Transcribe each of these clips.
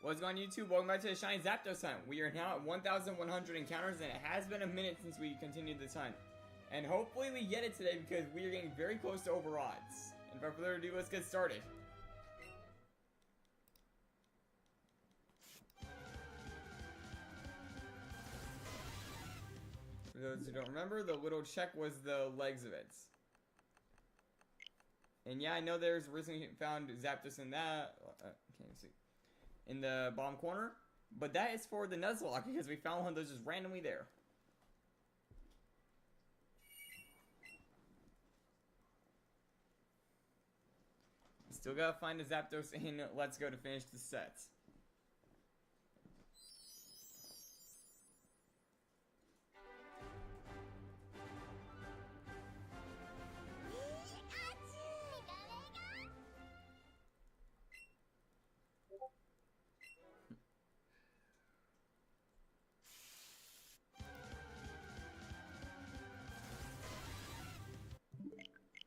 What's going on YouTube? Welcome back to the Shiny Zapdos hunt. We are now at 1,100 encounters and it has been a minute since we continued this hunt. And hopefully we get it today because we are getting very close to over odds. And without further ado, let's get started. For those who don't remember, the little check was the legs of it. And yeah, I know there's recently found Zapdos in that. Can't even see. In the bottom corner, but that is for the Nuzlocke because we found one of those just randomly there. Still gotta find a Zapdos in Let's Go to finish the set.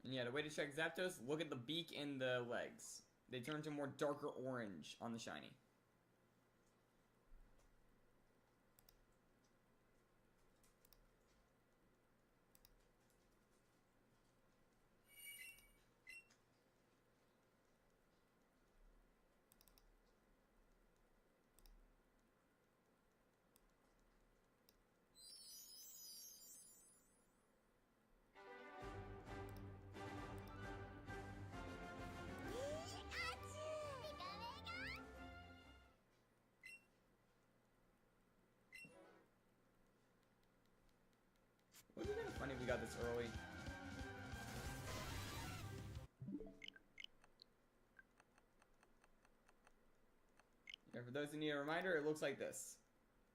And yeah, the way to check Zapdos, look at the beak and the legs. They turn to more darker orange on the shiny. Would be kind of funny if we got this early. Yeah, for those who need a reminder, it looks like this.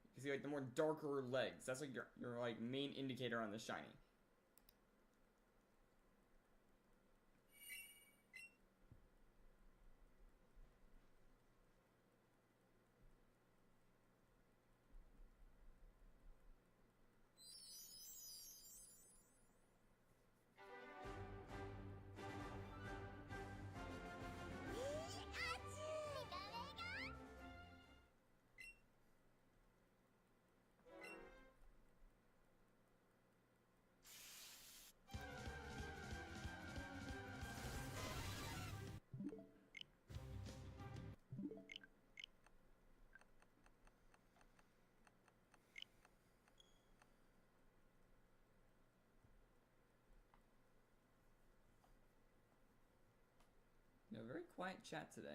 You can see like the more darker legs. That's like your like main indicator on the shiny. Yeah, very quiet chat today.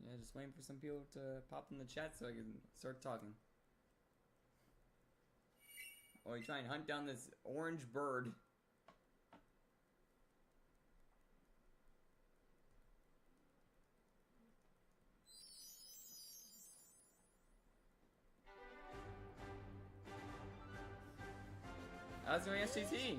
Yeah, just waiting for some people to pop in the chat so I can start talking. While we try and hunt down this orange bird. How's doing STT?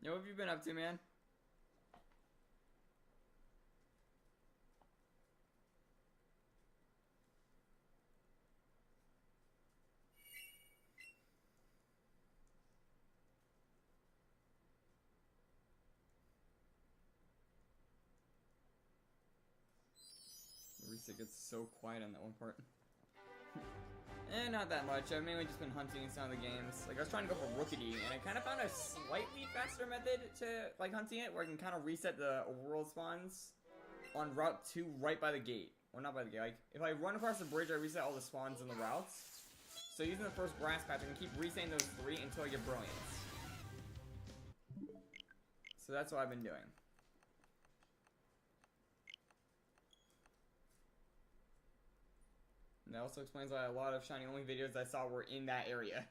Yo, what have you been up to, man? Reset gets so quiet on that one part. Not that much. I've mainly just been hunting in some of the games. Like, I was trying to go for Rookity, and I kind of found a slightly faster method to, like, hunting it, where I can kind of reset the overworld spawns on Route 2 right by the gate. Well, not by the gate. Like, if I run across the bridge, I reset all the spawns in the routes. So using the first grass patch, I can keep resetting those 3 until I get Brilliance. So that's what I've been doing. And that also explains why a lot of Shiny Only videos I saw were in that area.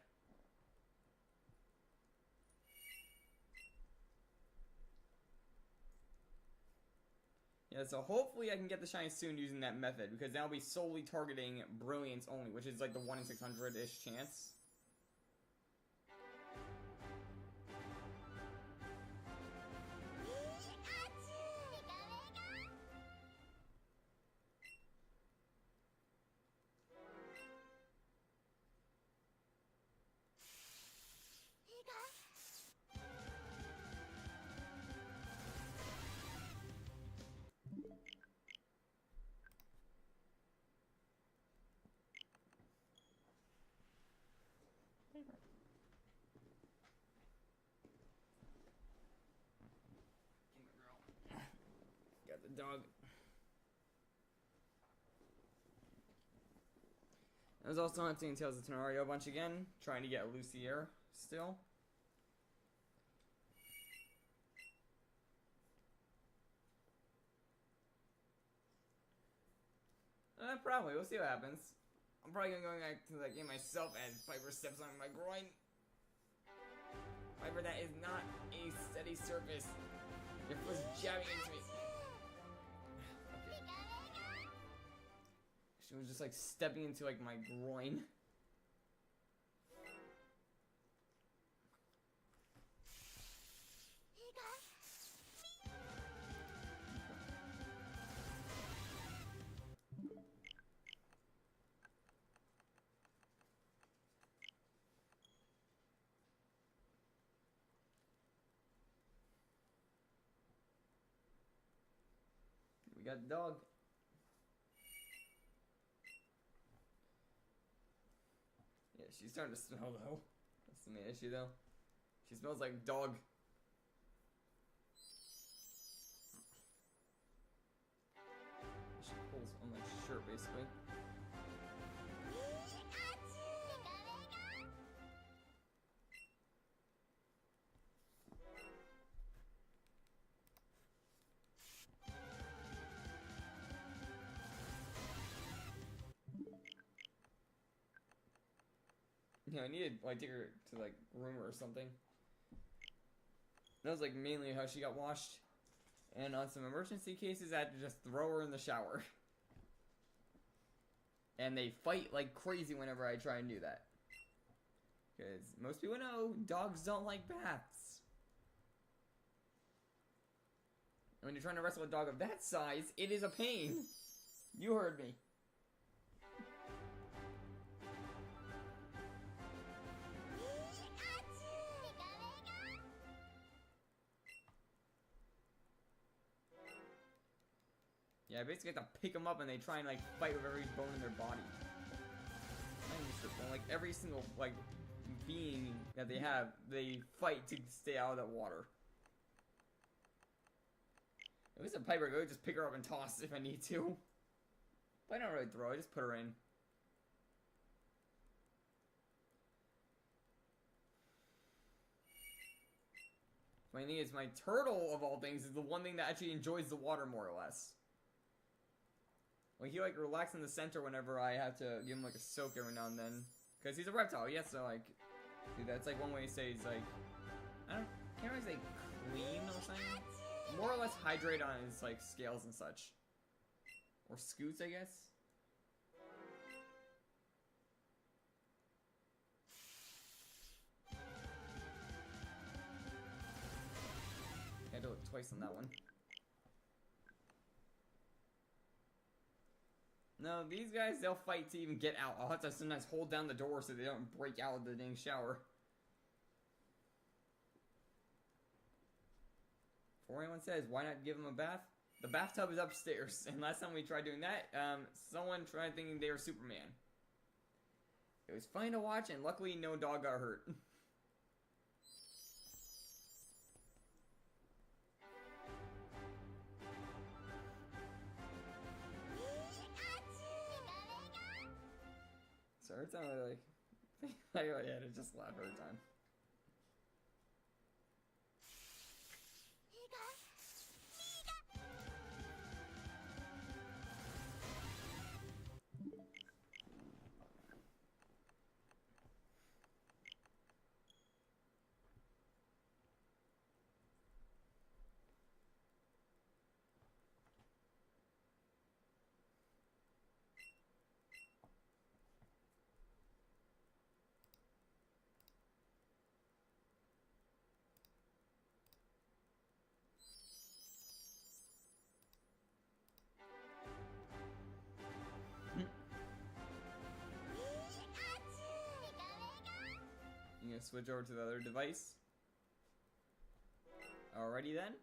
Yeah, so hopefully I can get the Shiny soon using that method, because now I'll be solely targeting Brilliance only, which is like the 1 in 600-ish chance. Got the dog. I was also hunting Tales of Tenario a bunch again, trying to get a Lucier still. Probably. We'll see what happens. I'm probably gonna go back to that game myself as Piper steps on my groin. Piper, that is not a steady surface. Your foot's jabbing into me. Okay. She was just like stepping into like my groin. We got the dog. Yeah, she's starting to smell though. That's the main issue though. She smells like dog. She pulls on my shirt basically. Yeah, I needed like take her to like room or something. That was like mainly how she got washed. And on some emergency cases, I had to just throw her in the shower. And they fight like crazy whenever I try and do that. Because most people know dogs don't like baths. And when you're trying to wrestle a dog of that size, it is a pain. You heard me. Yeah, I basically have to pick them up and they try and like fight with every bone in their body. Like every single like being that they have, they fight to stay out of that water. At least a Piper, go just pick her up and toss if I need to. But I don't really throw, I just put her in. My thing is, my turtle of all things is the one thing that actually enjoys the water more or less. Like, he, like, relaxes in the center whenever I have to give him, like, a soak every now and then. Because he's a reptile, yes, so, like, dude, that's, like, one way to say he's, like, can't really say clean or something. More or less hydrate on his, like, scales and such. Or scoots, I guess. I had to look twice on that one. No, these guys, they'll fight to even get out. I'll have to sometimes hold down the door so they don't break out of the dang shower. Before anyone says, why not give them a bath? The bathtub is upstairs, and last time we tried doing that, someone tried thinking they were Superman. It was fun to watch, and luckily no dog got hurt. Every time I like I go, yeah, it just laugh every time. You gonna switch over to the other device? Alrighty then.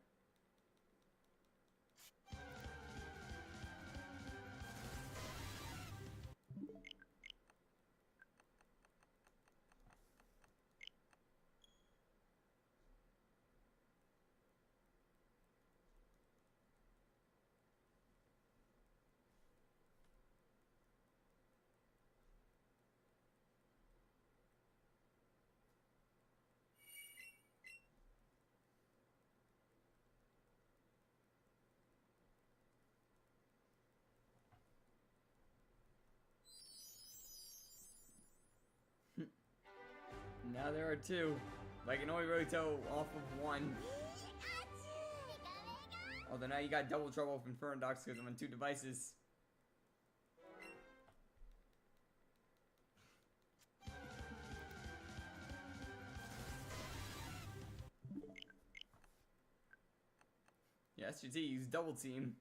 Now there are two. But I can only really tell off of one. Although now you got double trouble with Infernodox because I'm on two devices. Yeah, SGT used double team.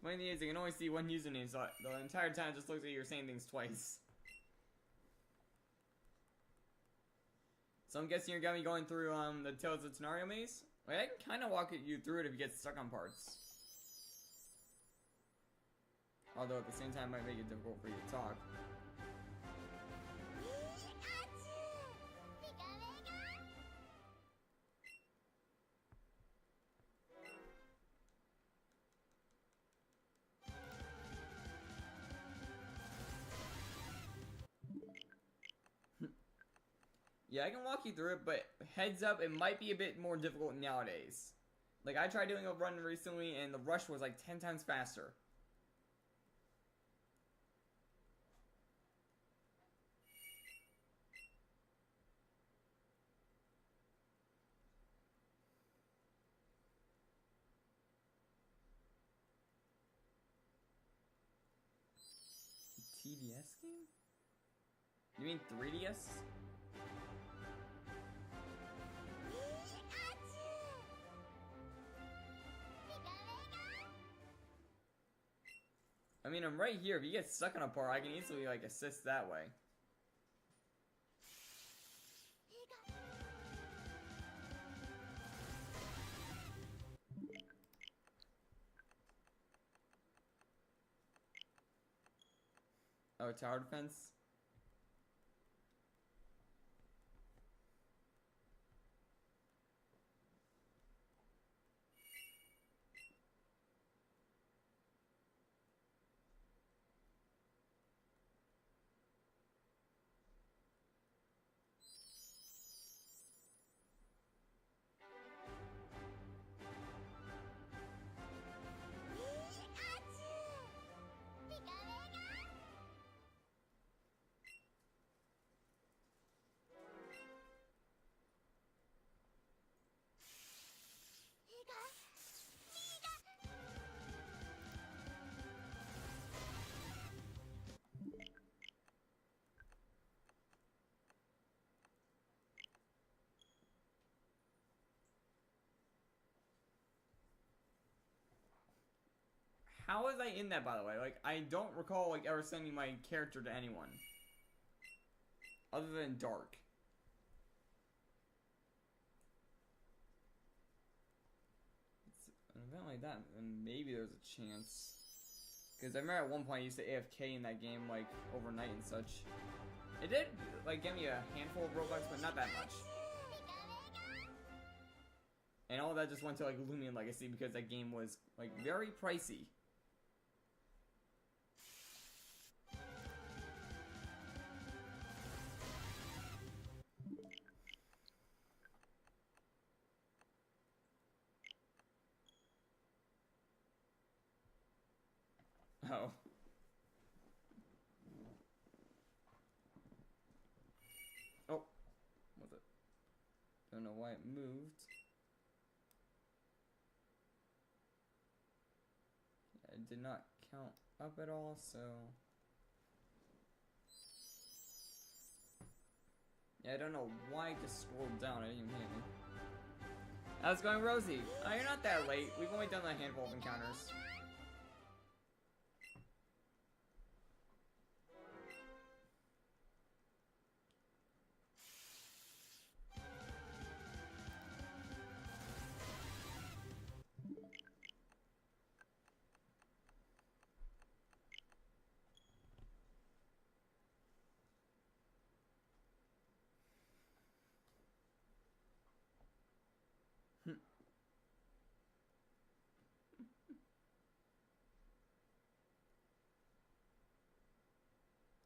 Funny thing is, you can only see one username, so the entire time it just looks like you're saying things twice. So I'm guessing you're gonna be going through the Tales of Scenario maze? Like, I can kind of walk you through it if you get stuck on parts. Although at the same time, it might make it difficult for you to talk. Yeah, I can walk you through it, but heads up, it might be a bit more difficult nowadays. Like, I tried doing a run recently, and the rush was like 10 times faster. TDS game? You mean 3DS? I mean, I'm right here. If you get stuck on a part, I can easily, like, assist that way. Oh, tower defense? how was I in that, by the way? Like, I don't recall, like, ever sending my character to anyone. Other than Dark. It's an event like that, and maybe there's a chance. Because I remember at one point I used to AFK in that game, like, overnight and such. It did, like, give me a handful of Robux, but not that much. And all that just went to, like, Lumion Legacy because that game was, like, very pricey. Oh. Oh. Was it? Don't know why it moved. Yeah, it did not count up at all, so... Yeah, I don't know why I just scrolled down. I didn't even hit anything. How's it going, Rosie? Oh, you're not that late. We've only done a handful of encounters.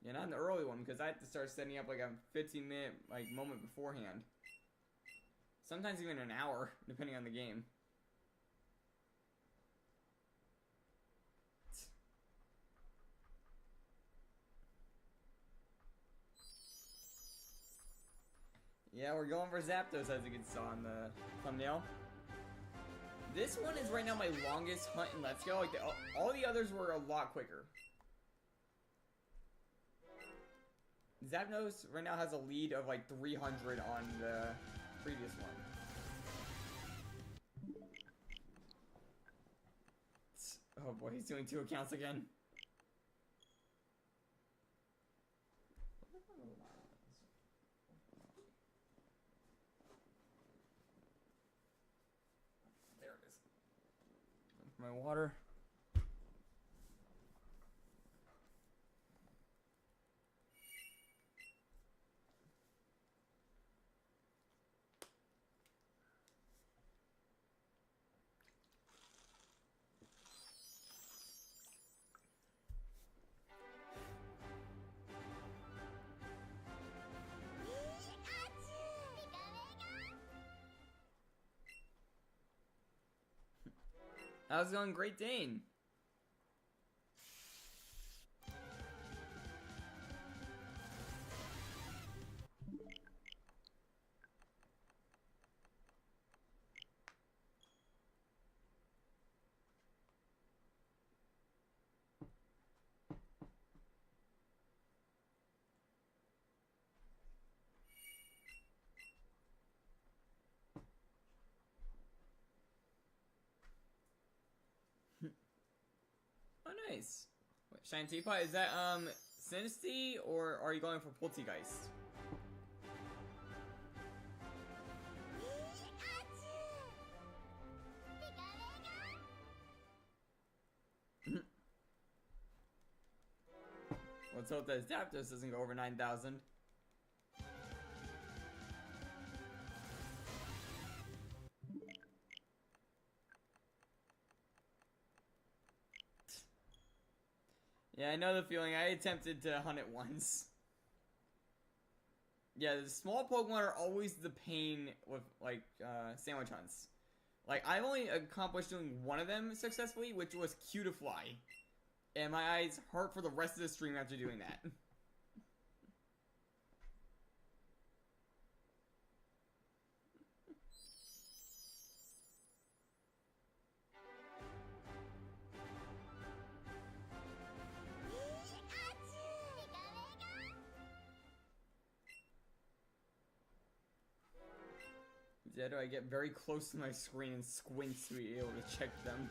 Yeah, not in the early one, because I had to start setting up like a 15-minute like moment beforehand. Sometimes even an hour, depending on the game. Yeah, we're going for Zapdos, as you can saw on the thumbnail. This one is right now my longest hunt in Let's Go. Like all the others were a lot quicker. Zapdos right now has a lead of like 300 on the previous one. Oh boy, he's doing 2 accounts again. There it is. My water. How's it going, Great Dane? Oh, nice. Wait, Shine Teapot, is that, Sinisty, or are you going for Poltergeist? Let's hope that Zapdos doesn't go over 9,000. Yeah, I know the feeling. I attempted to hunt it once. Yeah, the small Pokemon are always the pain with, like, sandwich hunts. Like, I've only accomplished doing one of them successfully, which was Cutiefly. And my eyes hurt for the rest of the stream after doing that. Yeah, do I get very close to my screen and squint to be able to check them?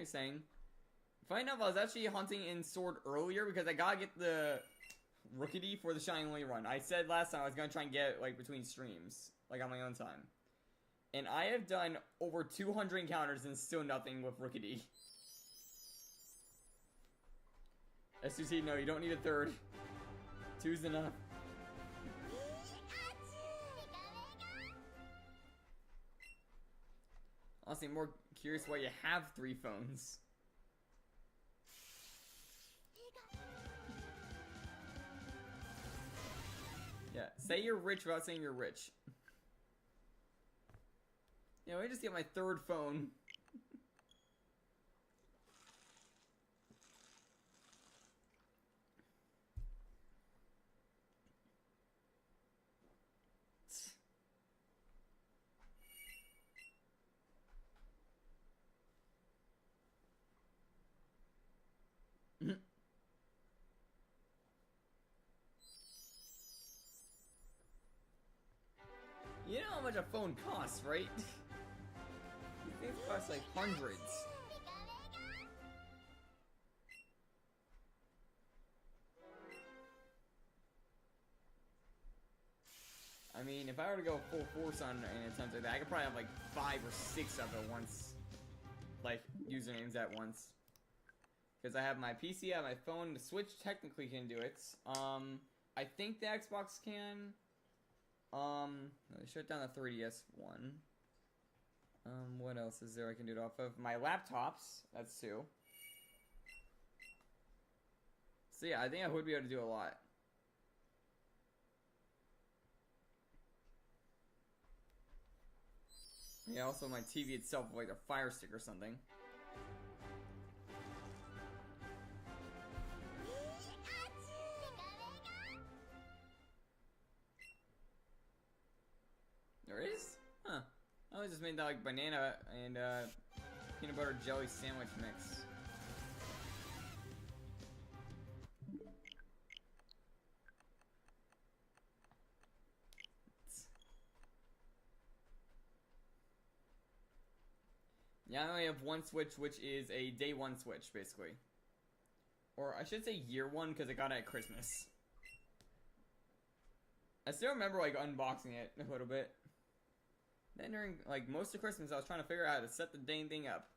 you're saying. Funny enough, I was actually hunting in Sword earlier because I gotta get the Rookity for the Shiny Only run. I said last time I was gonna try and get it, like, between streams. Like, on my own time. And I have done over 200 encounters and still nothing with Rookity. SUC, no, you don't need a third. 2's enough. Honestly, I'm more curious why you have 3 phones. Yeah, say you're rich without saying you're rich. Yeah, let me just get my 3rd phone. You know how much a phone costs, right? These things cost like hundreds. I mean, if I were to go full force on an attempt like that, I could probably have like 5 or 6 of it once. Like, usernames at once. Because I have my PC, I have my phone, the Switch technically can do it. I think the Xbox can. They shut down the 3DS one. What else is there I can do it off of? My laptops, that's 2. So yeah, I think I would be able to do a lot. Yeah, also my TV itself, like a Fire Stick or something. There is? Huh. I just made that like banana and peanut butter jelly sandwich mix. Yeah, I only have one Switch, which is a day 1 Switch, basically. Or I should say year 1, because I got it at Christmas. I still remember, like, unboxing it a little bit. Then during, like, most of Christmas, I was trying to figure out how to set the dang thing up.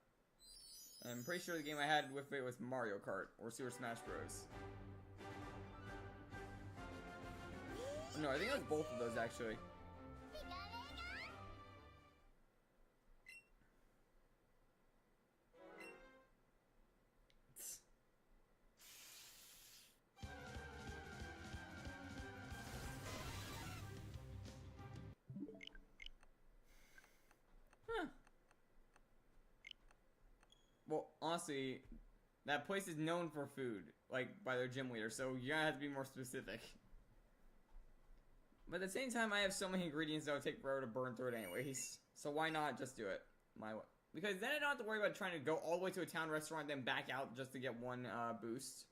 I'm pretty sure the game I had with it was Mario Kart, or Super Smash Bros. No, I think it was both of those, actually. Well, honestly, that place is known for food, like, by their gym leader, so you're gonna have to be more specific. But at the same time, I have so many ingredients that would take forever to burn through it anyways. So why not just do it my way? Because then I don't have to worry about trying to go all the way to a town restaurant, then back out just to get one boost.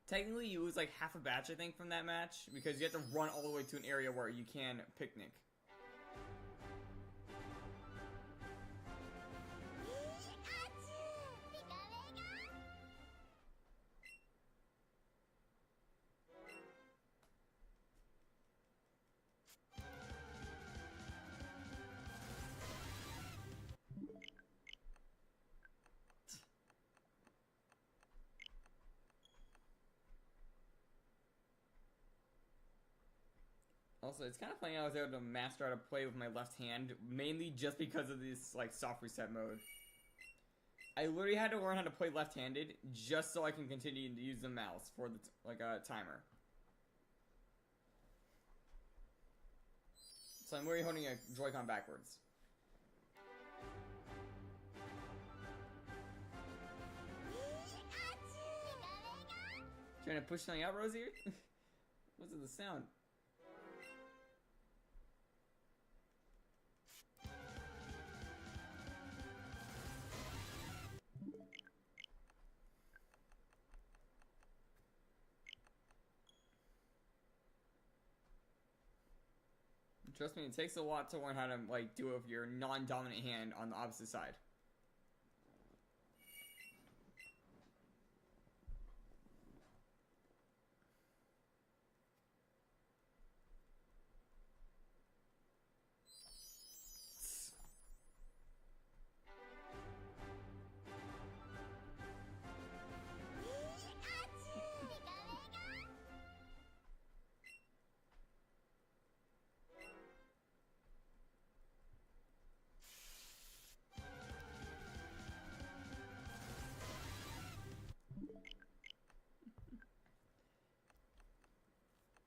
Technically, you lose like half a batch, I think, from that match, because you have to run all the way to an area where you can picnic. Also, it's kind of funny I was able to master how to play with my left hand, mainly just because of this, like, soft reset mode. I literally had to learn how to play left-handed just so I can continue to use the mouse for the, timer. So I'm literally holding a Joy-Con backwards. Trying to push something out, Rosie? What's the sound? Trust me, it takes a lot to learn how to, like, do it with your non-dominant hand on the opposite side.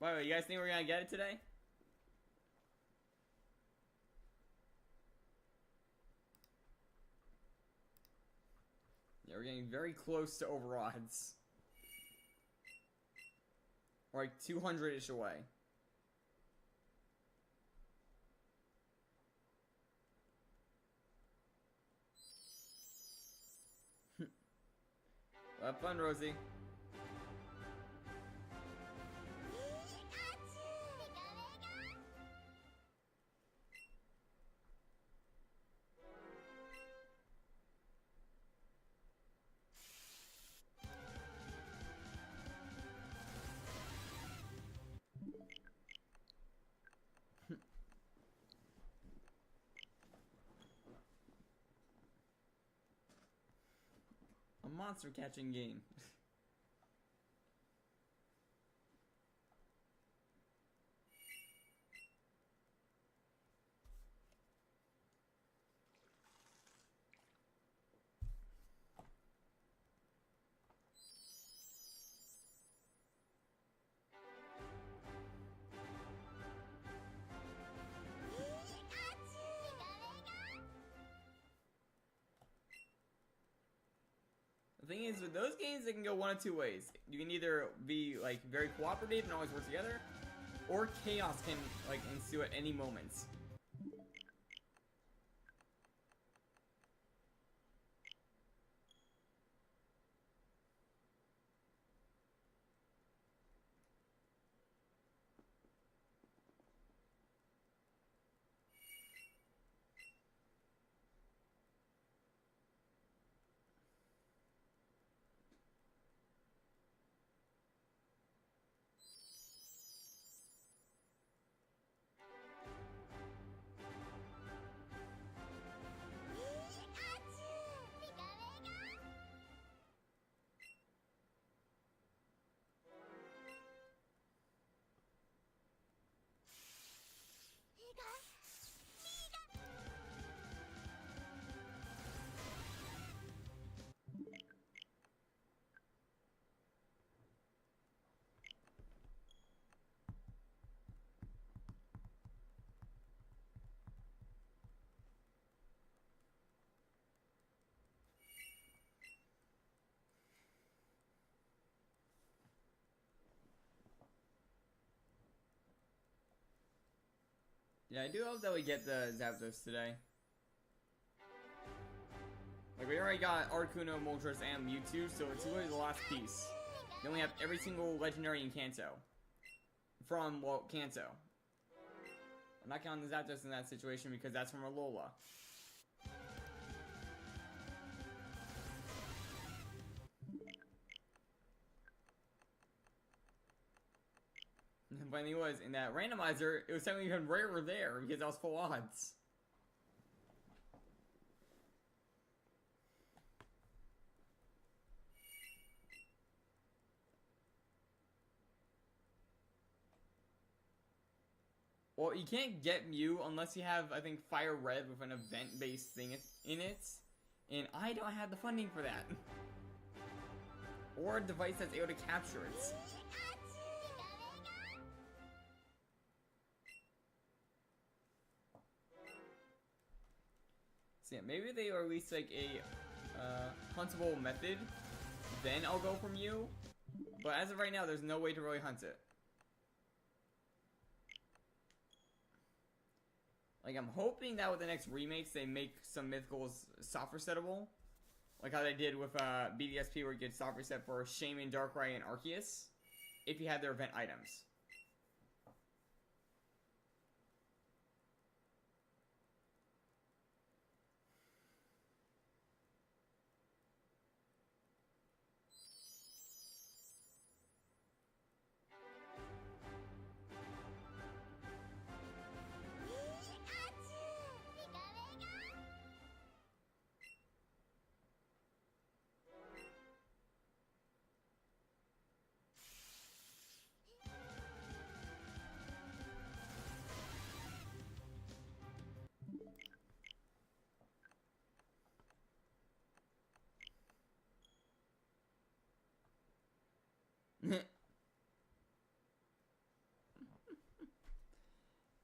By the way, you guys think we're gonna get it today? Yeah, we're getting very close to over odds. We're like 200-ish away. Have fun, Rosie. A monster catching game. The thing is, with those games, they can go one of two ways. You can either be, like, very cooperative and always work together, or chaos can, like, ensue at any moment. Yeah, I do hope that we get the Zapdos today. Like, we already got Articuno, Moltres, and Mewtwo, so it's really the last piece. Then we have every single legendary in Kanto. From, well, Kanto. I'm not counting the Zapdos in that situation because that's from Alola. The funny thing was, in that randomizer, it was something even rarer there because that was full odds. Well, you can't get Mew unless you have, I think, Fire Red with an event-based thing in it. And I don't have the funding for that. Or a device that's able to capture it. So yeah, maybe they release like a huntable method, then I'll go for Mew. But as of right now, there's no way to really hunt it. Like, I'm hoping that with the next remakes, they make some mythicals soft resettable. Like how they did with BDSP, where you get soft reset for Shaman, Darkrai, and Arceus, if you had their event items.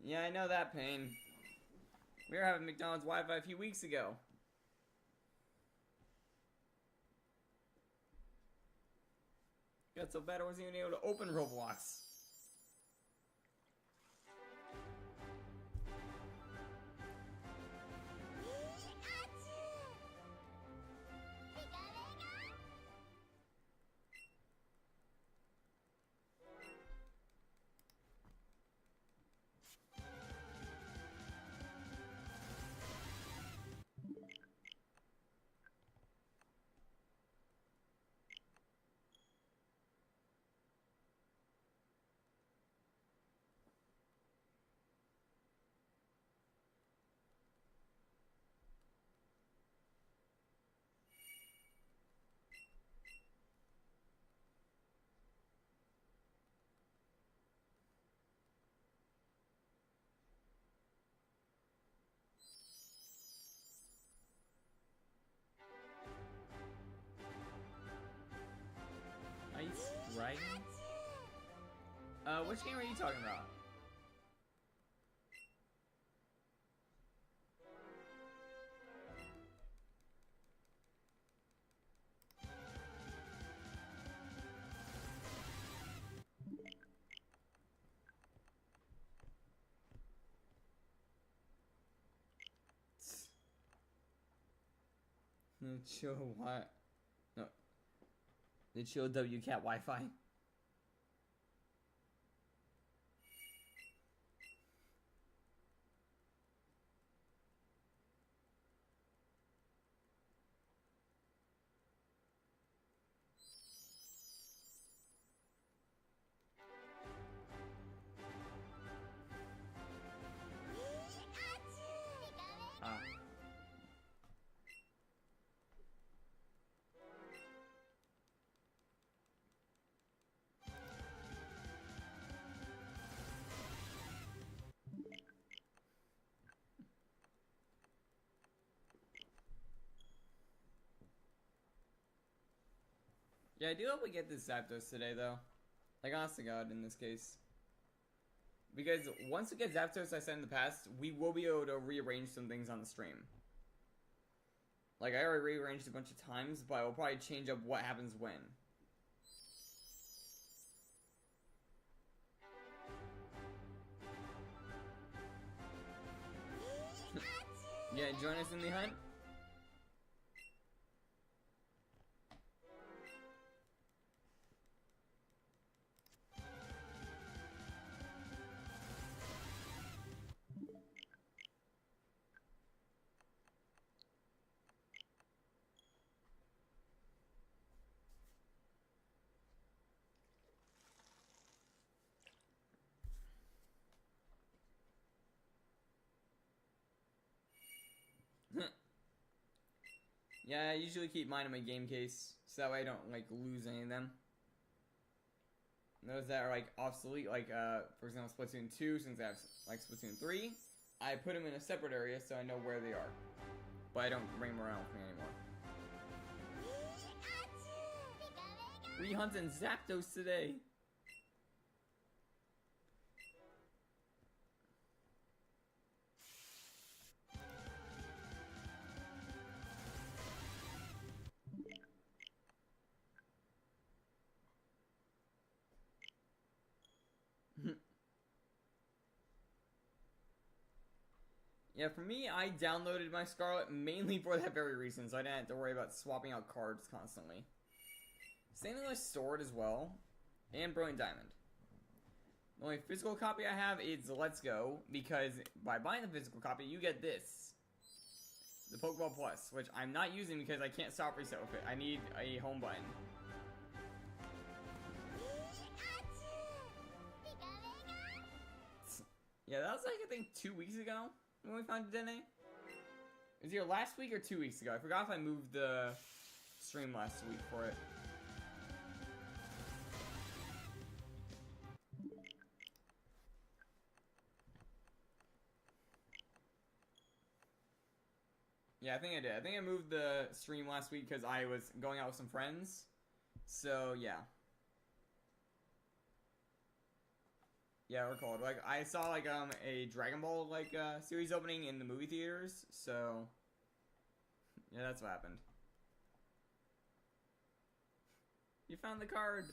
Yeah, I know that pain. We were having McDonald's Wi-Fi a few weeks ago. Got so bad I wasn't even able to open Roblox. Ice Dragons? Which game are you talking about? Chill what? No. The Chill WCat Wi-Fi. Yeah, I do hope we get this Zapdos today, though. Like, honest to God, in this case. Because once we get Zapdos, I said in the past, we will be able to rearrange some things on the stream. Like, I already rearranged a bunch of times, but I will probably change up what happens when. Yeah, join us in the hunt? Yeah, I usually keep mine in my game case, so that way I don't, like, lose any of them. Those that are, like, obsolete, like, for example, Splatoon 2, since I have, like, Splatoon 3, I put them in a separate area so I know where they are. But I don't bring them around with me anymore. We hunting Zapdos today! Yeah, for me, I downloaded my Scarlet mainly for that very reason, so I didn't have to worry about swapping out cards constantly. Same thing with Sword as well, and Brilliant Diamond. The only physical copy I have is Let's Go, because by buying the physical copy, you get this. The Pokeball Plus, which I'm not using because I can't stop reset with it. I need a home button. Yeah, that was like, I think, 2 weeks ago when we found Dene. It was either last week or 2 weeks ago. I forgot if I moved the stream last week for it. Yeah, I think I did. I think I moved the stream last week because I was going out with some friends. So, yeah. Yeah, we're cold. Like I saw like a Dragon Ball like series opening in the movie theaters, so yeah, that's what happened. You found the card.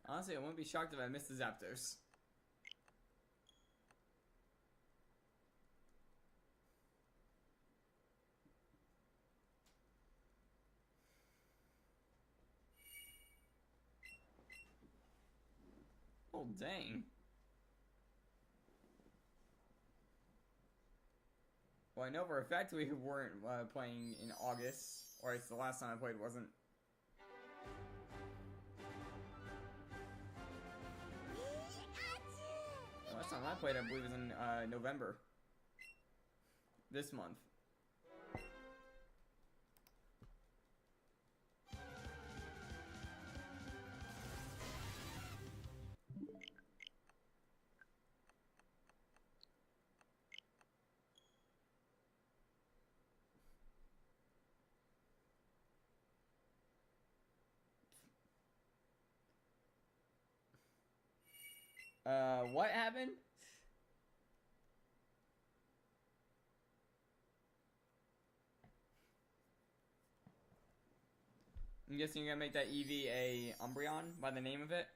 Honestly, I wouldn't be shocked if I missed the Zapdos. Oh, dang. Well, I know for a fact we weren't playing in August, or it's the last time I played wasn't. The last time I played, I believe, was in November. This month. What happened? I'm guessing you're gonna make that Eevee a Umbreon by the name of it?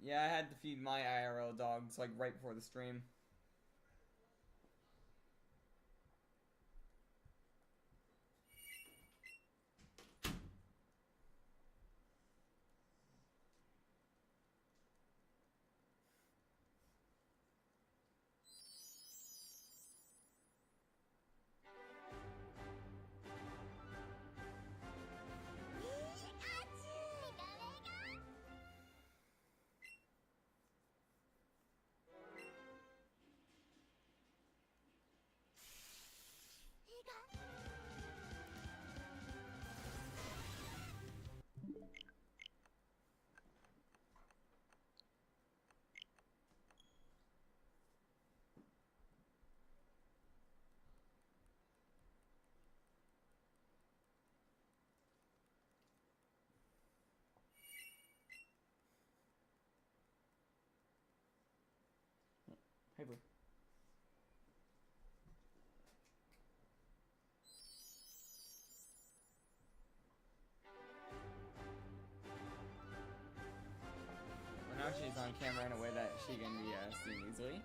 Yeah, I had to feed my IRL dogs like right before the stream. Hey, boo. Well, now she's on camera in a way that she can be seen easily.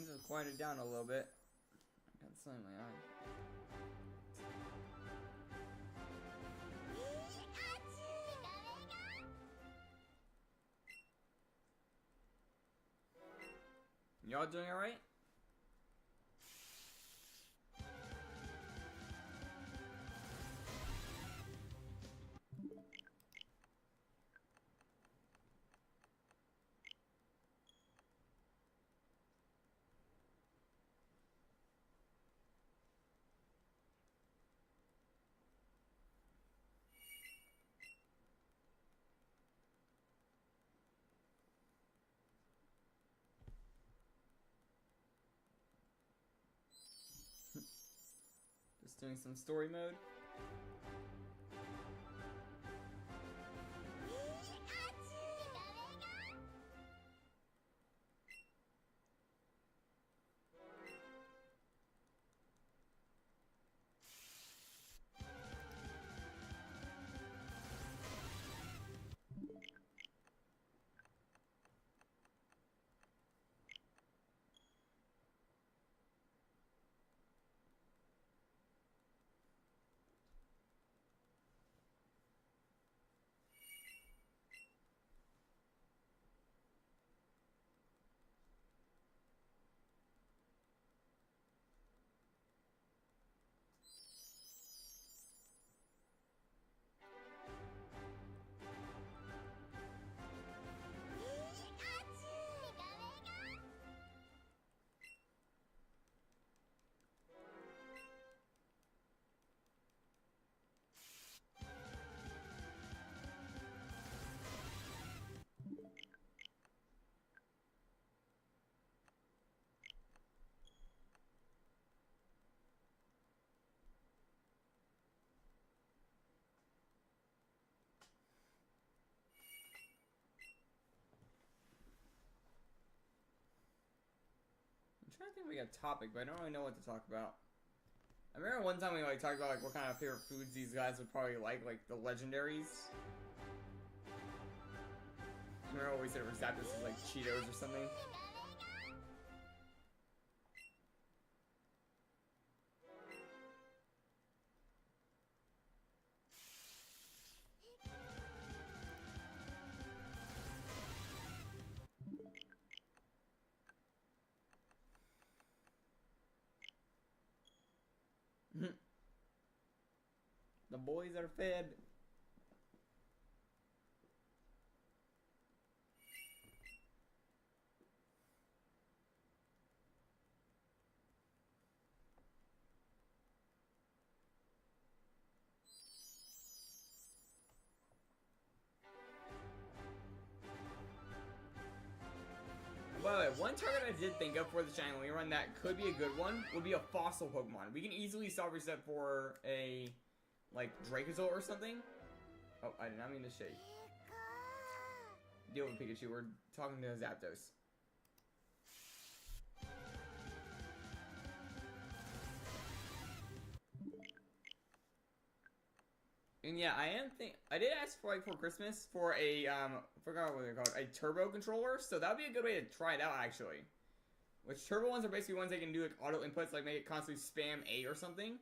Seems to have quieted down a little bit. I got sun in my eye. Y'all doing alright? Just doing some story mode. I'm trying to think if we got a topic, but I don't really know what to talk about. I remember one time we like talked about like what kind of favorite foods these guys would probably like the legendaries. I remember what we said for Zapdos was like Cheetos or something. The boys are fed. By the way, one target I did think of for the channel when we run that could be a good one would be a fossil Pokemon. We can easily self reset for a like Dracozolt or something. Oh, I did not mean to shake. Deal with Pikachu. We're talking to Zapdos. And yeah, I did ask for like for Christmas for a forgot what they're called, a turbo controller. So that would be a good way to try it out actually. Which turbo ones are basically ones that can do like auto inputs, like make it constantly spam A or something.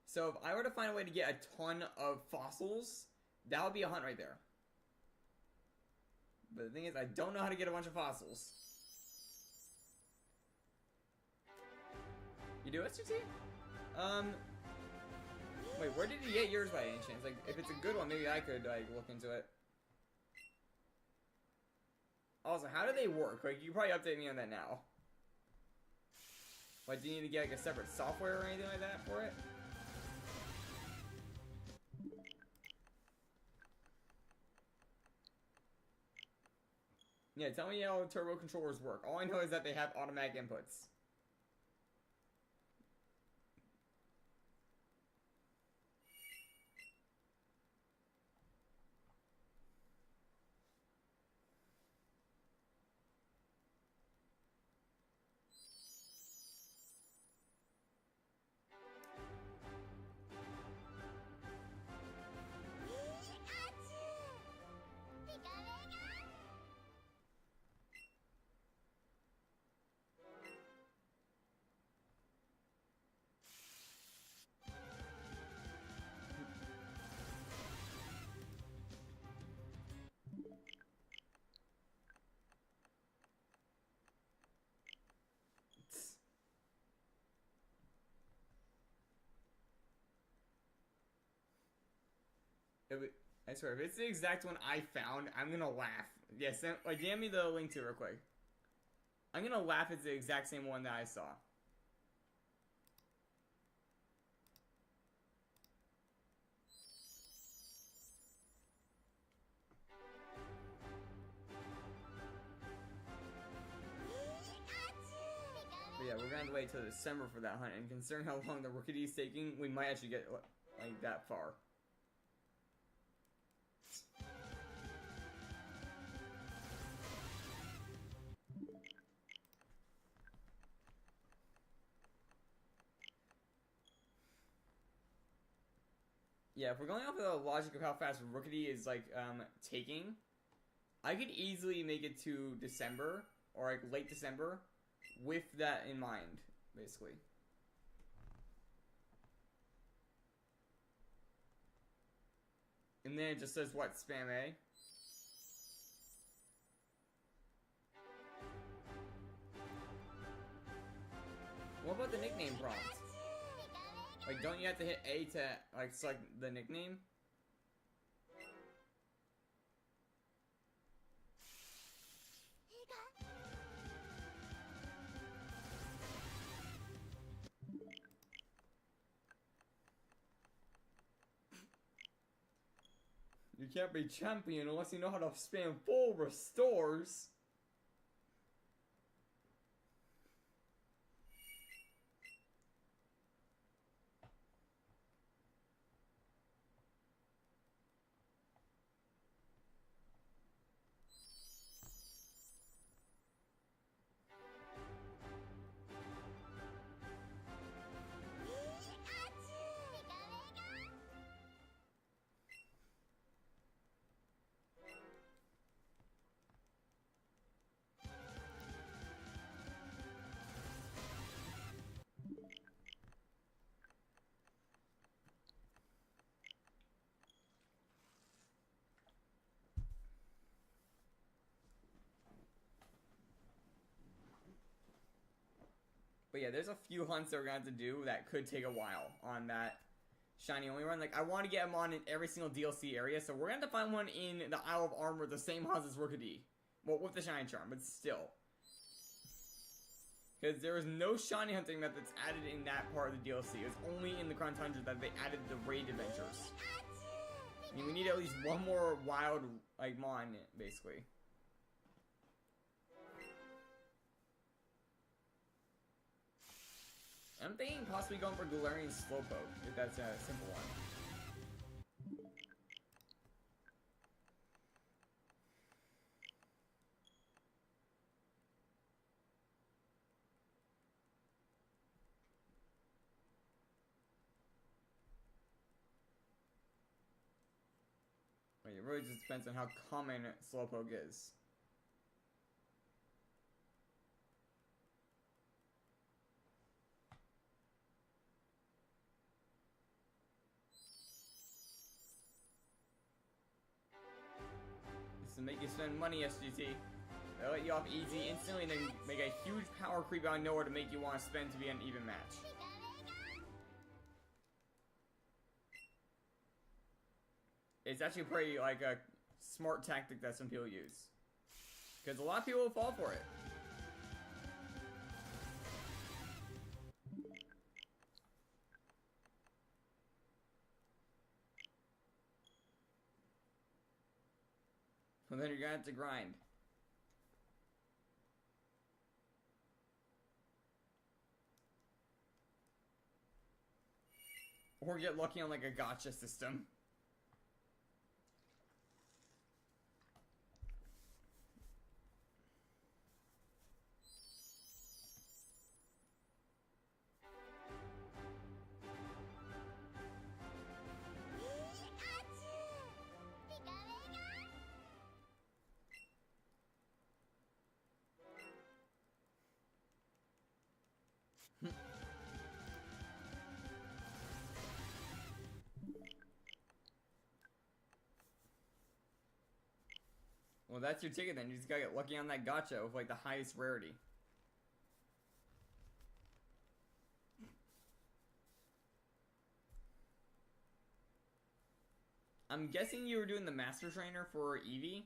So if I were to find a way to get a ton of fossils, that would be a hunt right there. But the thing is, I don't know how to get a bunch of fossils. You do SGT? Wait, where did you get yours by any chance? Like, if it's a good one, maybe I could, like, look into it. Also, how do they work? Like, you probably update me on that now. Like, do you need to get, like, a separate software or anything like that for it? Yeah, tell me how turbo controllers work. All I know is that they have automatic inputs. I swear, if it's the exact one I found, I'm gonna laugh. Yes, like, DM me the link to it real quick. I'm gonna laugh it's the exact same one that I saw. But yeah, we're gonna have to wait till December for that hunt, and considering how long the Rookidee is taking, we might actually get, like, that far. Yeah, if we're going off of the logic of how fast Rookidee is, like, taking, I could easily make it to December, or, like, late December, with that in mind, basically. And then it just says, what, spam A? What about the nickname prompt? Like, don't you have to hit A to, like, select the nickname? You can't be champion unless you know how to spam full restores. But yeah, there's a few hunts that we're going to have to do that could take a while on that shiny only run. Like, I want to get them on in every single DLC area, so we're going to have to find one in the Isle of Armor, the same house as Rookidee. Well, with the shiny charm, but still. Because there is no shiny hunting method that's added in that part of the DLC. It's only in the Crown Tundra that they added the raid adventures. I mean, we need at least one more wild, like, mon, basically. I'm thinking possibly going for Galarian Slowpoke, if that's a simple one. Wait, it really just depends on how common Slowpoke is. To make you spend money, SGT. They'll let you off easy instantly and then make a huge power creep out of nowhere to make you want to spend to be an even match. It's actually pretty, like, a smart tactic that some people use. Because a lot of people will fall for it. Well, then you're gonna have to grind. Or get lucky on, like, a gacha system. Well, that's your ticket then. You just gotta get lucky on that gacha with, like, the highest rarity. I'm guessing you were doing the Master Trainer for Eevee?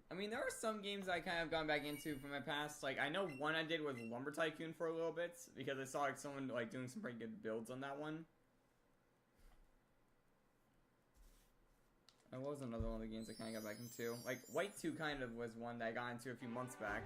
I mean, there are some games I kind of gone back into from my past. Like, I know one I did was Lumber Tycoon for a little bit because I saw like someone like doing some pretty good builds on that one. There was another one of the games I kind of got back into. Like, White 2 kind of was one that I got into a few months back.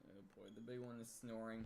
Oh boy, the big one is snoring.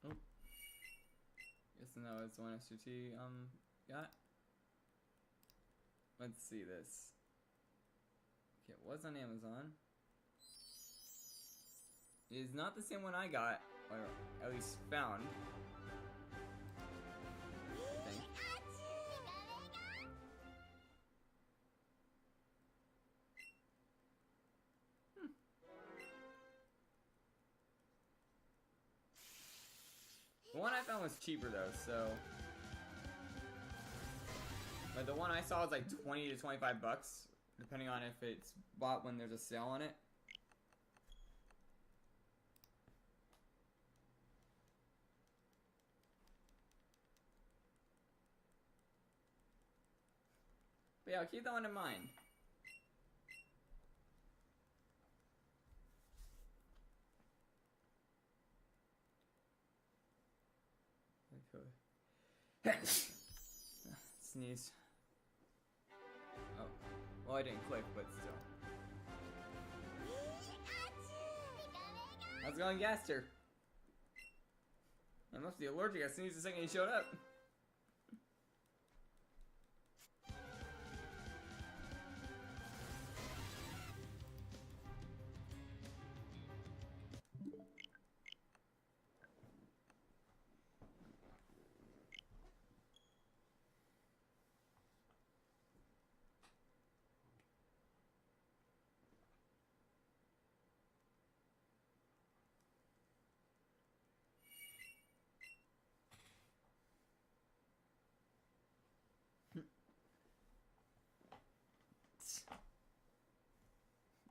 Oh. Guess no, it's one SUT got. Let's see this. Okay, it was on Amazon. It is not the same one I got, or at least found. I think. The one I found was cheaper though, so. But the one I saw was like 20 to 25 bucks, depending on if it's bought when there's a sale on it. But yeah, keep that one in mind. Sneeze. Oh. Well, I didn't click, but still. How's it going, Gaster? I must be allergic. I sneezed the second he showed up.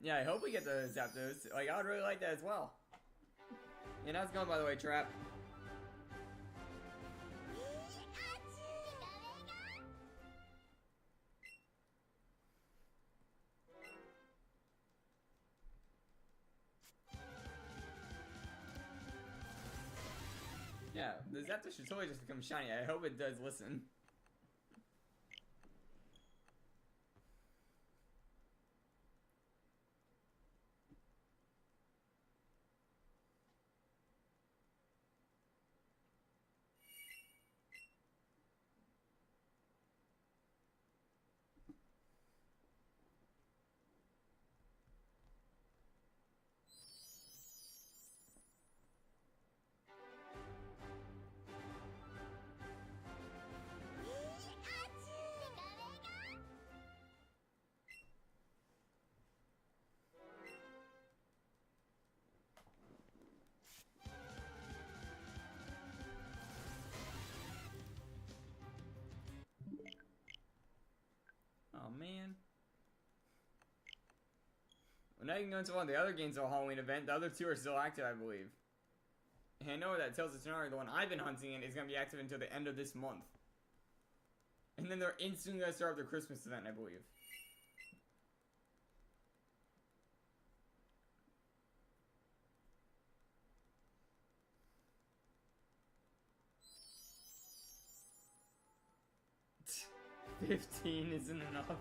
Yeah, I hope we get the Zapdos. Like, I would really like that as well. Yeah, how's it going, by the way, Trap? Yeah, the Zapdos should totally just become shiny. I hope it does listen. Oh man. Well, now you can go into one of the other games of a Halloween event. The other two are still active, I believe. And I know that Tales of Terraria, the one I've been hunting in, is going to be active until the end of this month. And then they're instantly going to start their Christmas event, I believe. $15 isn't enough.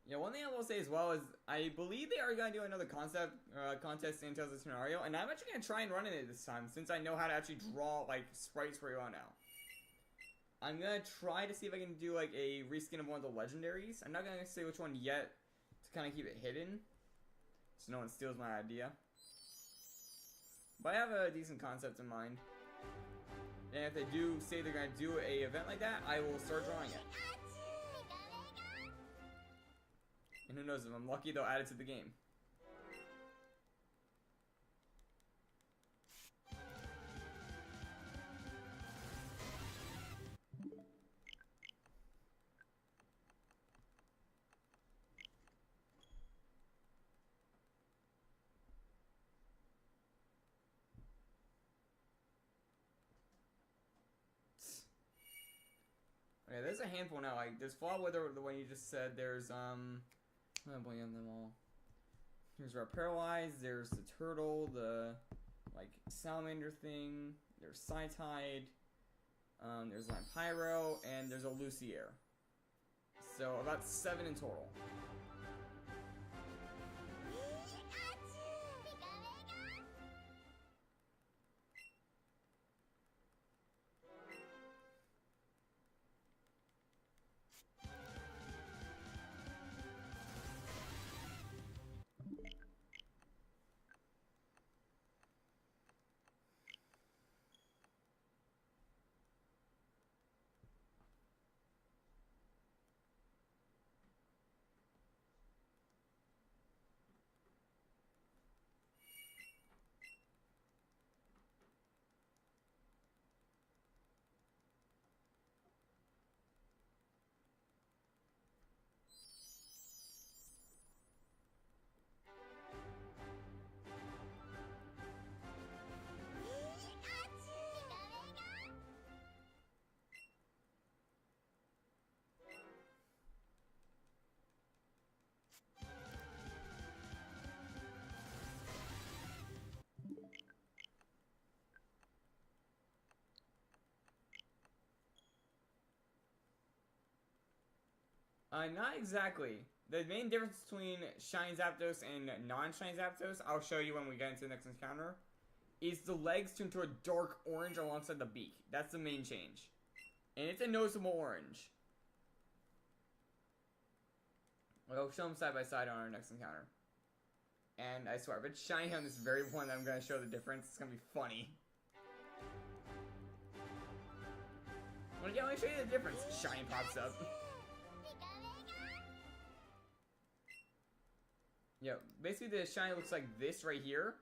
Yeah, one thing I will say as well is I believe they are going to do another contest in Tales of Terraria, and I'm actually going to try and run in it this time since I know how to actually draw like sprites for you all now. I'm going to try to see if I can do like a reskin of one of the legendaries. I'm not going to say which one yet to kind of keep it hidden so no one steals my idea. But I have a decent concept in mind. And if they do say they're going to do a event like that, I will start drawing it. And who knows, if I'm lucky, they'll add it to the game. Okay, there's a handful now. Like, there's Fall Wither, the one you just said. There's, I'm blanking on them all. Here's Red Paralyzed. There's the Turtle, the, like, Salamander thing. There's Psytide. There's Vampyro, and there's a Lucier. So, about 7 in total. Not exactly. The main difference between Shiny Zapdos and non-Shiny Zapdos, I'll show you when we get into the next encounter, is the legs turn to a dark orange alongside the beak. That's the main change. And it's a noticeable orange. I'll show them side by side on our next encounter. And I swear, if it's shiny on this very one, I'm going to show the difference. It's going to be funny. Well, yeah, let me show you the difference. Shiny pops up. Yeah, basically the shiny looks like this right here,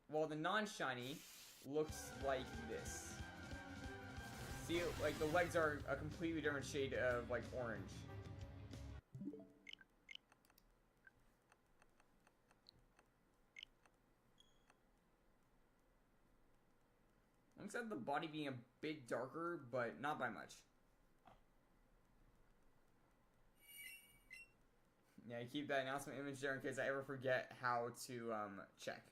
while the non-shiny looks like this. See, like the legs are a completely different shade of like orange. Except the body being a bit darker, but not by much. Yeah, I keep that announcement image there in case I ever forget how to check.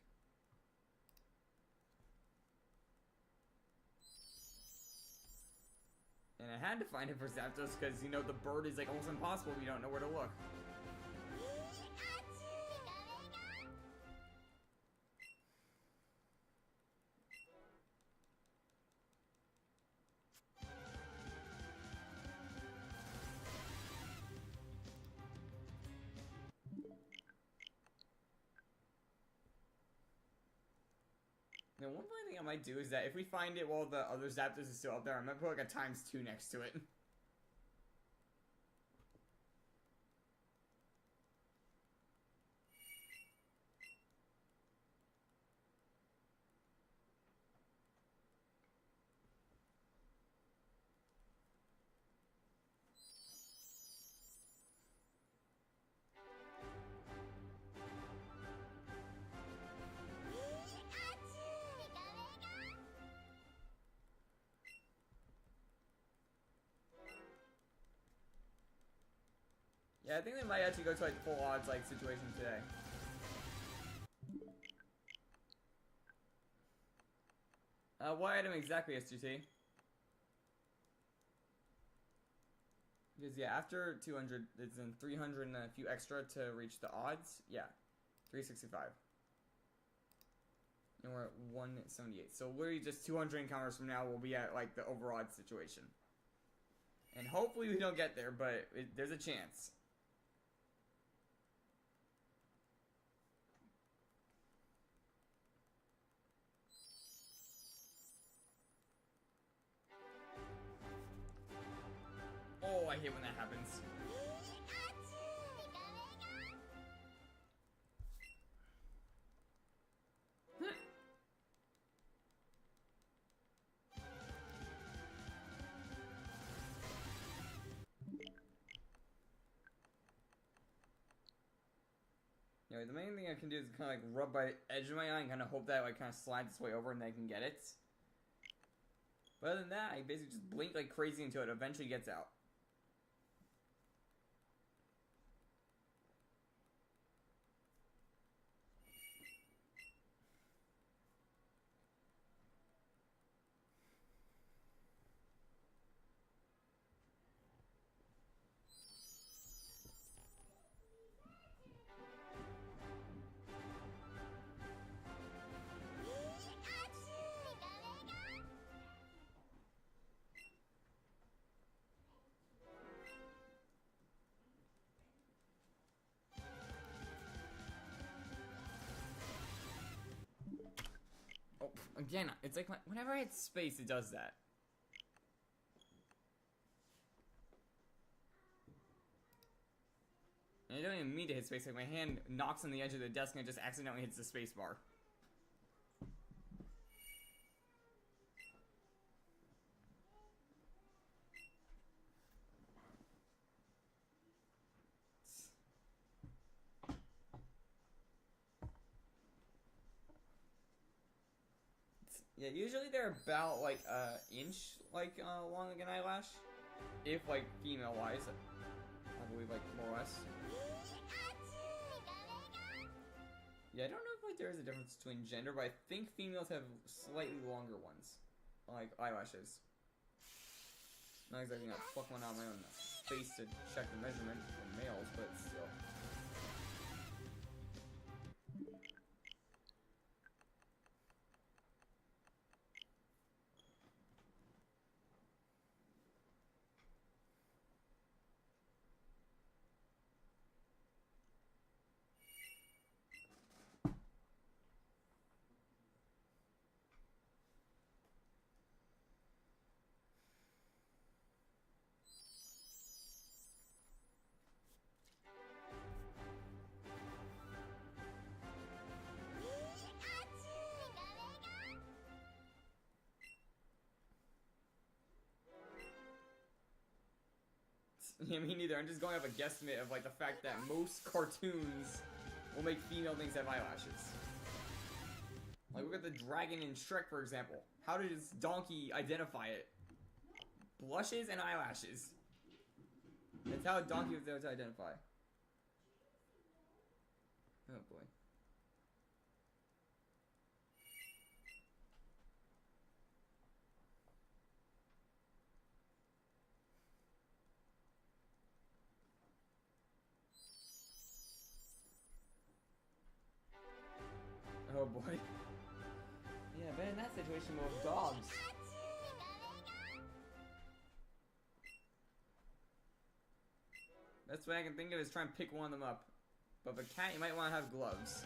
And I had to find it for Zapdos because, you know, the bird is like almost impossible if you don't know where to look. Now, one funny thing I might do is that if we find it while the other Zapdos is still up there, I might put like a ×2 next to it. Yeah, I think they might actually go to like full odds like situation today. What item exactly, SGT? Because yeah, after 200, it's in 300 and a few extra to reach the odds. Yeah, 365. And we're at 178. So literally just 200 encounters from now, we'll be at like the over odds situation. And hopefully we don't get there, but there's a chance. Oh, I hate when that happens. Anyway, the main thing I can do is kind of like rub by the edge of my eye and kind of hope that it like kind of slides its way over and then I can get it. But other than that, I basically just blink like crazy until it eventually gets out. Oh, again, it's like whenever I hit space, it does that. And I don't even mean to hit space, like my hand knocks on the edge of the desk and it just accidentally hits the space bar. Yeah, usually they're about like an inch like long like an eyelash, if like female wise, I believe like more or less. Yeah, I don't know if like there is a difference between gender, but I think females have slightly longer ones, like eyelashes. Not exactly gonna fuck one out of my own face to check the measurement for males, but still. Yeah, me neither. I'm just going off a guesstimate of like the fact that most cartoons will make female things have eyelashes. Like look at the dragon in Shrek, for example. How does Donkey identify it? Blushes and eyelashes. That's how Donkey was able to identify. Oh boy. Oh boy. Yeah, but in that situation with dogs. That's what I can think of is try and pick one of them up. But for cat, you might want to have gloves.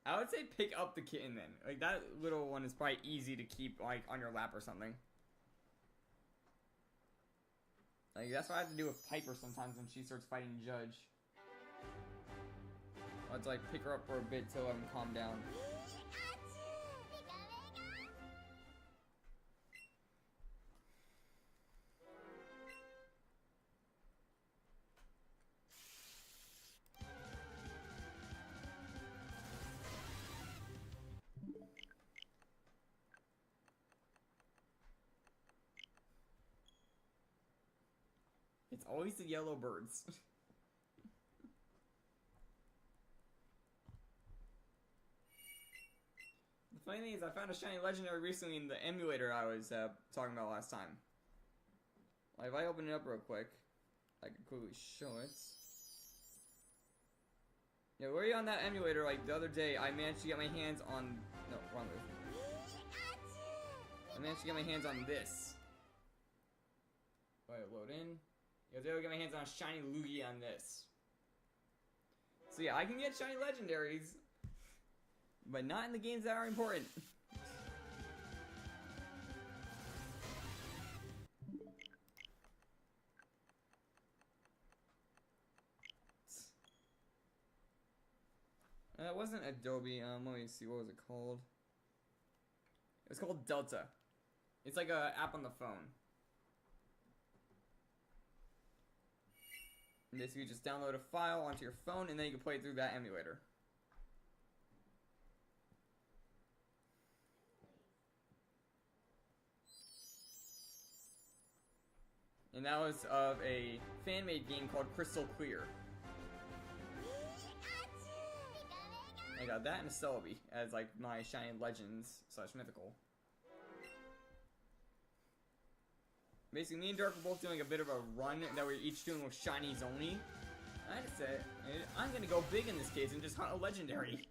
I would say pick up the kitten then. Like that little one is probably easy to keep like on your lap or something. Like that's what I have to do with Piper sometimes when she starts fighting Judge. I have to like pick her up for a bit till I'm calmed down. It's always the yellow birds. The funny thing is I found a shiny legendary recently in the emulator I was talking about last time. Like if I open it up real quick, I can quickly show it. Yeah, were you on that emulator like the other day? I managed to get my hands on... No, wrong move. I managed to get my hands on this. Let it load in. I was able to get my hands on a shiny Lugia on this. So yeah, I can get shiny legendaries, but not in the games that are important. It wasn't Adobe. Let me see. What was it called? It was called Delta. It's like a app on the phone. And basically, you just download a file onto your phone, and then you can play it through that emulator. And that was of a fan-made game called Crystal Clear. I got that and a Celebi as like my shiny legends / mythical. Basically, me and Dark were both doing a bit of a run that we're each doing with shinies only. I just said, I'm gonna go big in this case and just hunt a legendary.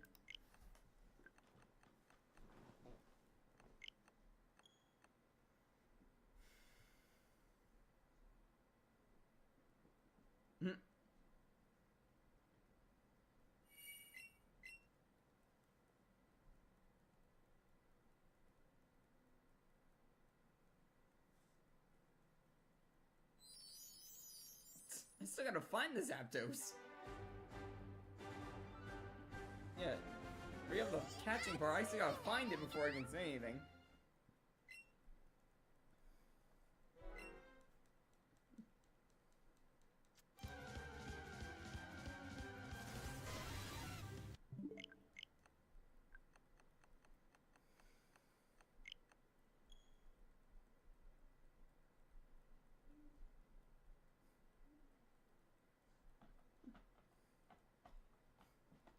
I still gotta find the Zapdos. Yeah, we have the catching part. I still gotta find it before I can say anything.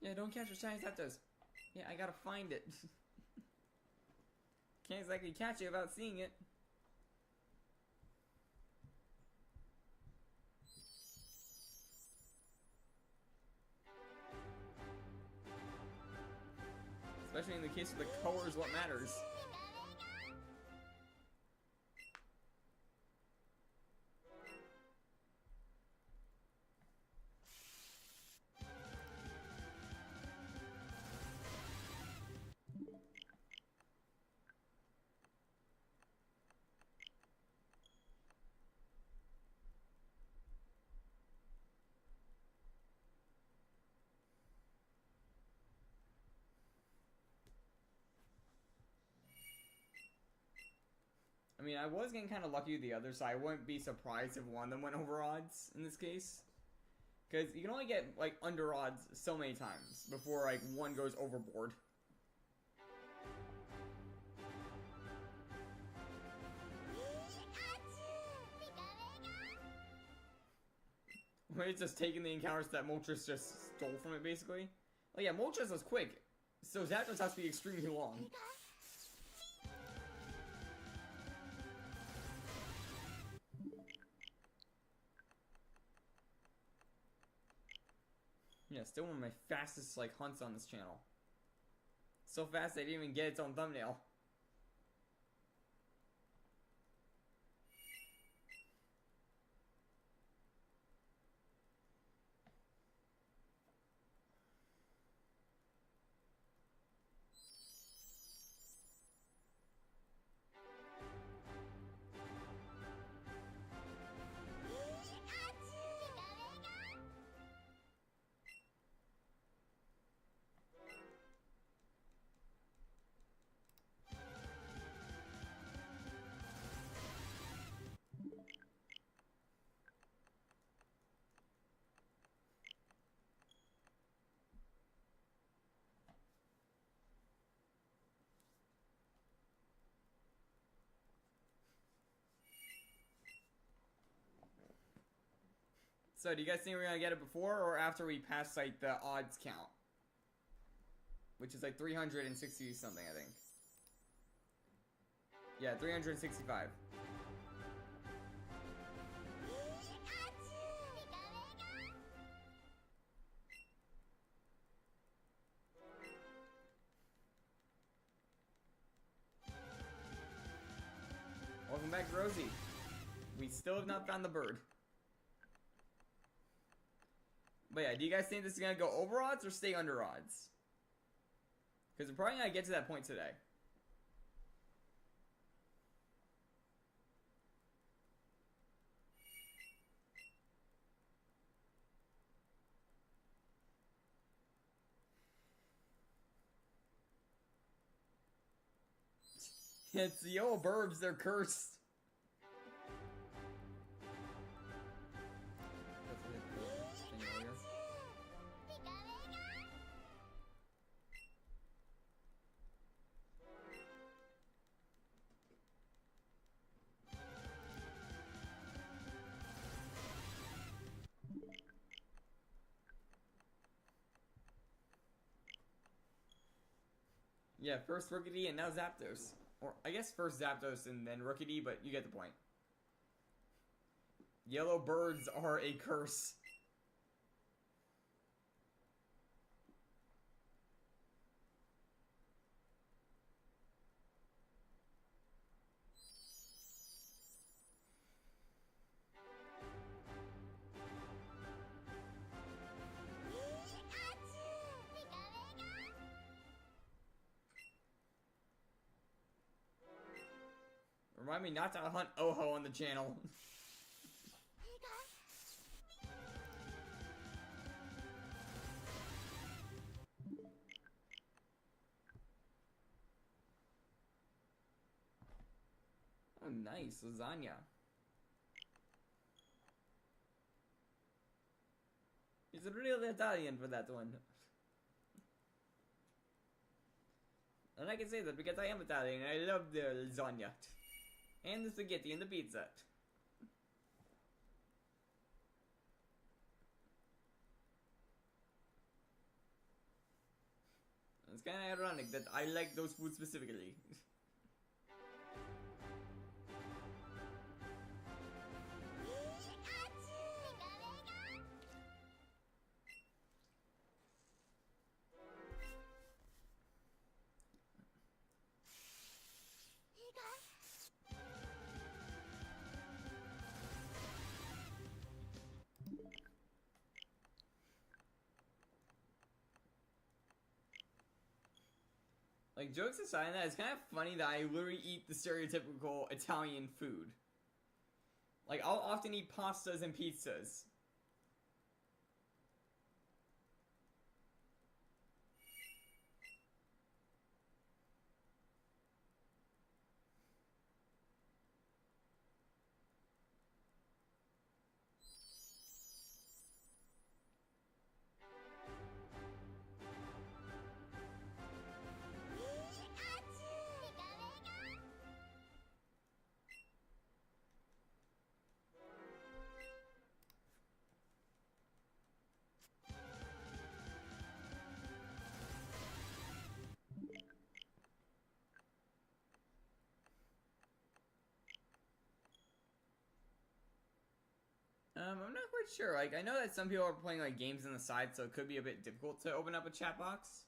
Yeah, don't catch a shiny Zapdos. Yeah, I gotta find it. Can't exactly catch it without seeing it. Especially in the case of the colors, what matters. I mean, I was getting kind of lucky with the other, so I wouldn't be surprised if one of them went over odds in this case. Because you can only get, like, under odds so many times before, like, one goes overboard. When it's just taking the encounters that Moltres just stole from it, basically. Oh yeah, Moltres was quick, so Zapdos has to be extremely long. Yeah, still one of my fastest, like, hunts on this channel. So fast they didn't even get its own thumbnail. So, do you guys think we're gonna get it before or after we pass, like, the odds count? Which is, like, 360 something, I think. Yeah, 365. Welcome back, Rosie. We still have not found the bird. But yeah, do you guys think this is gonna go over odds or stay under odds? Because we're probably gonna get to that point today. It's the yellow burbs, they're cursed. Yeah, first Rookity and now Zapdos. Or, I guess first Zapdos and then Rookity, but you get the point. Yellow birds are a curse. Remind me not to hunt Oho on the channel. Oh, nice. Lasagna. He's a real Italian for that one. And I can say that because I am Italian and I love the lasagna. And the spaghetti and the pizza. kind of ironic that I like those foods specifically. Like, jokes aside, that it's kind of funny that I literally eat the stereotypical Italian food. Like, I'll often eat pastas and pizzas. I'm not quite sure. Like, I know that some people are playing, like, games on the side, so it could be a bit difficult to open up a chat box.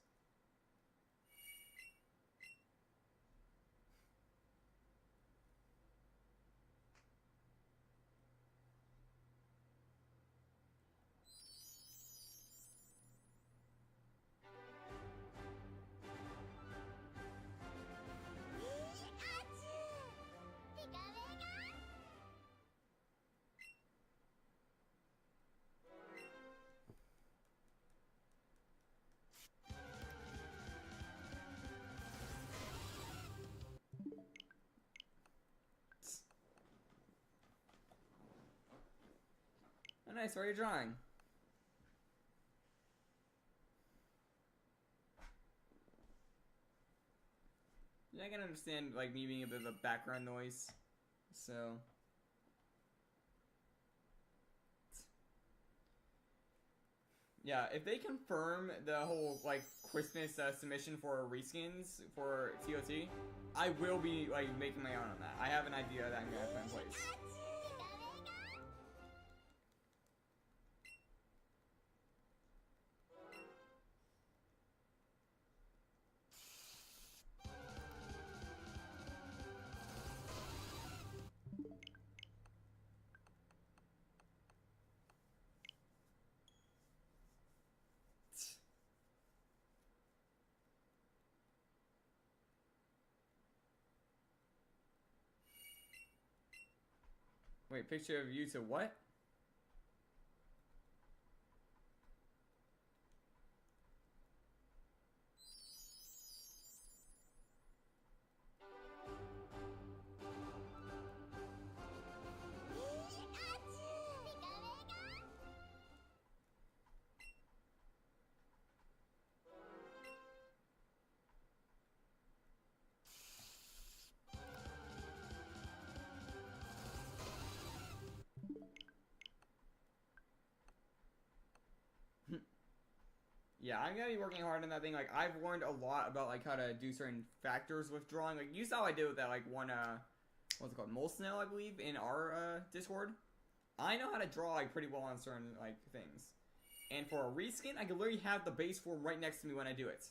Oh, nice. What are you drawing? Yeah, I can understand, like, me being a bit of a background noise. So... yeah, if they confirm the whole, like, Christmas submission for reskins for TOT, I will be, like, making my own on that. I have an idea that I'm gonna put in place. Wait, picture of you to what? Yeah, I'm gonna be working hard on that thing. Like, I've learned a lot about, like, how to do certain factors with drawing. Like, you saw what I did with that, like, one, what's it called? Mole Snail, I believe, in our, Discord. I know how to draw, like, pretty well on certain, like, things. And for a reskin, I can literally have the base form right next to me when I do it.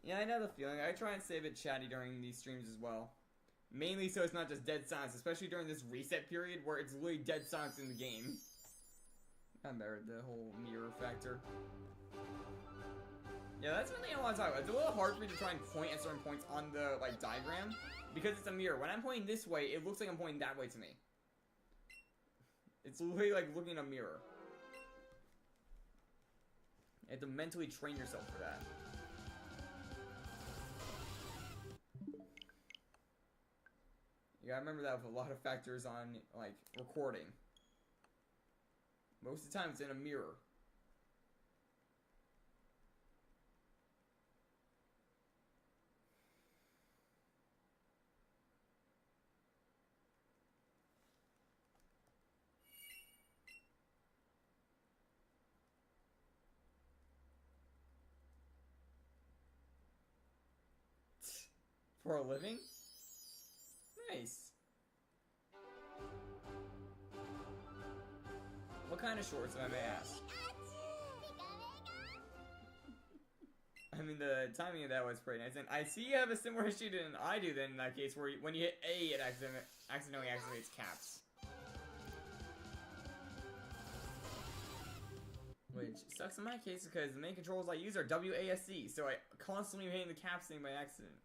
Yeah, I know the feeling. I try and stay a bit chatty during these streams as well. Mainly so it's not just dead silence, especially during this reset period where it's literally dead silence in the game. Kind of better, the whole mirror factor. Yeah, that's something I want to talk about. It's a little hard for me to try and point at certain points on the like diagram because it's a mirror. When I'm pointing this way, it looks like I'm pointing that way to me. It's literally like looking in a mirror. You have to mentally train yourself for that. You gotta remember that with a lot of factors on, like, recording. Most of the time it's in a mirror. For a living? Nice. What kind of shorts, if I may ask? I mean, the timing of that was pretty nice. And I see you have a similar issue than I do then in that case, where when you hit A, it accidentally activates caps. Which sucks in my case because the main controls I use are WASD, so I constantly hitting the caps thing by accident.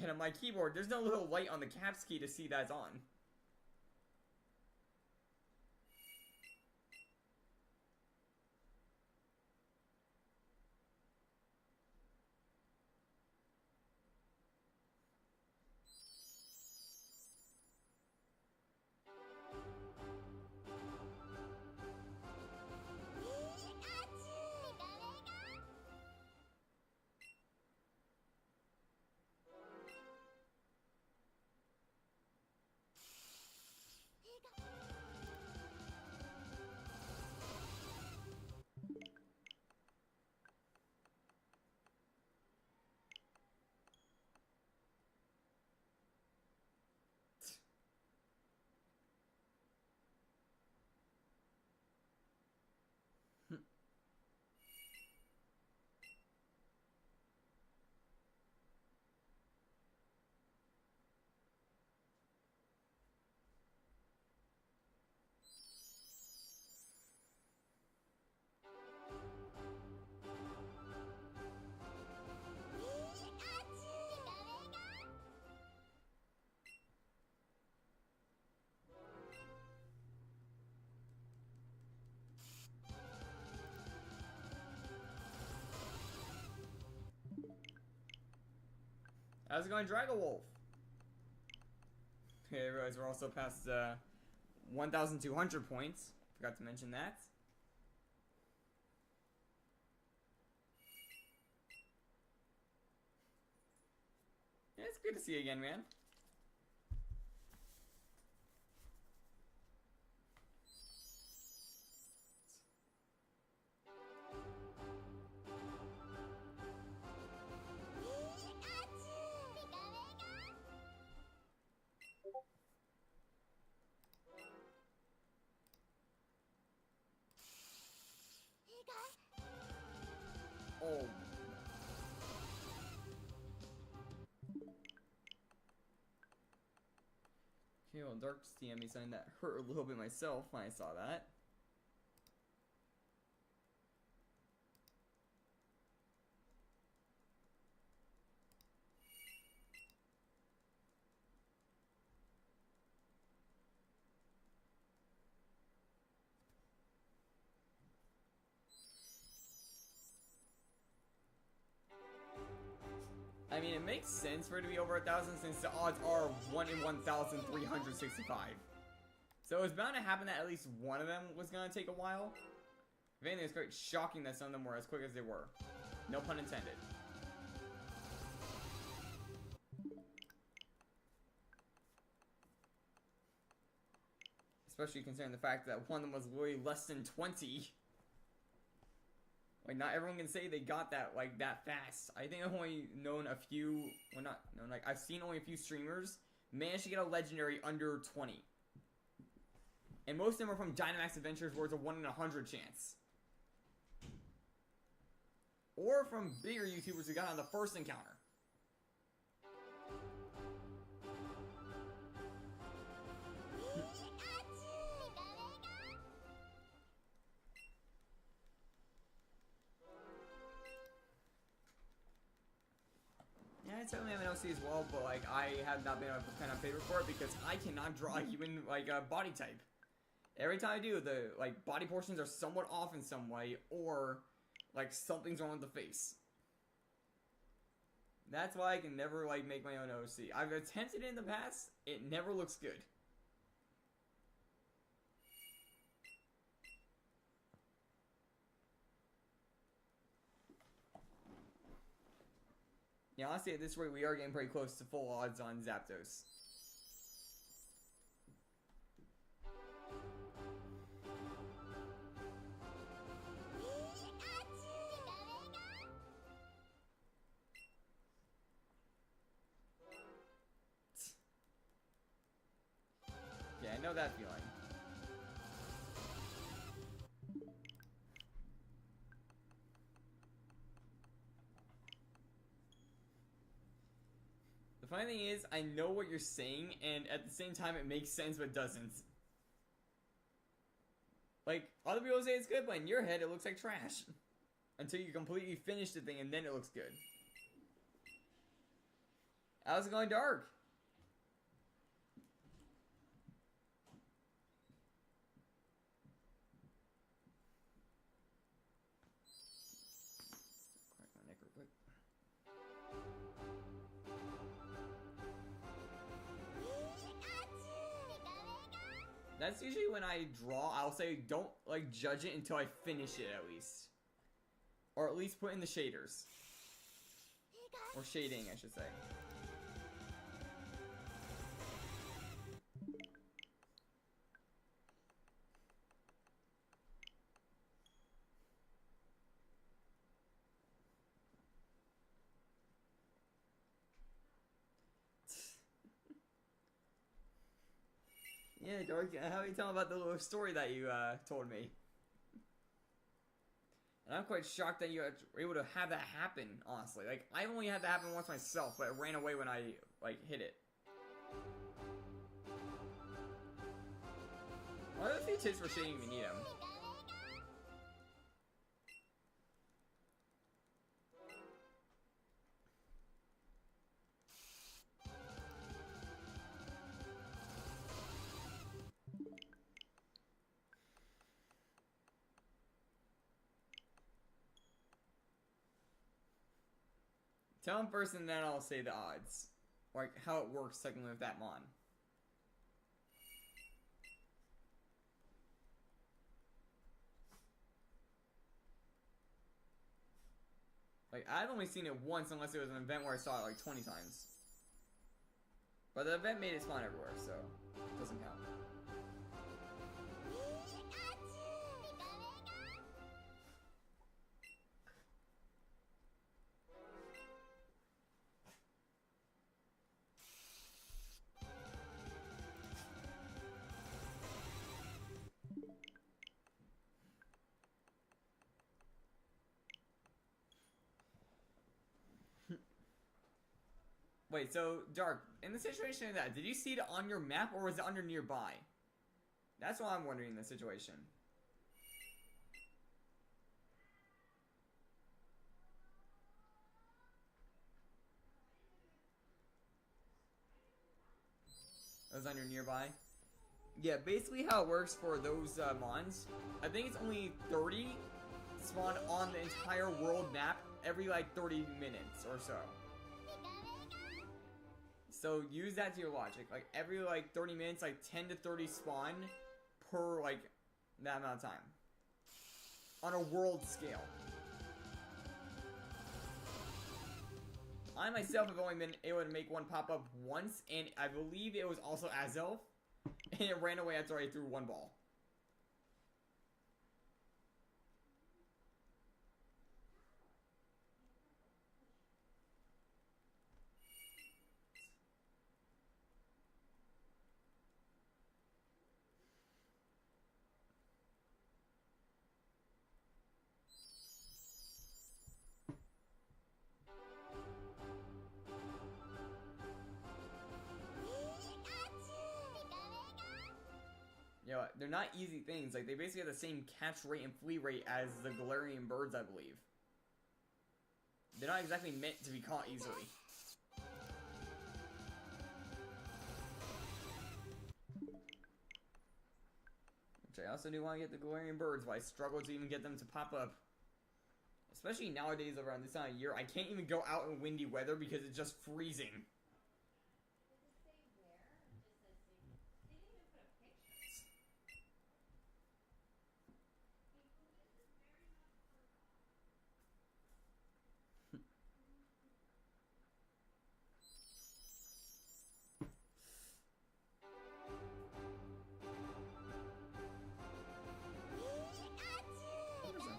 And on my keyboard, there's no little light on the caps key to see that's on. How's it going, Dragon Wolf? Okay, I realize we're also past 1,200 points. Forgot to mention that. Yeah, it's good to see you again, man. Oh. Okay, well, Dark DM me something that hurt a little bit myself when I saw that. I mean, it makes sense for it to be over 1,000 since the odds are 1 in 1,365. So it's bound to happen that at least one of them was going to take a while. If anything, it's quite shocking that some of them were as quick as they were. No pun intended. Especially considering the fact that one of them was literally less than 20. Like, not everyone can say they got that, like, that fast. I think I've only known a few, well, not known, like, I've seen only a few streamers manage to get a legendary under 20. And most of them are from Dynamax Adventures where it's a 1 in 100 chance. Or from bigger YouTubers who got on the first encounter. technically have an OC as well, but like I have not been able to put pen on paper for it because I cannot draw a human like body type. Every time I do, the like body portions are somewhat off in some way, or like something's wrong with the face. That's why I can never like make my own OC. I've attempted it in the past, it never looks good. Yeah, honestly, at this rate, we are getting pretty close to full odds on Zapdos. Yeah, I know that feeling. The funny thing is, I know what you're saying, and at the same time, it makes sense, but doesn't. Like, other people say it's good, but in your head, it looks like trash. Until you completely finish the thing, and then it looks good. How's it going dark? Crack my neck real quick. That's usually when I draw, I'll say don't like judge it until I finish it at least. Or at least put in the shaders. Or shading, I should say. Yeah, Dork, how are you telling about the little story that you told me? And I'm quite shocked that you were able to have that happen, honestly. Like, I only had that happen once myself, but it ran away when I, like, hit it. What are a few tips for shading if you need them? Tell them first and then I'll say the odds. Like, how it works technically with that mon. Like, I've only seen it once unless it was an event where I saw it like 20 times. But the event made it spawn everywhere, so it doesn't count. Wait, so, Dark, in the situation of that, did you see it on your map or was it on your nearby? That's what I'm wondering in this situation. It was on your nearby? Yeah, basically how it works for those mons, I think it's only 30 spawn on the entire world map every like 30 minutes or so. So use that to your logic. Like every like 30 minutes, like 10 to 30 spawn per like that amount of time. On a world scale. I myself have only been able to make one pop up once, and I believe it was also Azelf, and it ran away after I threw one ball. You know, they're not easy things. Like, they basically have the same catch rate and flee rate as the Galarian birds, I believe. They're not exactly meant to be caught easily. I also do want to get the Galarian birds, but I struggle to even get them to pop up. Especially nowadays around this time of year, I can't even go out in windy weather because it's just freezing.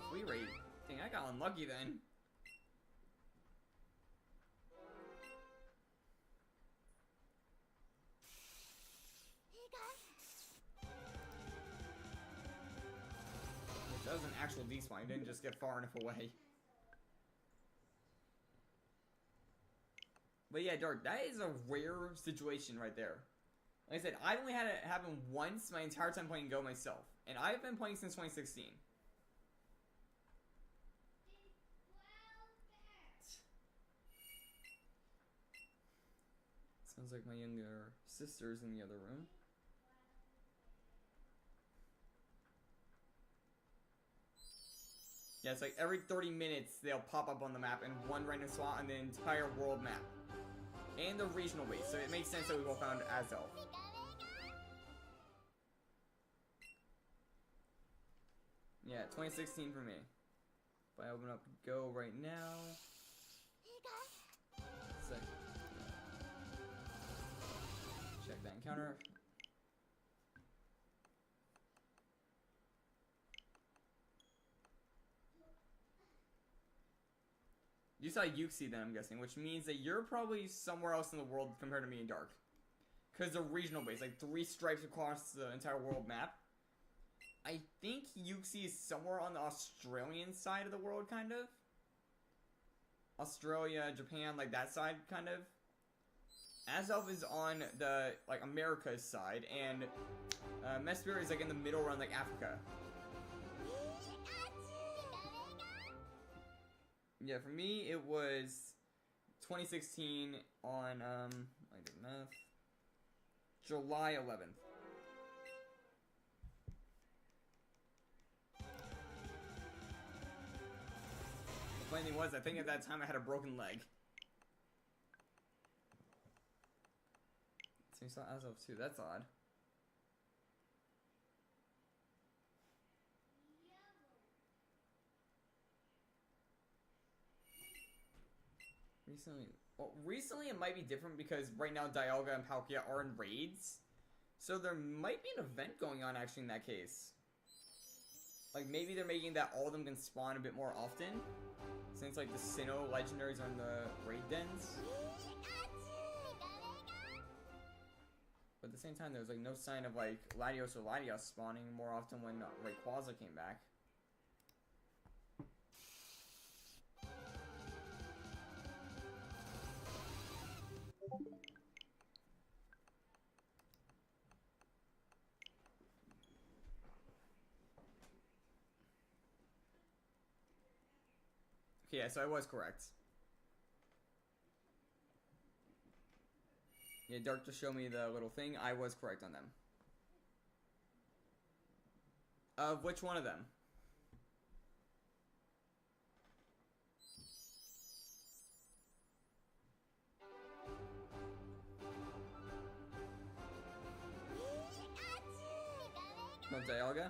Free rate. Dang, I got unlucky then. That was an actual despawn. He didn't just get far enough away. But yeah, Dark, that is a rare situation right there. Like I said, I've only had it happen once my entire time playing Go myself. And I've been playing since 2016. Sounds like my younger sister's in the other room. Yeah, it's like every 30 minutes they'll pop up on the map in one random spot on the entire world map. And the regional base, so it makes sense that we both found Azelf. Yeah, 2016 for me. If I open up Go right now. Check that encounter. You saw Yuxi then, I'm guessing, which means that you're probably somewhere else in the world compared to me and Dark. Because they're regional based, like 3 stripes across the entire world map. I think Yuxi is somewhere on the Australian side of the world, kind of. Australia, Japan, like that side, kind of. Azelf is on the, like, America's side, and Mesphere is, like, in the middle around, like, Africa. Yeah, for me, it was 2016 on, I did math, July 11th. The funny thing was, I think at that time I had a broken leg. So you saw Azelf too, that's odd. Recently it might be different because right now Dialga and Palkia are in raids. So there might be an event going on actually in that case. Like maybe they're making that all of them can spawn a bit more often. Since like the Sinnoh legendaries are in the raid dens. But at the same time, there was like no sign of like Latios or Latios spawning more often when Rayquaza came back. Okay, yeah, so I was correct. Yeah, Dark just showed me the little thing. I was correct on them. Which one of them? No, Dialga?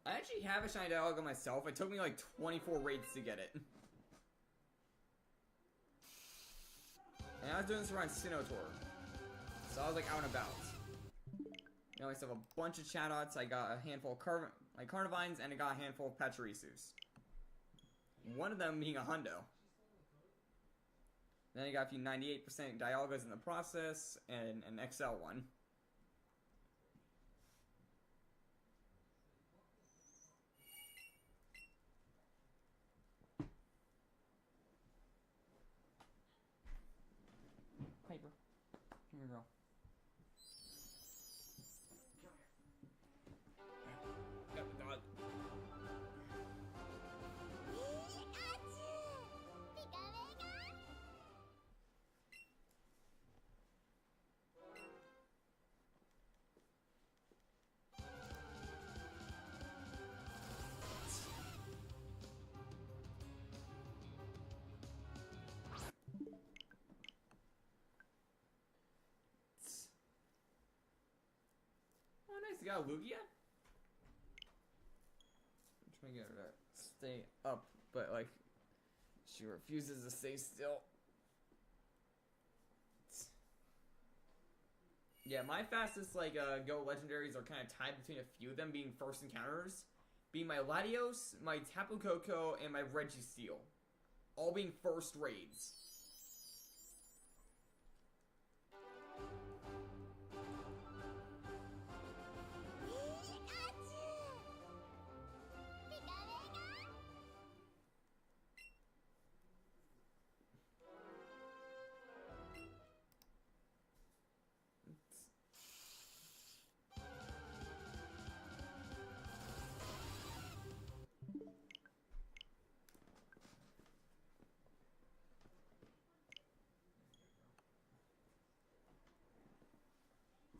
I actually have a shiny Dialga myself. It took me like 24 raids to get it. And I was doing this around Sinnoh Tour. So I was like out and about. You know, I still have a bunch of Chadots. I got a handful of Carnivines, and I got a handful of Pachirisus. One of them being a Hundo. Then I got a few 98% Dialgas in the process, and an XL one. Piper, come here, girl. Got the dog. to get a Lugia? I'm trying to get her to stay up, but like, she refuses to stay still. Yeah, my fastest like go legendaries are kind of tied between a few of them being first encounters, being my Latios, my Tapu Koko, and my Registeel, all being first raids.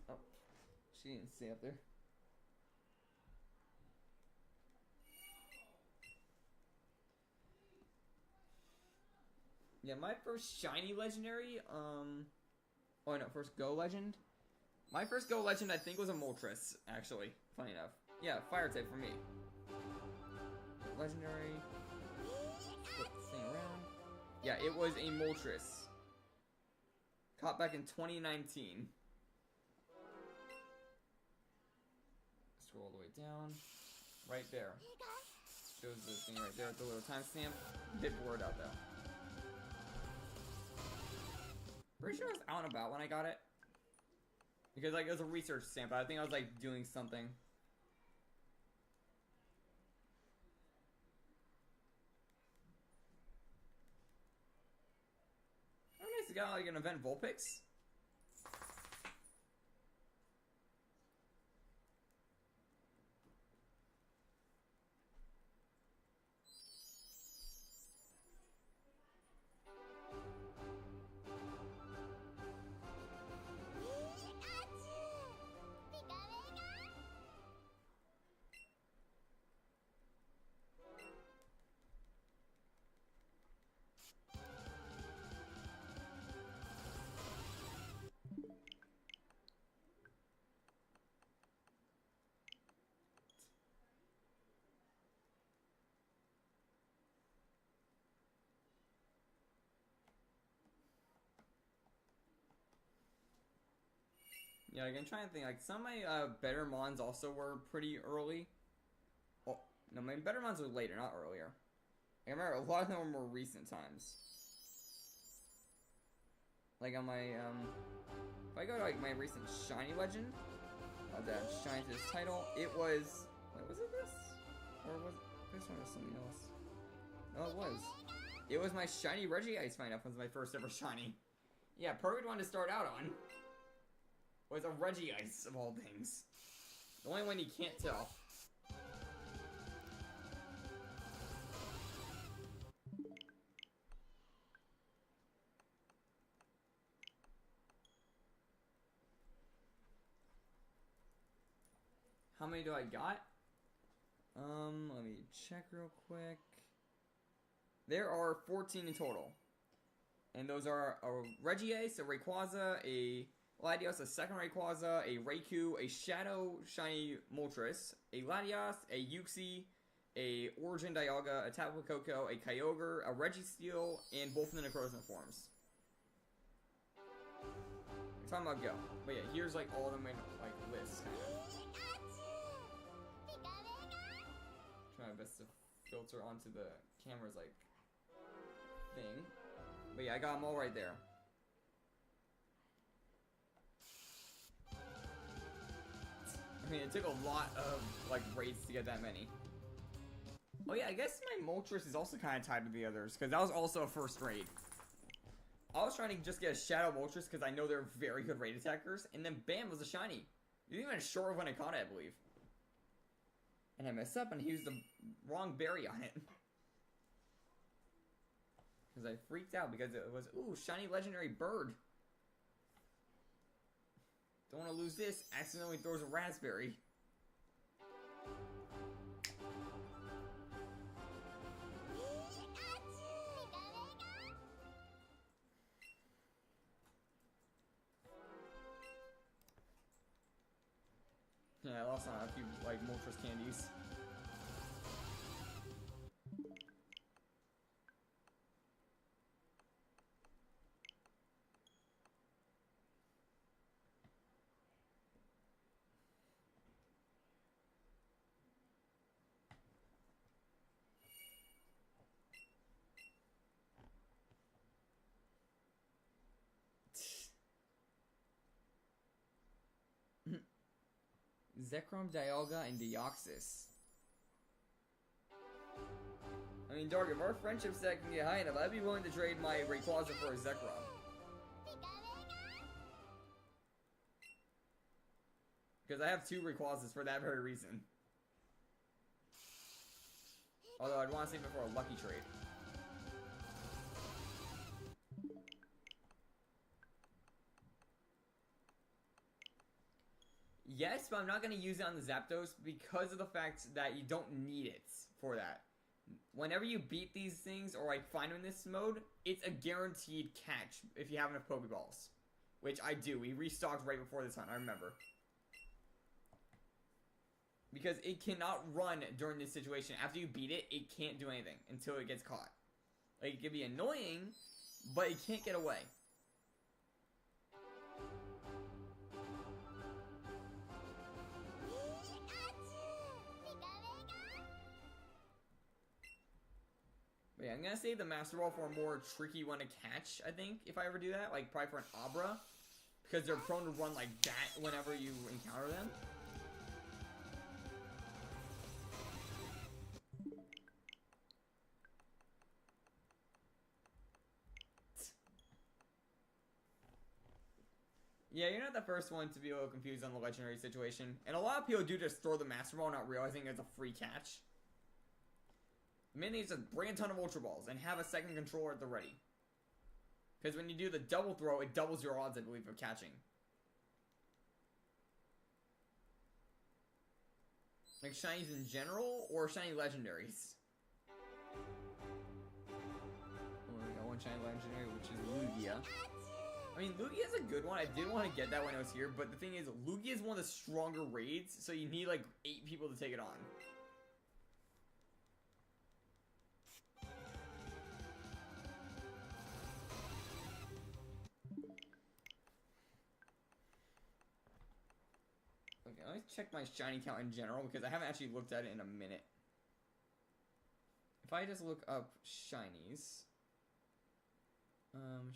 Oh, she didn't stay up there. Yeah, my first shiny legendary, oh no, first go legend. My first go legend, I think, was a Moltres, actually. Funny enough. Yeah, fire type for me. Legendary. Flip this thing around. Yeah, it was a Moltres. Caught back in 2019. Scroll all the way down. Right there. Shows the thing right there with the little timestamp. Bit bored out though. Pretty sure I was out and about when I got it. Because like it was a research stamp, but I think I was like doing something. Oh nice, you got like an event Vulpix. Yeah, I'm trying to think. Like some of my better mons also were pretty early. Oh no, my better mons were later, not earlier. I remember a lot of them were more recent times. Like on my if I go to like my recent shiny legend, that shines this title, it was wait, was it this? Or was this one or something else? No, it was. It was my shiny Regice find up was my first ever shiny. Yeah, perfect one to start out on. Was a Regice of all things. The only one you can't tell. How many do I got? Let me check real quick. There are 14 in total. And those are a Regice, a Rayquaza, a Latios, a second Rayquaza, a Raikou, a Shadow Shiny Moltres, a Latios, a Uxie, a Origin Dialga, a Tapu Koko, a Kyogre, a Registeel, and both of the Necrozma forms. We're talking about Go. But yeah, here's like all of them in like lists kind of. Try my best to filter onto the camera's like thing. But yeah, I got them all right there. I mean, it took a lot of like raids to get that many. Oh yeah, I guess my Moltres is also kind of tied to the others because that was also a first raid. I was trying to just get a Shadow Moltres because I know they're very good raid attackers, and then bam, was a shiny. You didn't even sure of when I caught it, I believe. And I messed up and he used the wrong berry on it. Because I freaked out because it was, ooh, shiny legendary bird. Don't want to lose this. Accidentally throws a raspberry. Yeah, I also a few like Moltres candies. Zekrom, Dialga, and Deoxys. I mean, Dark, if our friendship set can get high enough, I'd be willing to trade my Rayquaza for a Zekrom. Because I have 2 Rayquazas for that very reason. Although I'd want to save it for a lucky trade. Yes, but I'm not going to use it on the Zapdos because of the fact that you don't need it for that. Whenever you beat these things or like find them in this mode, it's a guaranteed catch if you have enough Pokeballs. Which I do. We restocked right before this hunt, I remember. Because it cannot run during this situation. After you beat it, it can't do anything until it gets caught. Like, it can be annoying, but it can't get away. But yeah, I'm gonna save the Master Ball for a more tricky one to catch, I think, if I ever do that. Like, probably for an Abra. Because they're prone to run like that whenever you encounter them. Yeah, you're not the first one to be a little confused on the legendary situation. And a lot of people do just throw the Master Ball not realizing it's a free catch. The main thing is just bring a ton of Ultra Balls and have a second controller at the ready. Because when you do the double throw, it doubles your odds, I believe, of catching. Like shinies in general, or shiny legendaries? Oh, we got one shiny legendary, which is Lugia. I mean, Lugia is a good one. I did want to get that when I was here, but the thing is, Lugia is one of the stronger raids, so you need like 8 people to take it on. Okay, let me check my shiny count in general, because I haven't actually looked at it in a minute. If I just look up shinies...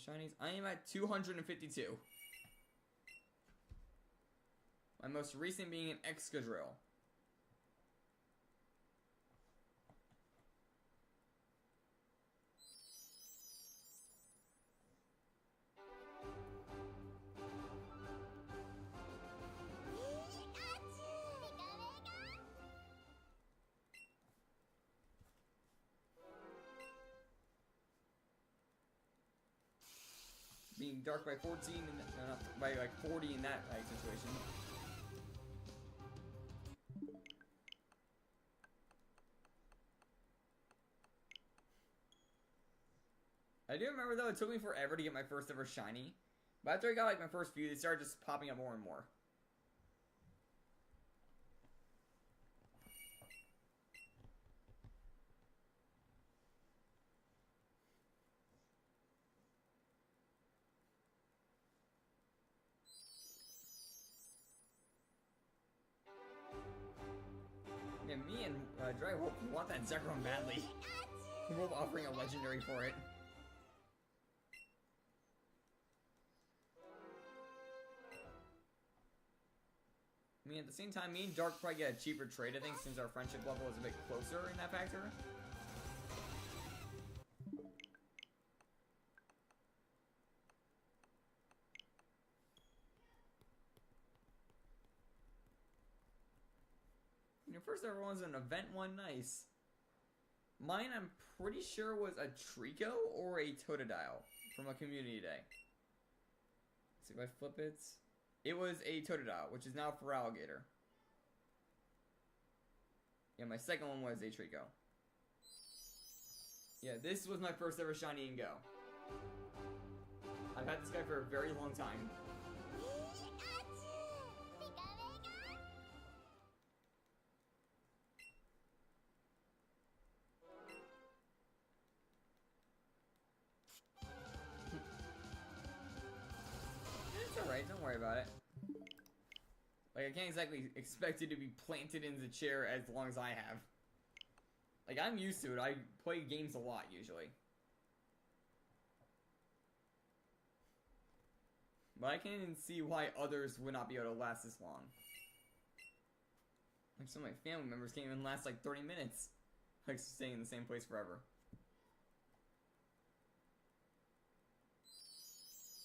shinies. I am at 252. My most recent being an Excadrill. Being dark by 14 and by like 40 in that like situation. I do remember though, it took me forever to get my first ever shiny. But after I got like my first few, they started just popping up more and more. Yeah, me and Dragon want that Zekrom badly. We're both offering a legendary for it. I mean, at the same time, me and Dark probably get a cheaper trade, I think, since our friendship level is a bit closer in that factor. Your first ever one's an event one, nice. Mine, I'm pretty sure, was a Trico or a Totodile from a community day. Let's see if I flip it. It was a Totodile, which is now for Alligator. Yeah, my second one was a Trico. Yeah, this was my first ever shiny and go. I've had this guy for a very long time. alright, don't worry about it. Like, I can't exactly expect it to be planted in the chair as long as I have. Like, I'm used to it. I play games a lot, usually. But I can't even see why others would not be able to last this long. Like, some of my family members can't even last, like, 30 minutes. Like, staying in the same place forever.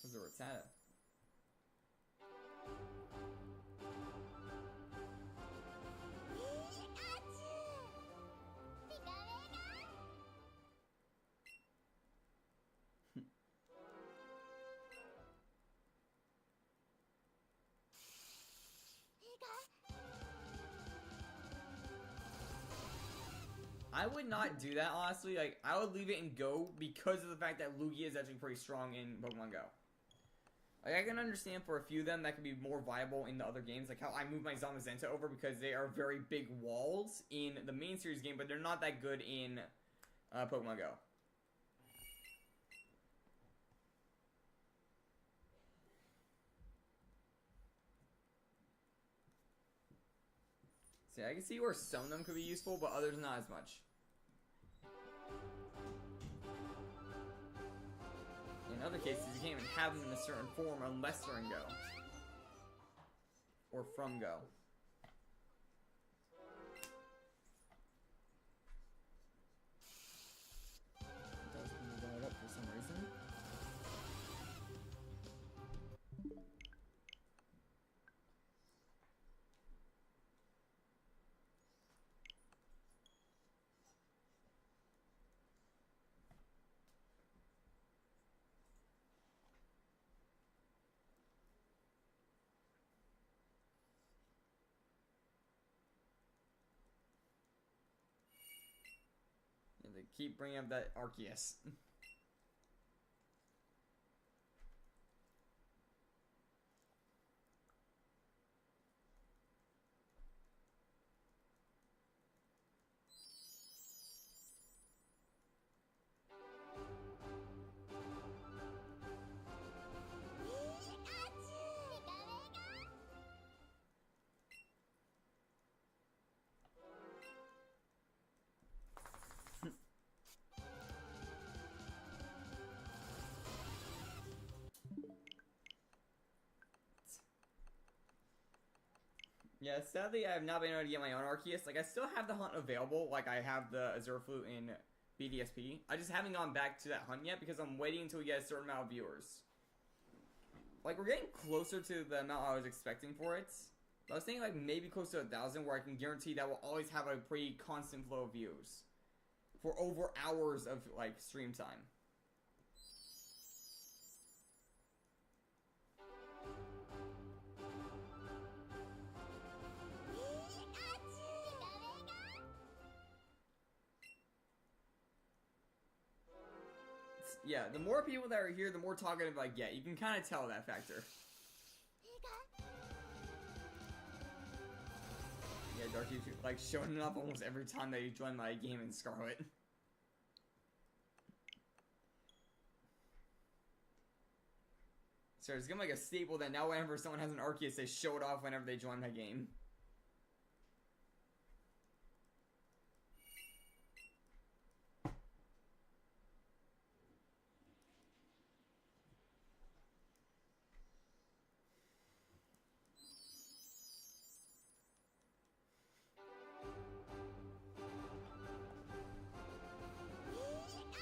Where's the Rattata? I would not do that, honestly. Like, I would leave it in Go because of the fact that Lugia is actually pretty strong in Pokemon Go. Like, I can understand for a few of them that could be more viable in the other games, like how I moved my Zamazenta over because they are very big walls in the main series game, but they're not that good in Pokemon Go. See, I can see where some of them could be useful, but others not as much. In other cases, you can't even have them in a certain form unless they're in Go. Or from Go. It does blow it up for some reason. They keep bringing up that Arceus. Yeah, sadly I have not been able to get my own Arceus. Like, I still have the hunt available, like I have the Azure Flute in BDSP. I just haven't gone back to that hunt yet because I'm waiting until we get a certain amount of viewers. Like, we're getting closer to the amount I was expecting for it. But I was thinking like maybe close to 1,000 where I can guarantee that we'll always have a pretty constant flow of views. For over hours of, like, stream time. Yeah, the more people that are here, the more talkative I get. You can kind of tell that factor. Yeah, Darky, like, showing up almost every time that you join my game in Scarlet. So it's gonna be like a staple that now whenever someone has an Arceus, they show it off whenever they join my game.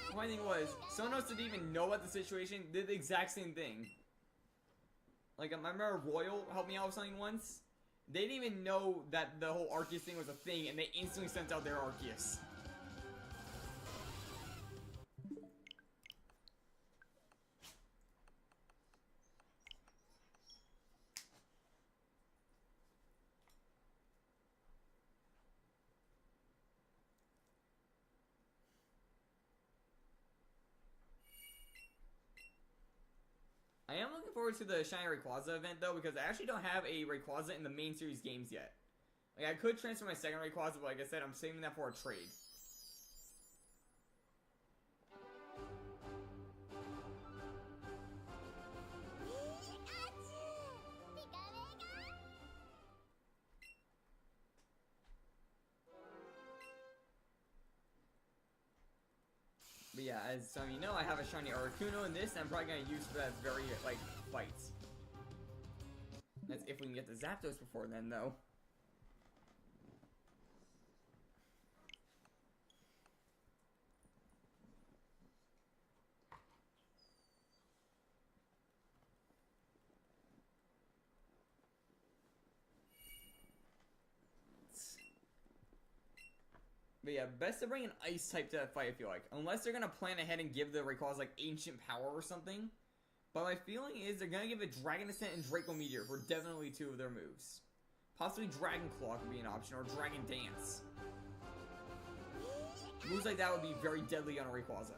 The funny thing was, someone else didn't even know about the situation, did the exact same thing. Like, I remember Royal helped me out with something once. They didn't even know that the whole Arceus thing was a thing, and they instantly sent out their Arceus. I am looking forward to the Shiny Rayquaza event, though, because I actually don't have a Rayquaza in the main series games yet. Like, I could transfer my second Rayquaza, but like I said, I'm saving that for a trade. Yeah, as some of you know, I have a shiny Articuno in this, and I'm probably gonna use for that very, like, fights. That's if we can get the Zapdos before then, though. But yeah, best to bring an ice type to that fight, I feel like. Unless they're gonna plan ahead and give the Rayquaza like ancient power or something. But my feeling is they're gonna give it Dragon Ascent and Draco Meteor for definitely 2 of their moves. Possibly Dragon Claw could be an option, or Dragon Dance. Moves like that would be very deadly on a Rayquaza.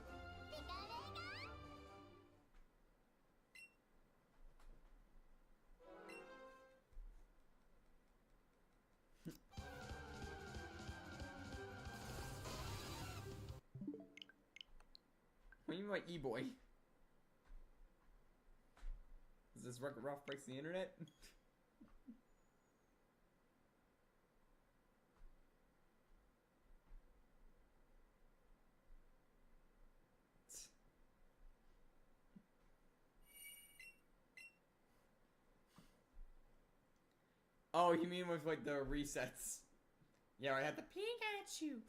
What do you mean by E-Boy? Is this Wreck-It Ralph breaks the internet? Oh, you mean with like the resets? Yeah, I had the Pikachu.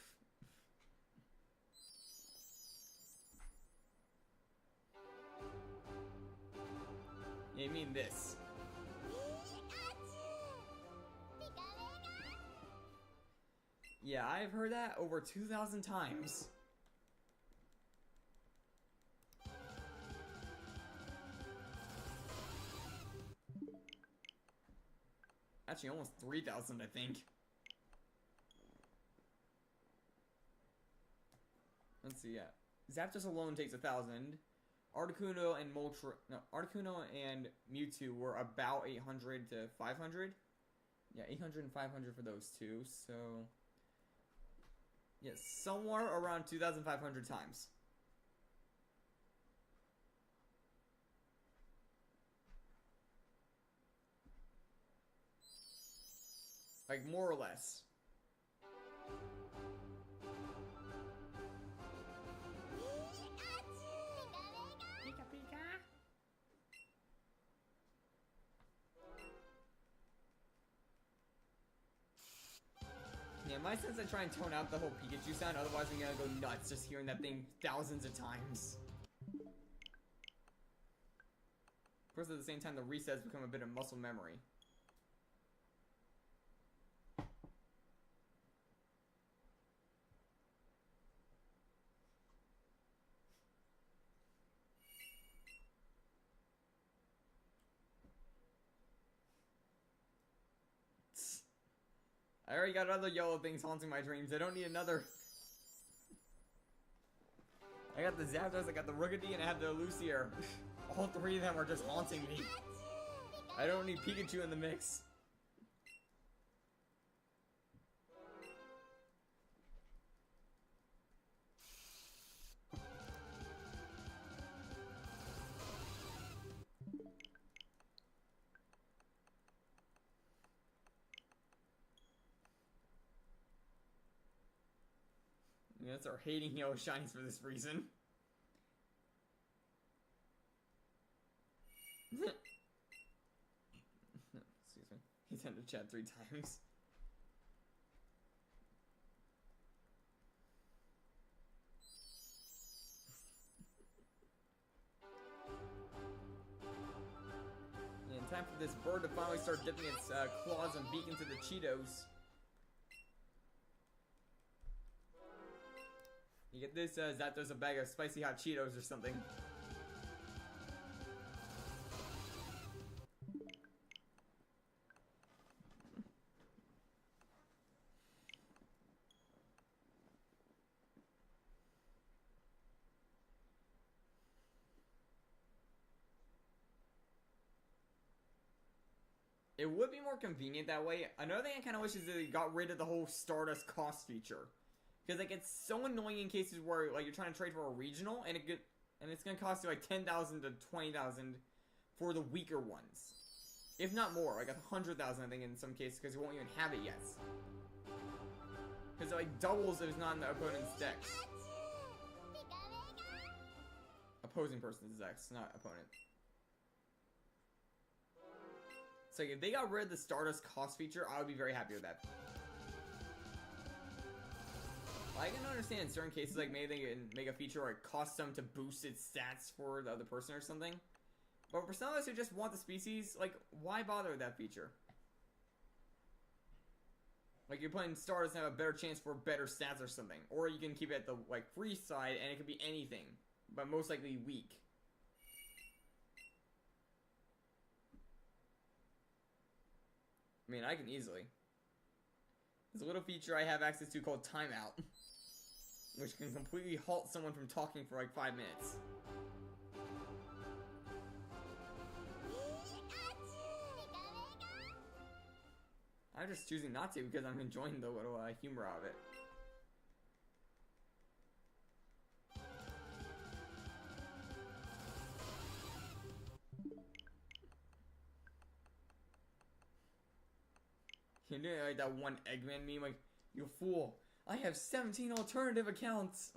Yeah, you mean this? Yeah, I've heard that over 2,000 times. Actually, almost 3,000, I think. Let's see, yeah. Zapdos alone takes 1,000. Articuno and Articuno and Mewtwo were about 800 to 500. Yeah, 800 and 500 for those two, so... yeah, somewhere around 2,500 times. Like, more or less. Pika Pika! Yeah, my sense I try and tone out the whole Pikachu sound, otherwise I'm gonna go nuts just hearing that thing thousands of times. Of course, at the same time, the resets become a bit of muscle memory. I already got other yellow things haunting my dreams. I don't need another. I got the Zapdos, I got the Rookidee, and I have the Lucier. All 3 of them are just haunting me. I don't need Pikachu in the mix. I'm gonna start hating yellow shinies for this reason. Excuse me. He's had to chat 3 times. In time for this bird to finally start dipping its claws and beak into the Cheetos. You get this, Zapdos a bag of spicy hot Cheetos or something. It would be more convenient that way. Another thing I kind of wish is that they got rid of the whole Stardust cost feature. Because, like, it's so annoying in cases where, like, you're trying to trade for a regional, and it's gonna cost you, like, 10,000 to 20,000 for the weaker ones. If not more, like, 100,000, I think, in some cases, because you won't even have it yet. Because it, like, doubles if it's not in the opponent's decks. opposing person's X, not opponent. So if they got rid of the Stardust cost feature, I would be very happy with that. I can understand in certain cases, like maybe they can make a feature where it costs them to boost its stats for the other person or something. But for some of us who just want the species, like, why bother with that feature? Like, you're playing Stardust and have a better chance for better stats or something. Or you can keep it at the, like, free side and it could be anything. But most likely weak. I mean, I can easily. There's a little feature I have access to called Timeout. Which can completely halt someone from talking for like 5 minutes. I'm just choosing not to because I'm enjoying the little humor of it. You know, like that one Eggman meme, like, you fool, I have 17 alternative accounts.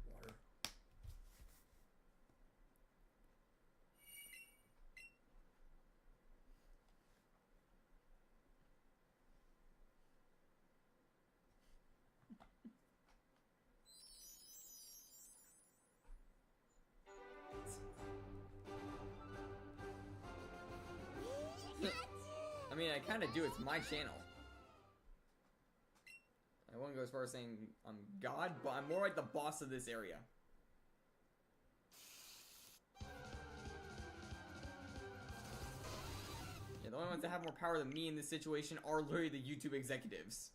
Water. I mean, I kind of do. It's my channel. I won't go as far as saying I'm God, but I'm more like the boss of this area. Yeah, the only ones that have more power than me in this situation are literally the YouTube executives.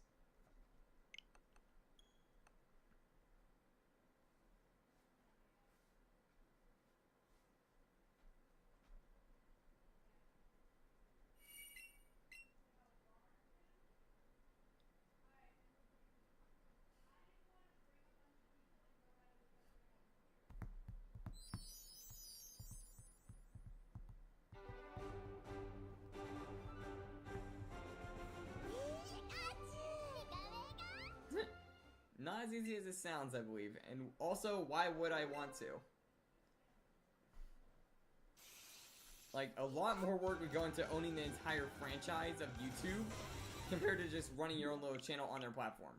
Not as easy as it sounds, I believe. And also, why would I want to? Like, a lot more work would go into owning the entire franchise of YouTube compared to just running your own little channel on their platform.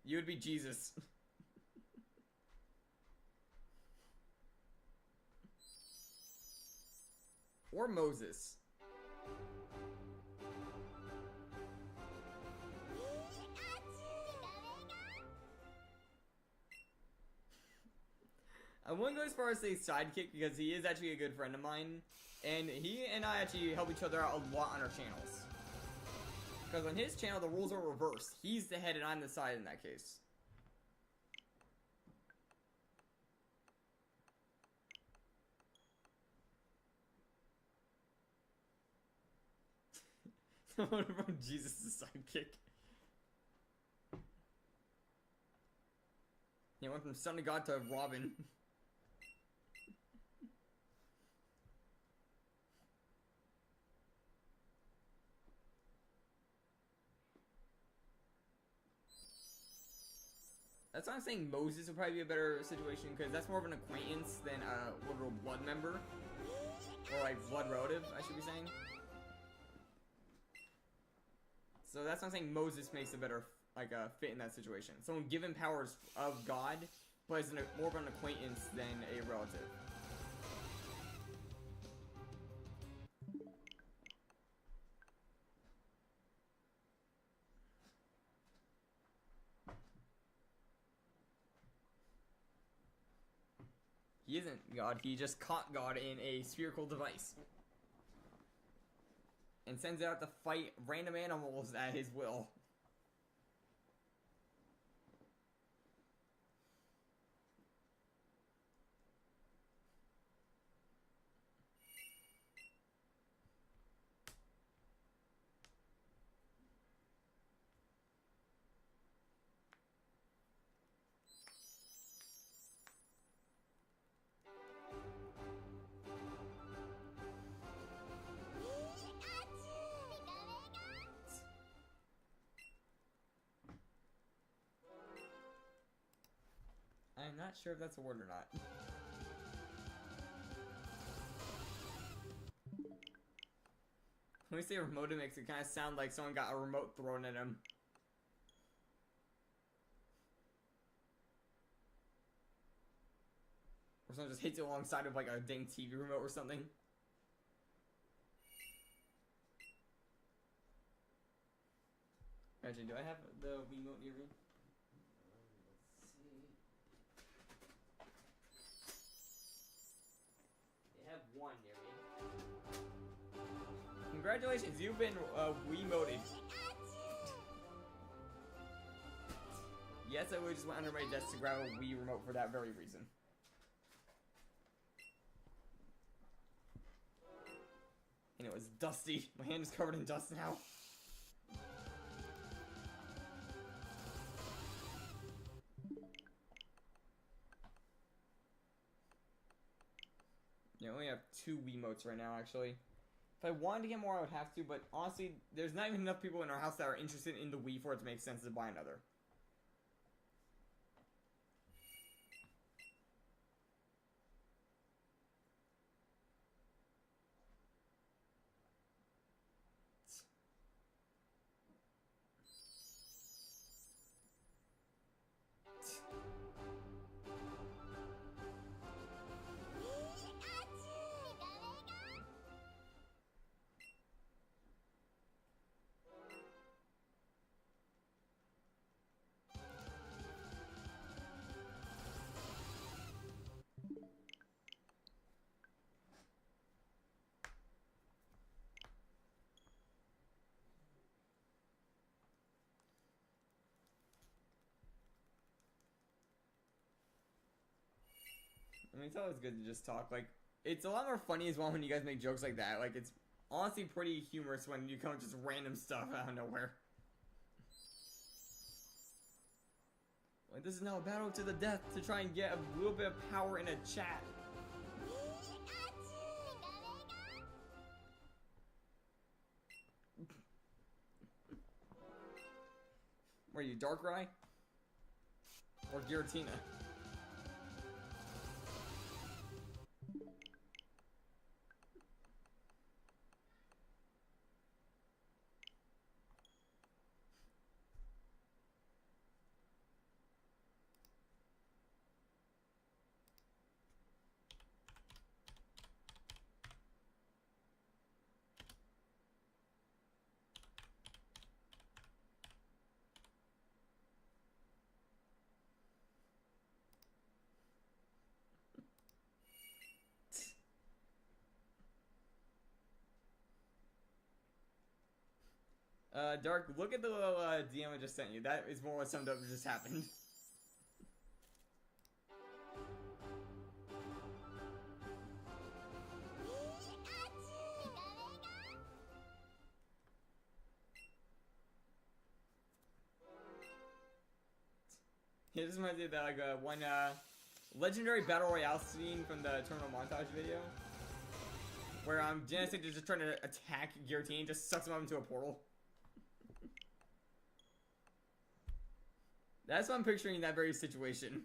You would be Jesus. Or Moses. I wouldn't go as far as say sidekick because he is actually a good friend of mine. And he and I actually help each other out a lot on our channels. Because on his channel, the rules are reversed. He's the head and I'm the side in that case. What about Jesus' sidekick? He went from son of God to Robin. That's why I'm saying Moses would probably be a better situation, because that's more of an acquaintance than a literal blood member. Or like blood relative, I should be saying. So that's why I'm saying Moses makes a better like fit in that situation. Someone given powers of God, but is more of an acquaintance than a relative. He isn't God, he just caught God in a spherical device. And sends it out to fight random animals at his will. I'm not sure if that's a word or not. When we say remote, it makes it kind of sound like someone got a remote thrown at him. Or someone just hits it alongside of like a dang TV remote or something. Actually, do I have the Wiimote near me? Have one near me. Congratulations, you've been Wiimoted. Yes, I would just went under my desk to grab a Wii remote for that very reason. And it was dusty. My hand is covered in dust now. Yeah, I only have 2 Wiimotes right now, actually. If I wanted to get more, I would have to, but honestly, there's not even enough people in our house that are interested in the Wii for it to make sense to buy another. I mean, it's always good to just talk. Like, it's a lot more funny as well when you guys make jokes like that. Like, it's honestly pretty humorous when you come up with just random stuff out of nowhere. Like, this is now a battle to the death to try and get a little bit of power in a chat. Were you Darkrai? Or Giratina? Dark, look at the little DM I just sent you. That is more what summed up what just happened. Yeah, this reminds me of like one legendary battle royale scene from the Terminal montage video, where Genesect is just trying to attack Giratina and just sucks him up into a portal. That's what I'm picturing in that very situation.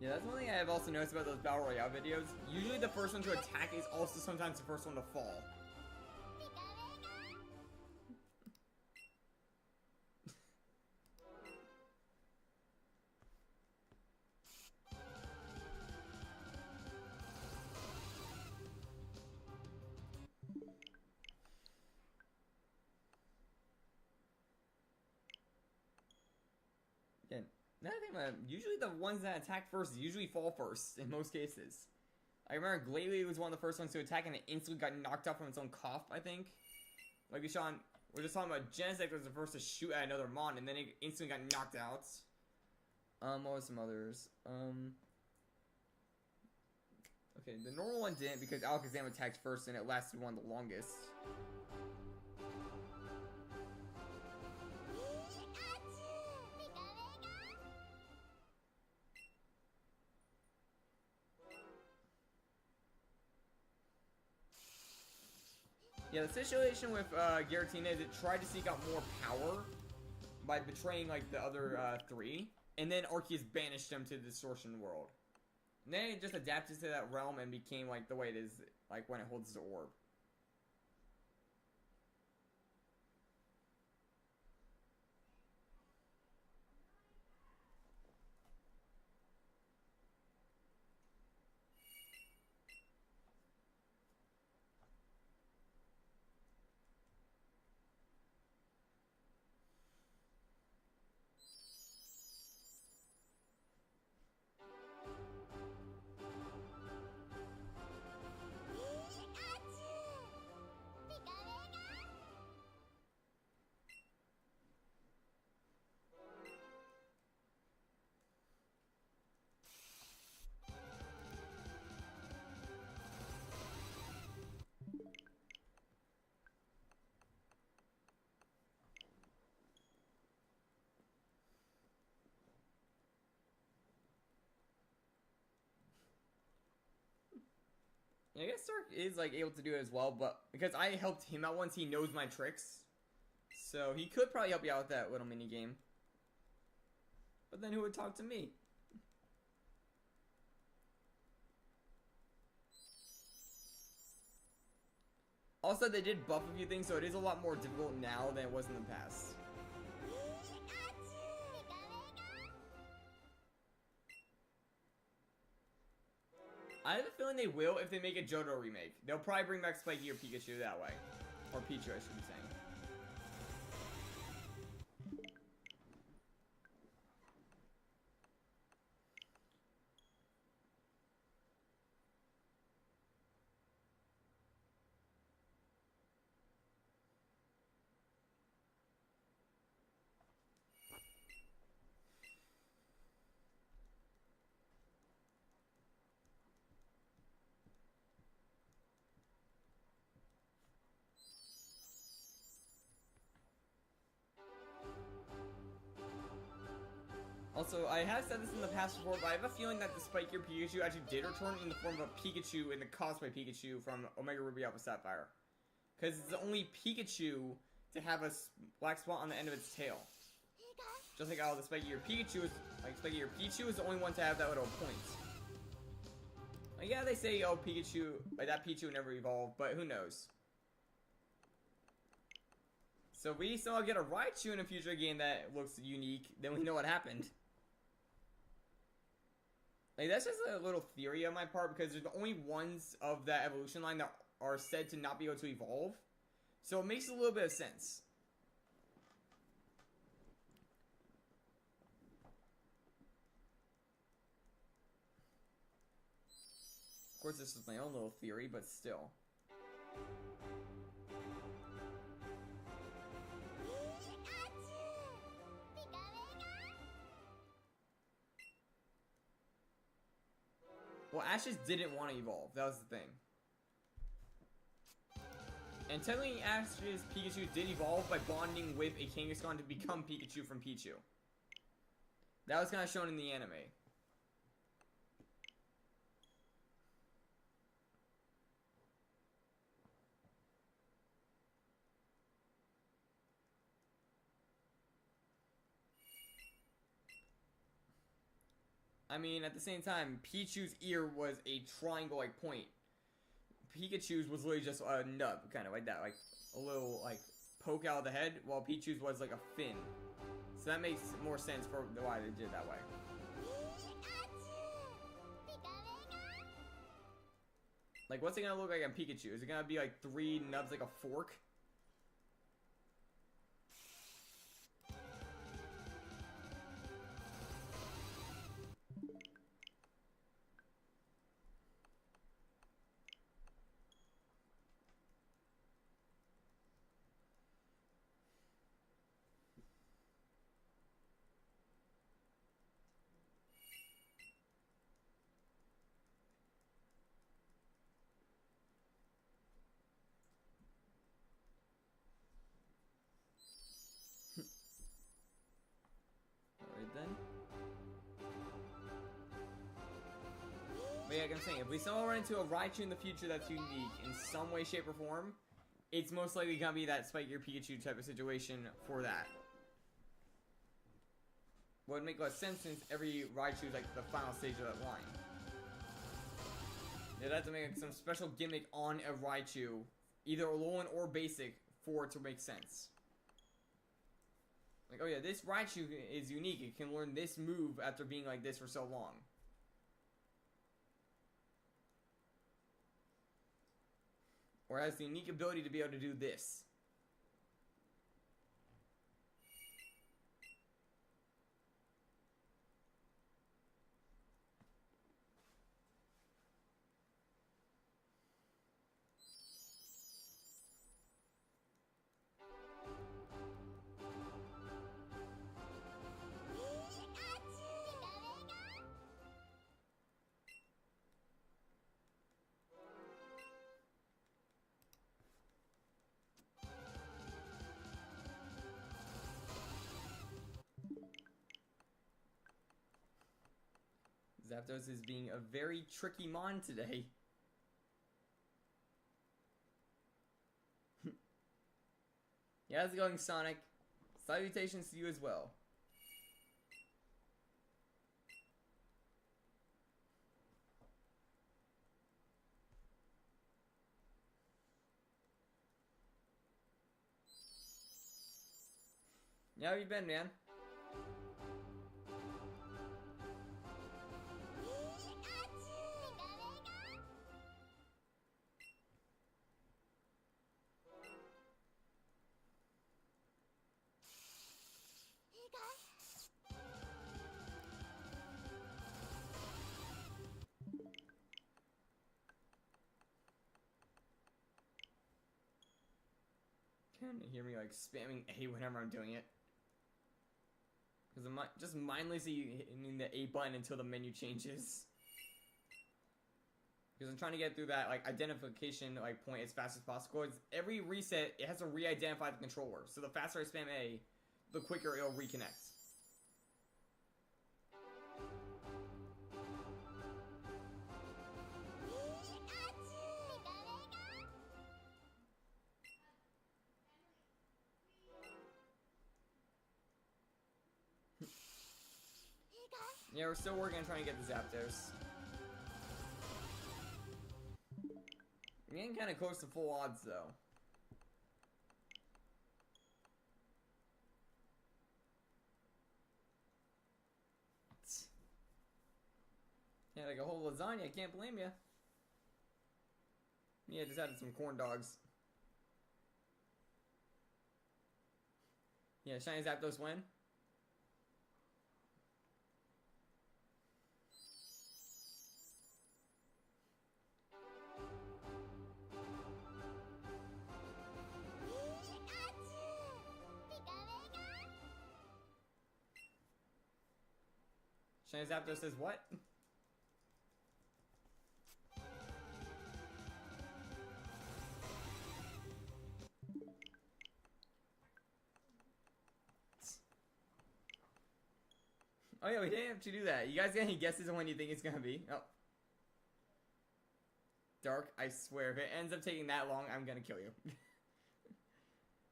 Yeah, that's one thing I have also noticed about those Battle Royale videos. Usually the first one to attack is also sometimes the first one to fall. Yeah, another thing, usually the ones that attack first usually fall first in most cases. I remember Glalie was one of the first ones to attack and it instantly got knocked out from its own cough, I think. Like we saw, we're just talking about Genesect was the first to shoot at another Mon and then it instantly got knocked out. What was some others? Okay, the normal one didn't because Alakazam attacked first and it lasted one the longest. Yeah, the situation with Giratina is it tried to seek out more power by betraying like the other three, and then Arceus banished him to the distortion world. And then it just adapted to that realm and became like the way it is, like when it holds the orb. I guess Stark is like able to do it as well, but because I helped him out once, he knows my tricks. So he could probably help you out with that little mini game. But then who would talk to me? Also, they did buff a few things, so it is a lot more difficult now than it was in the past. I have a feeling they will if they make a Johto remake. They'll probably bring back Spiky or Pikachu that way. Or Pichu, I should be saying. Also, I have said this in the past before, but I have a feeling that the Spiky or Pikachu actually did return in the form of a Pikachu in the cosplay Pikachu from Omega Ruby Alpha Sapphire. Because it's the only Pikachu to have a black spot on the end of its tail. Just like the Spiky or Pikachu is, Spiky or Pichu is the only one to have that little point. Like, yeah, they say, oh, Pikachu, like that Pichu never evolved, but who knows? So if we still get a Raichu in a future game that looks unique, then we know what happened. Like, that's just a little theory on my part, because they're the only ones of that evolution line that are said to not be able to evolve. So it makes a little bit of sense. Of course, this is my own little theory, but still. Well, Ash just didn't want to evolve. That was the thing. And technically, Ash's Pikachu did evolve by bonding with a Kangaskhan to become Pikachu from Pichu. That was kind of shown in the anime. I mean, at the same time, Pichu's ear was a triangle-like point. Pikachu's was literally just a nub, kind of like that, like a little like poke out of the head, while Pichu's was like a fin. So that makes more sense for why they did it that way. Like, what's it gonna look like on Pikachu? Is it gonna be like 3 nubs like a fork? But yeah, like I'm saying, if we somehow run into a Raichu in the future that's unique in some way, shape, or form, it's most likely gonna be that Spike Your Pikachu type of situation for that. Would make less sense since every Raichu is like the final stage of that line. They'd have to make like, some special gimmick on a Raichu, either Alolan or Basic, for it to make sense. Like, oh yeah, this Raichu is unique. It can learn this move after being like this for so long. Or has the unique ability to be able to do this. Zapdos is being a very tricky mon today. Yeah, how's it going, Sonic? Salutations to you as well. Yeah, how you been, man? Can you hear me like spamming A whenever I'm doing it? Because I'm just mindlessly hitting the A button until the menu changes. Because I'm trying to get through that like identification like point as fast as possible. It's every reset, it has to re-identify the controller. So the faster I spam A, the quicker it'll reconnect. Yeah, we're still working on trying to get the Zapdos. We're getting kind of close to full odds, though. Yeah, like a whole lasagna, I can't blame you. Yeah, just added some corn dogs. Yeah, Shiny Zapdos win. Shiny Zapdos says what? Oh yeah, we didn't have to do that. You guys got any guesses on when you think it's gonna be? Oh. Dark, I swear, if it ends up taking that long, I'm gonna kill you.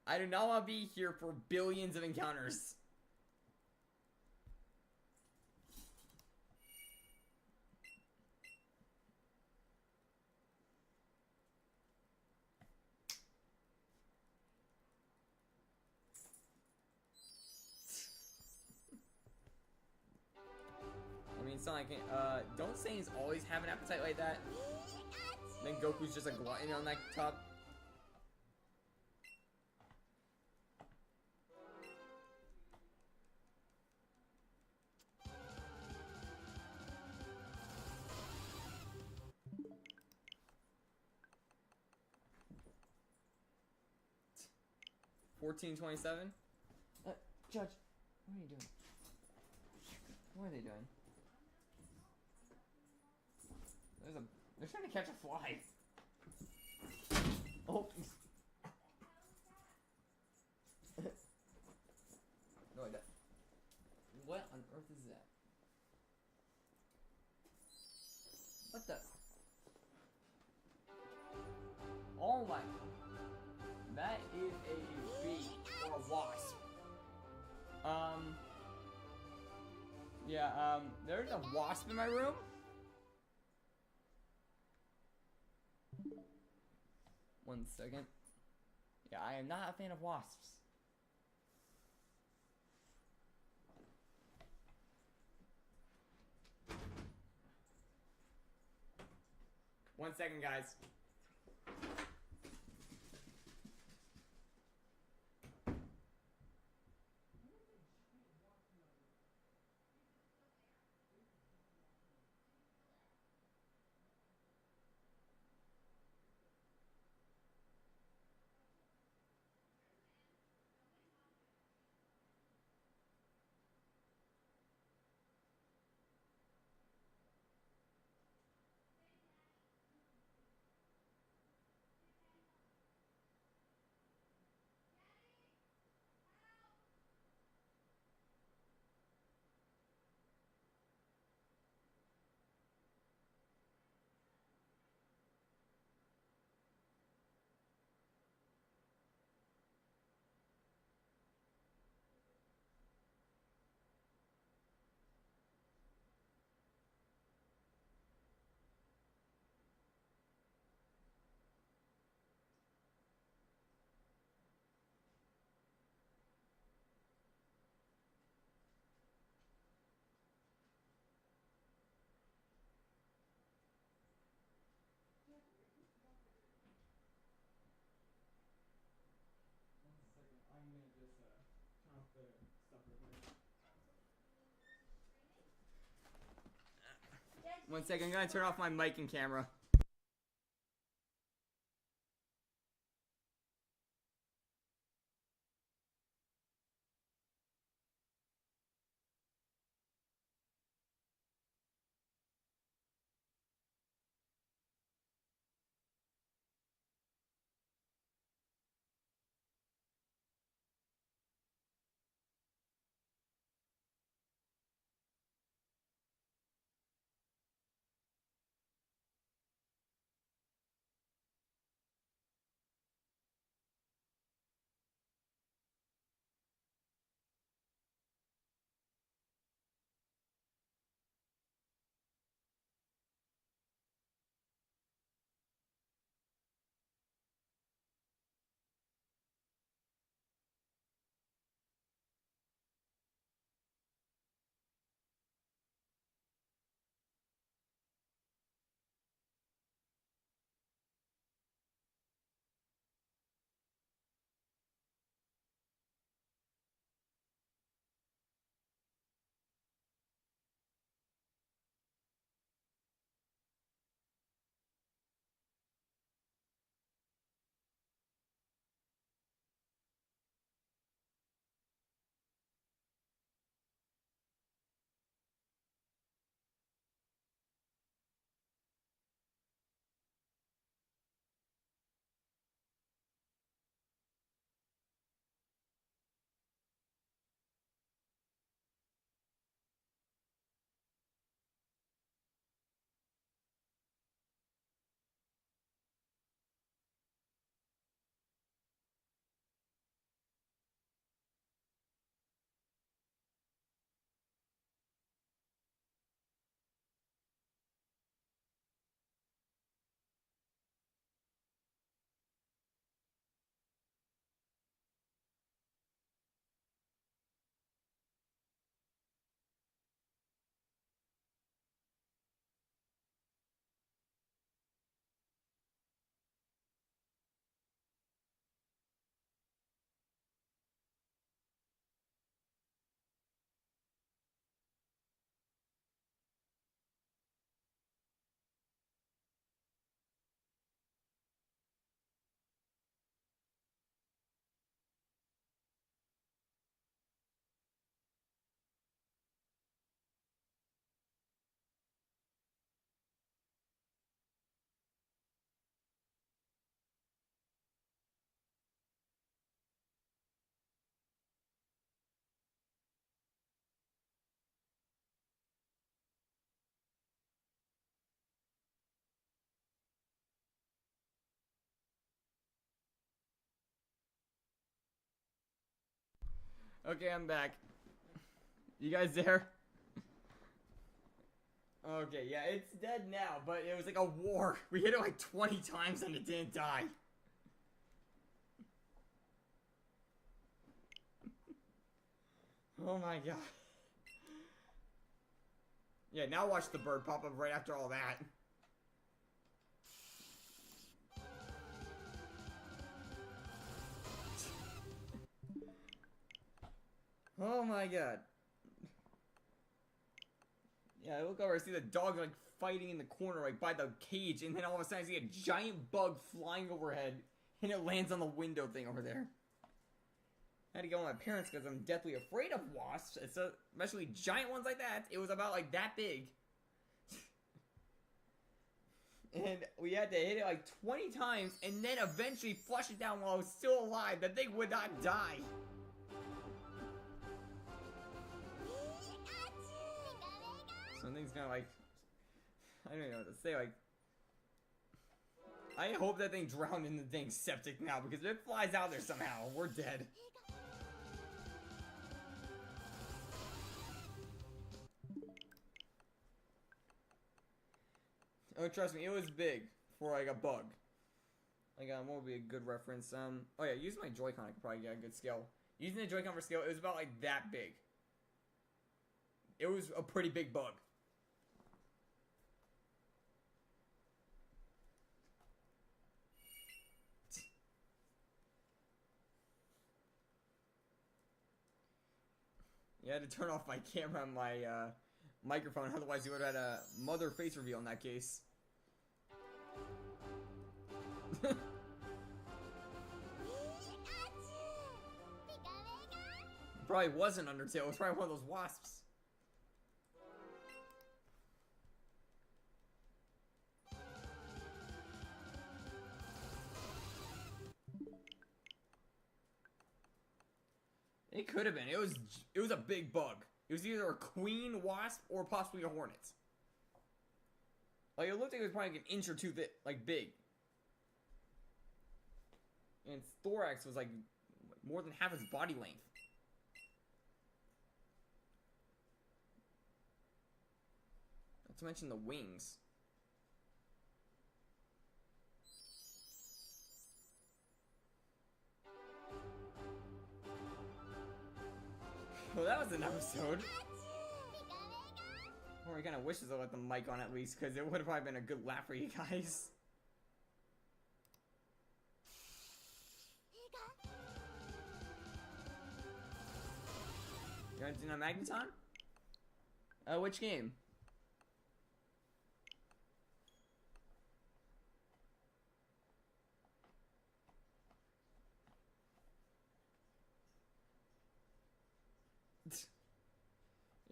I do not want to be here for billions of encounters. I mean, it's not like, don't Saiyans always have an appetite like that? Then Goku's just a glutton on that top. $14.27. Judge, what are you doing? What are they doing? They're trying to catch a fly. Oh. No, I don't. What on earth is that? What the? Oh my. That is a bee or a wasp. Yeah, there's a wasp in my room. One second. Yeah, I am not a fan of wasps. One second, guys. I'm gonna just turn off the stuff real quick. One second, I'm gonna turn off my mic and camera. Okay, I'm back. You guys there? Okay, yeah, it's dead now, but it was like a war. We hit it like 20 times and it didn't die. Oh my god. Yeah, now watch the bird pop up right after all that. Oh my god. Yeah, I look over, I see the dog like fighting in the corner right by the cage, and then all of a sudden I see a giant bug flying overhead, and it lands on the window thing over there. I had to go with my parents because I'm deathly afraid of wasps, especially giant ones like that. It was about like that big. And we had to hit it like 20 times, and then eventually flush it down while I was still alive. That thing would not die. Something's gonna like, I don't even know what to say, like, I hope that thing drowned in the thing's septic now, because if it flies out there somehow, we're dead. Oh, trust me, it was big for like a bug. Like, what would be a good reference? Oh yeah, using my Joy-Con, I could probably get a good scale. Using the Joy-Con for scale, it was about like that big. It was a pretty big bug. You had to turn off my camera and my microphone, otherwise you would have had a mother face reveal in that case. Probably wasn't Undertale, it was probably one of those wasps. It could have been. It was a big bug. It was either a queen wasp or possibly a hornet. Like, it looked like it was probably like an inch or two thick, like big. And its thorax was like more than half its body length. Not to mention the wings. Well, that was an episode. Or he kind of wishes I let the mic on at least, because it would have probably been a good laugh for you guys. You want to do a Magneton? Which game?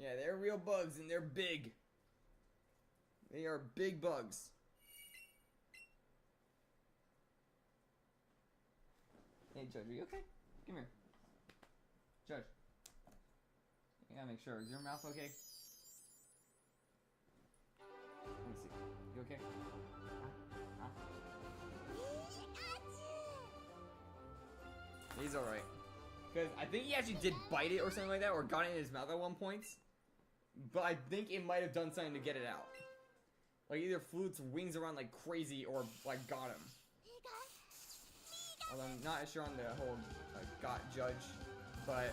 Yeah, they're real bugs and they're big. They are big bugs. Hey, Judge, are you okay? Come here. Judge. I gotta make sure. Is your mouth okay? Let me see. You okay? Huh? He's alright. Because I think he actually did bite it or something like that, or got it in his mouth at one point. But I think it might have done something to get it out. Like, either flew its wings around like crazy, or like got him. Although I'm not sure on the whole like got Judge, but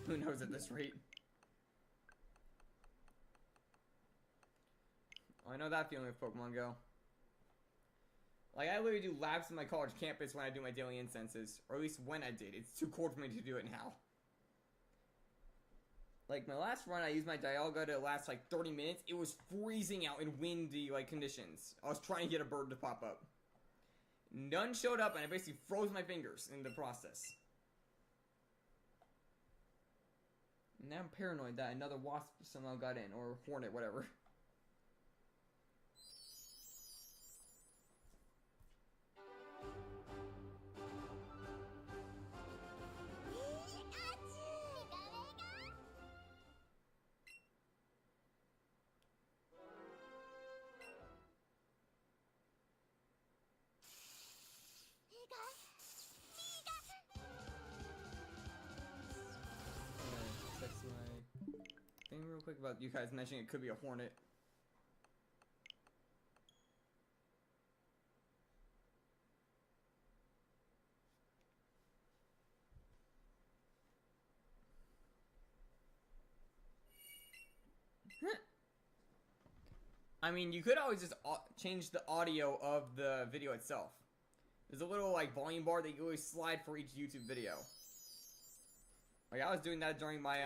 who knows at this rate. Oh, I know that feeling with Pokemon Go. Like, I literally do laps in my college campus when I do my daily incenses. Or at least when I did. It's too cold for me to do it now. Like, my last run, I used my Dialga to last like 30 minutes. It was freezing out in windy, like, conditions. I was trying to get a bird to pop up. None showed up, and I basically froze my fingers in the process. And now I'm paranoid that another wasp somehow got in. Or hornet, whatever. quick about you guys mentioning it could be a hornet. I mean, you could always just change the audio of the video itself. There's a little, like, volume bar that you always slide for each YouTube video. Like, I was doing that during my,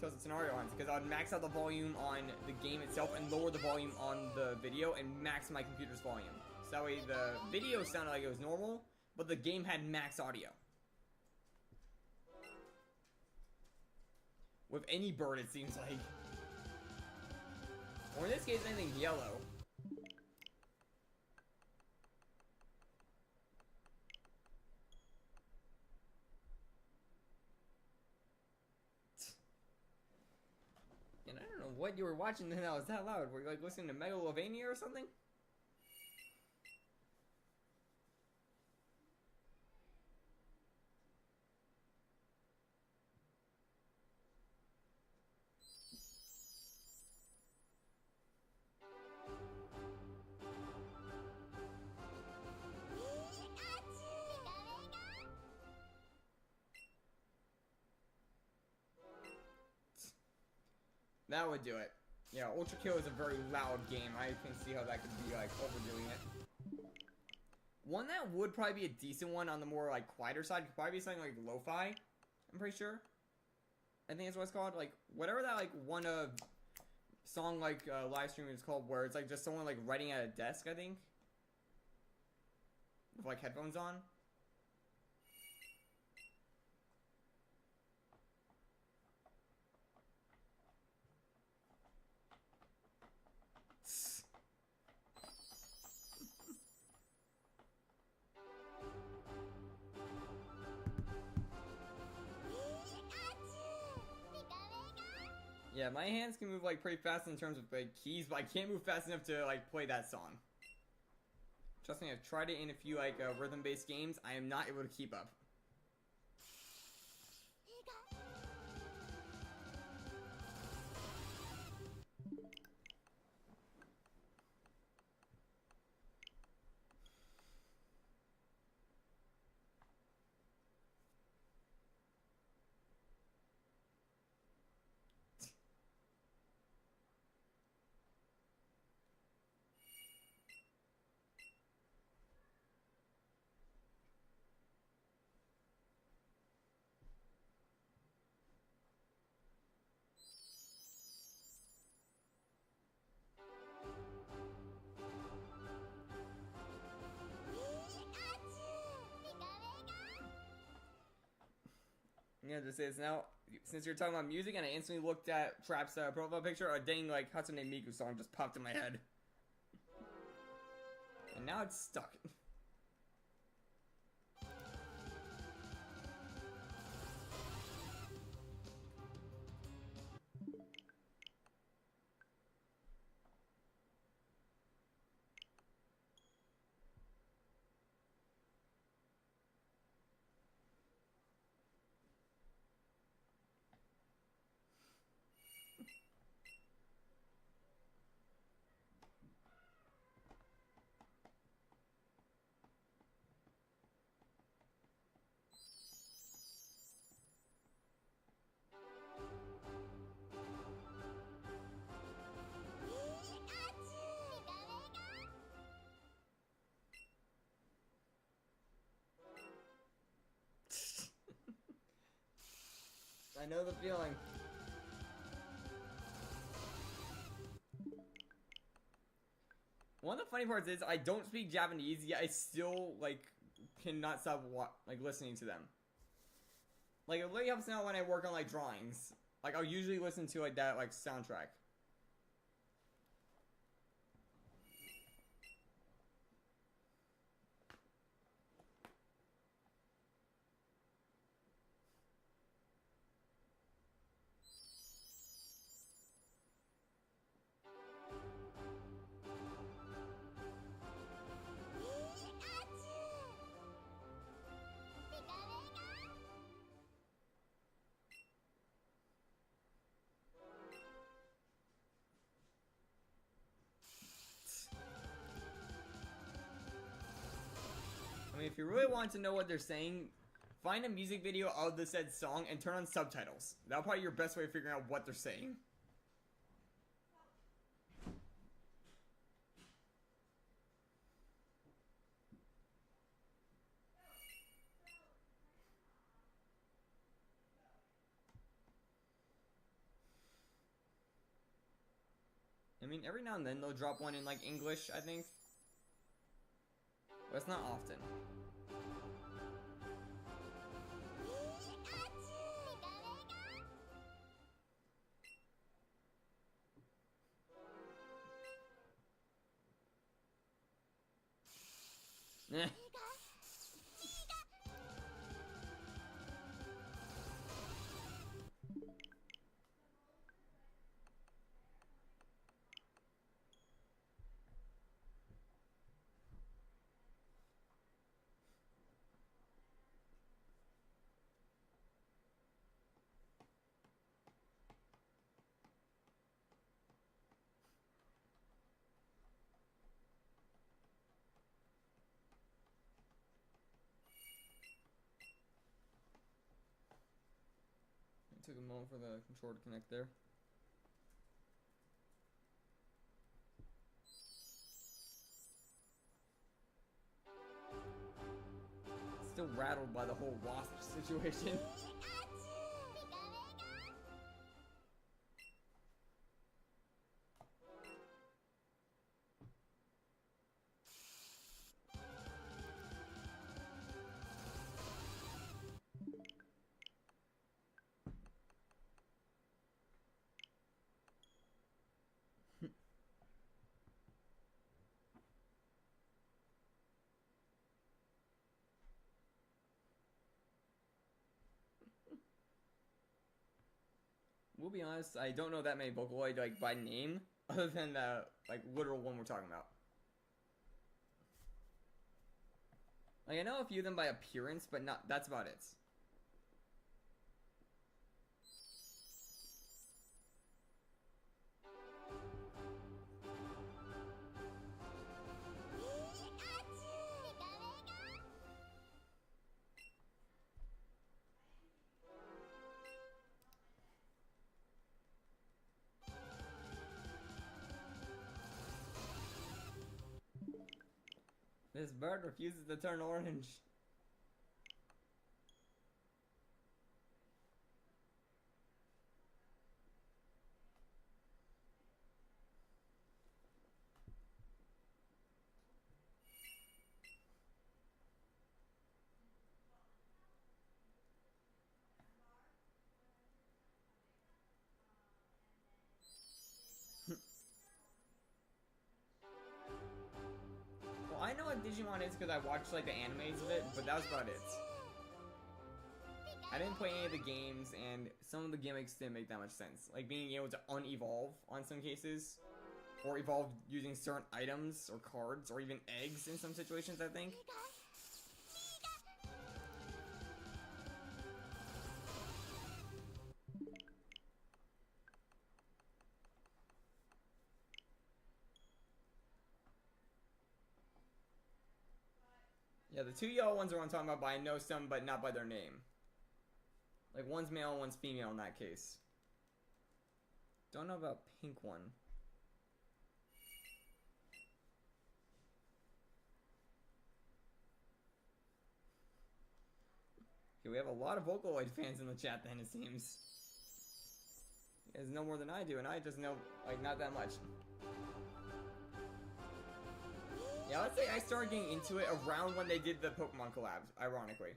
Tales of Scenario hunts, because I would max out the volume on the game itself and lower the volume on the video and max my computer's volume. So that way the video sounded like it was normal, but the game had max audio. With any bird, it seems like. Or in this case, anything yellow. And I don't know what you were watching that was that loud. Were you like listening to Megalovania or something? That would do it. Yeah, Ultra Kill is a very loud game. I can see how that could be, like, overdoing it. One that would probably be a decent one on the more, like, quieter side could probably be something like Lo-Fi. I'm pretty sure. I think that's what it's called. Like, whatever that, like, one song, like, live stream is called, where it's, like, just someone, like, writing at a desk, I think. With, like, headphones on. Yeah, my hands can move, like, pretty fast in terms of, like, keys, but I can't move fast enough to, like, play that song. Trust me, I've tried it in a few, like, rhythm-based games. I am not able to keep up. Yeah, just is now, since you're talking about music, and I instantly looked at Trap's profile picture, a dang, like, Hatsune Miku song just popped in my head. And now it's stuck. I know the feeling. One of the funny parts is I don't speak Japanese, yet I still, like, cannot stop, like, listening to them. Like, it really helps me out when I work on, like, drawings. Like, I'll usually listen to, like, that, like, soundtrack. mean, if you really want to know what they're saying, find a music video of the said song and turn on subtitles. That'll probably be your best way of figuring out what they're saying. I mean, every now and then they'll drop one in, like, English, I think. But it's not often. Eh. It took a moment for the controller to connect there. Still rattled by the whole wasp situation. We'll be honest, I don't know that many Vocaloid, like, by name, other than the, like, literal one we're talking about. Like, I know a few of them by appearance, but not, that's about it. This bird refuses to turn orange. I know what Digimon is because I watched like the animes of it, but that was about it. I didn't play any of the games, and some of the gimmicks didn't make that much sense. Like being able to unevolve on some cases, or evolve using certain items or cards, or even eggs in some situations, I think. Yeah, the two yellow ones are what I'm talking about, but I know some, but not by their name. Like, one's male and one's female in that case. Don't know about pink one. Okay, we have a lot of Vocaloid fans in the chat then, it seems. You guys know more than I do, and I just know, like, not that much. Yeah, let's say I started getting into it around when they did the Pokemon collabs, ironically.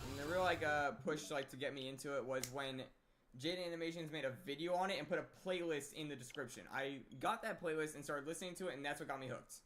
And the real, like, push, like, to get me into it was when Jade Animations made a video on it and put a playlist in the description. I got that playlist and started listening to it, and that's what got me hooked.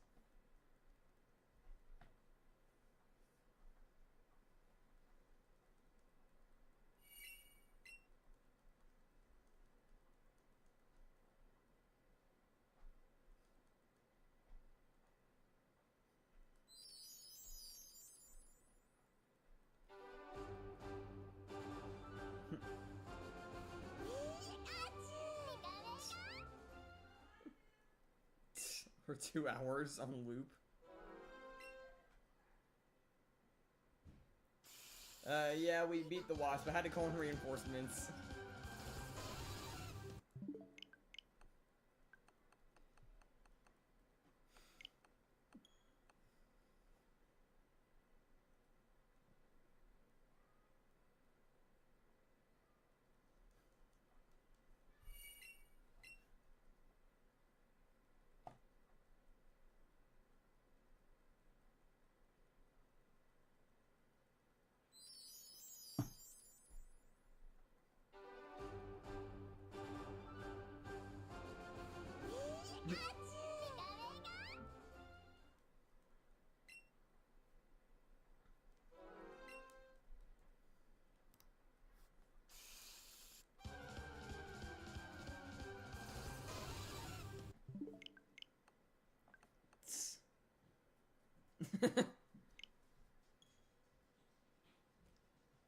For 2 hours on loop. Yeah, we beat the wasp. I had to call in reinforcements.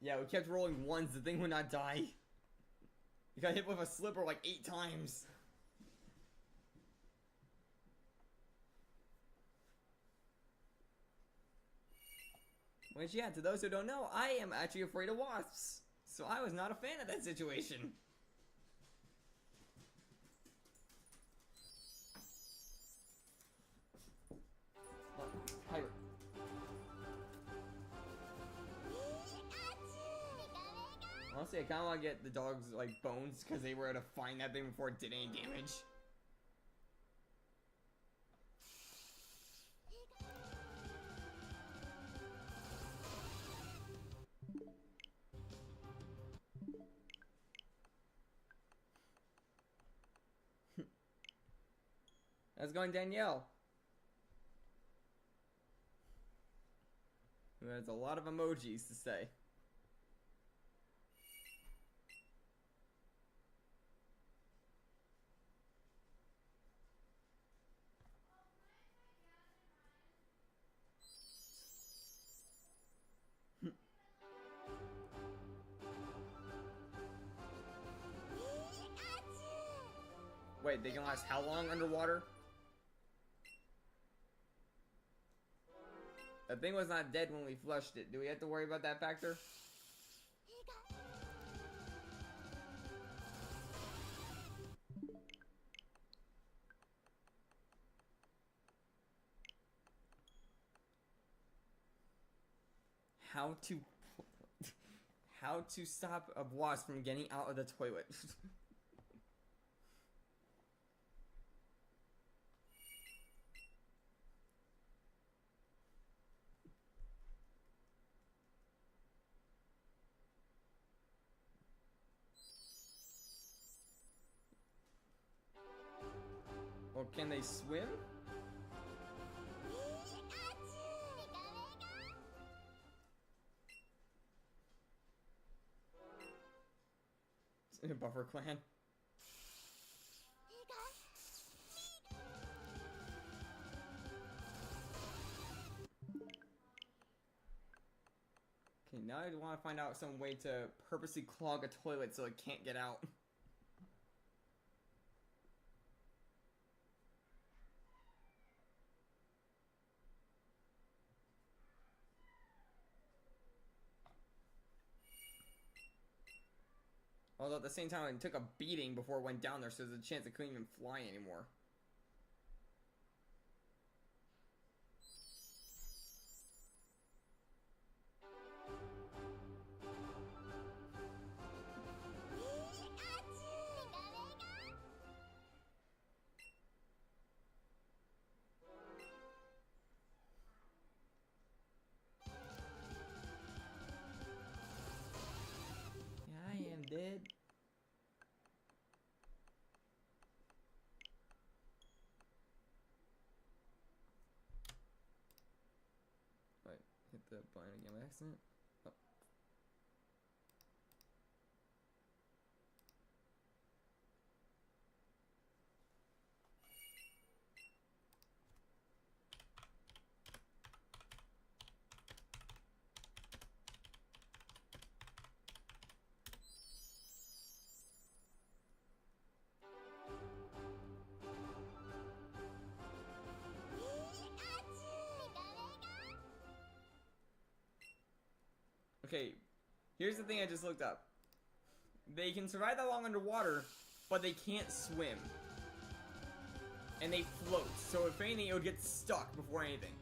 Yeah, we kept rolling ones, the thing would not die. You got hit with a slipper like 8 times. Which, yeah, to those who don't know, I am actually afraid of wasps. So I was not a fan of that situation. Pirate. Honestly, I kind of want to get the dog's, like, bones, because they were able to find that thing before it did any damage. How's it going, Danielle? There's a lot of emojis to say. Wait, they can last how long underwater? The thing was not dead when we flushed it. Do we have to worry about that factor? How to stop a wasp from getting out of the toilet? Or can they swim? Buffer clan. Okay, now I want to find out some way to purposely clog a toilet so it can't get out. Although at the same time, it took a beating before it went down there, so there's a chance it couldn't even fly anymore. Yeah, I am dead. Hit the button again by accident. Oh. Okay, here's the thing I just looked up. They can survive that long underwater, but they can't swim. And they float, so if anything, it would get stuck before anything.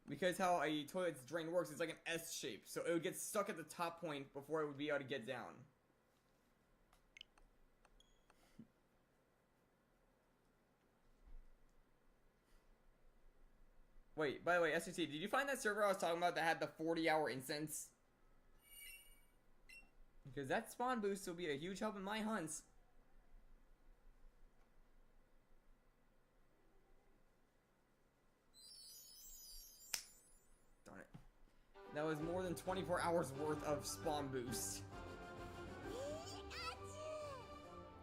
Because how a toilet's drain works, it's like an S shape, so it would get stuck at the top point before it would be able to get down. Wait, by the way, SRT, did you find that server I was talking about that had the 40-hour incense? Because that spawn boost will be a huge help in my hunts. Darn it. That was more than 24 hours worth of spawn boost.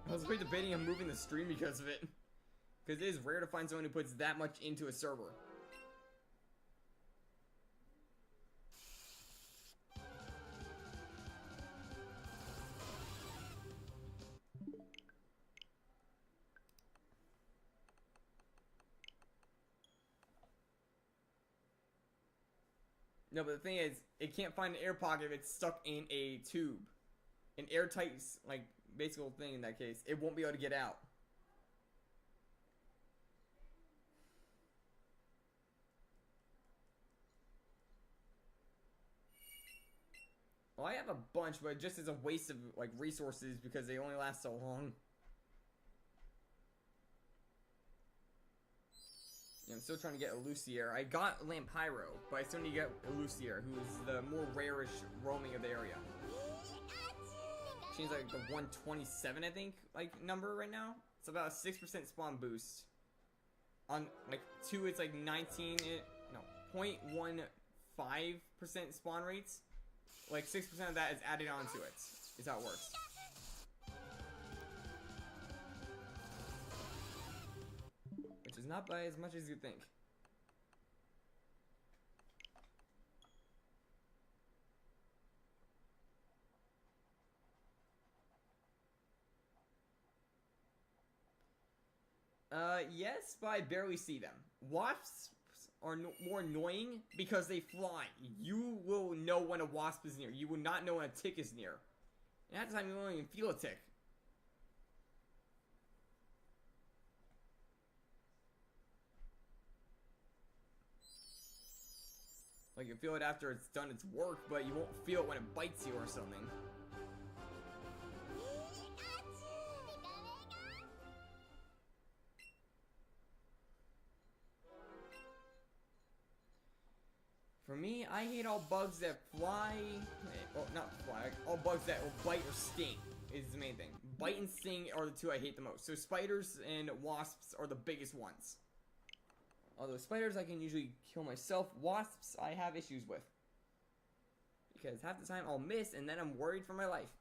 I was really debating on moving the stream because of it. Because it is rare to find someone who puts that much into a server. No, but the thing is, it can't find an air pocket if it's stuck in a tube. An airtight, like, basic thing in that case. It won't be able to get out. Well, I have a bunch, but just as a waste of, like, resources because they only last so long. Yeah, I'm still trying to get Elusier. I got Lampyro, but I still need to get Elusier, who is the more rarish roaming of the area. She's like the 127, I think, like, number right now. It's about a 6% spawn boost. On, like, 2, it's like 19, no, 0.15% spawn rates. Like, 6% of that is added onto it, is how it works. Which is not by as much as you think. Yes, but I barely see them. Wasps are more annoying because they fly. You will know when a wasp is near. You will not know when a tick is near. And at the time, you won't even feel a tick. Like, you feel it after it's done its work, but you won't feel it when it bites you or something. For me, I hate all bugs that fly, well, not fly, like all bugs that will bite or sting is the main thing. Bite and sting are the two I hate the most. So spiders and wasps are the biggest ones. Although spiders I can usually kill myself, wasps I have issues with. Because half the time I'll miss and then I'm worried for my life.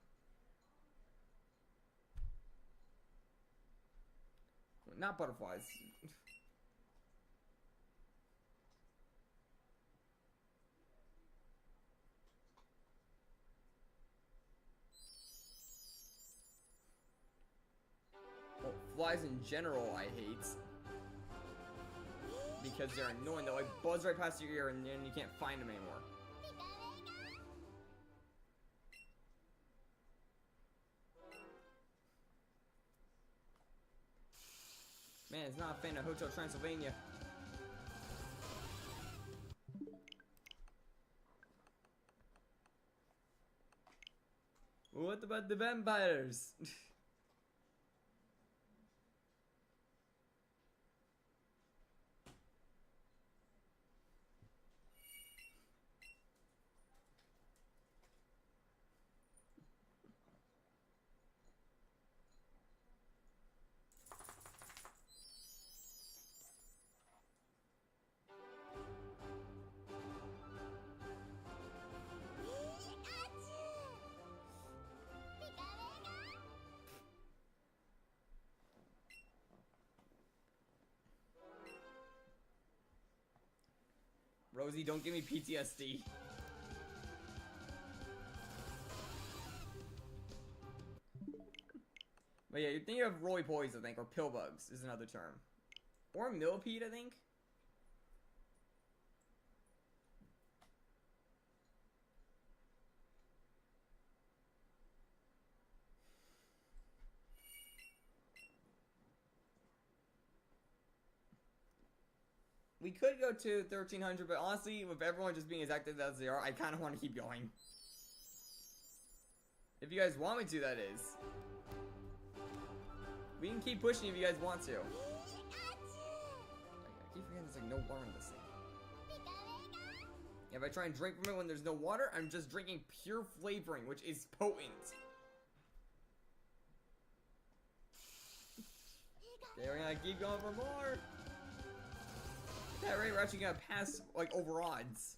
Not butterflies. Well, flies in general I hate. Because they're annoying. They'll like buzz right past your ear and then you can't find them anymore. Man, it's not a fan of Hotel Transylvania. What about the vampires? Rosie, don't give me PTSD. But yeah, you're thinking of roly-polies, I think, or pillbugs is another term. Or millipede, I think. we could go to 1300, but honestly, with everyone just being as active as they are, I kind of want to keep going. If you guys want me to, that is. We can keep pushing if you guys want to. I keep forgetting there's like no water in this thing. If I try and drink from it when there's no water, I'm just drinking pure flavoring, which is potent. Okay, we're gonna keep going for more. At that rate, we're actually gonna pass, like, over odds.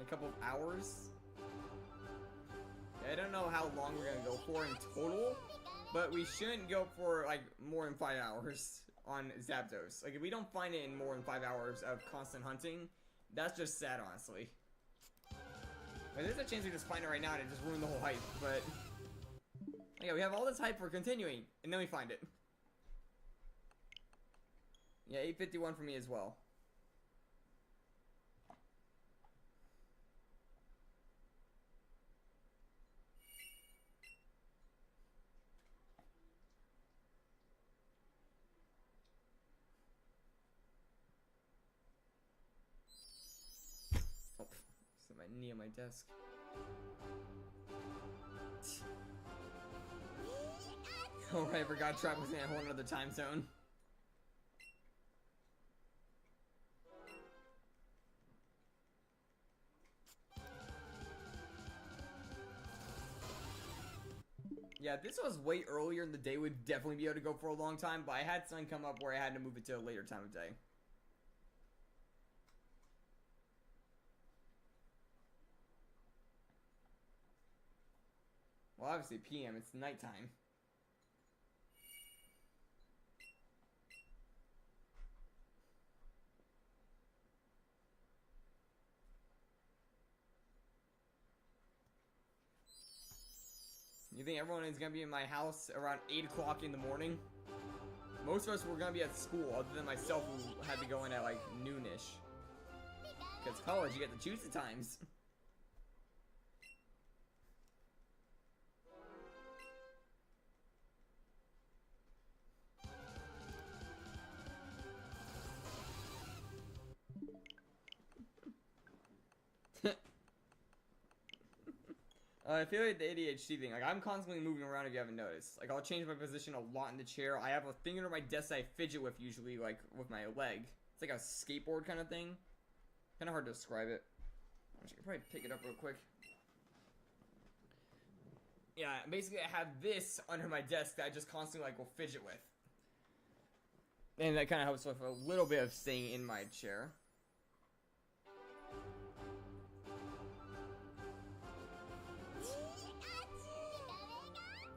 A couple of hours. I don't know how long we're gonna go for in total, but we shouldn't go for like more than 5 hours on Zapdos. Like if we don't find it in more than 5 hours of constant hunting, that's just sad, honestly. Like, there's a chance we just find it right now and it just ruined the whole hype, but yeah, we have all this hype for continuing, and then we find it. Yeah, 851 for me as well. My knee on my desk. Oh right, I forgot Trap was in a whole other time zone. Yeah, if this was way earlier in the day, we'd definitely be able to go for a long time, but I had something come up where I had to move it to a later time of day. Well, obviously PM, it's nighttime. You think everyone is gonna be in my house around 8 o'clock in the morning? Most of us were gonna be at school, other than myself who had to go in at like noonish. Because college, you get to choose the times. I feel like the ADHD thing, like I'm constantly moving around if you haven't noticed. Like I'll change my position a lot in the chair. I have a thing under my desk that I fidget with usually, like with my leg. It's like a skateboard kind of thing. Kind of hard to describe it. I could probably pick it up real quick. Yeah, basically I have this under my desk that I just constantly like will fidget with. And that kind of helps with a little bit of staying in my chair.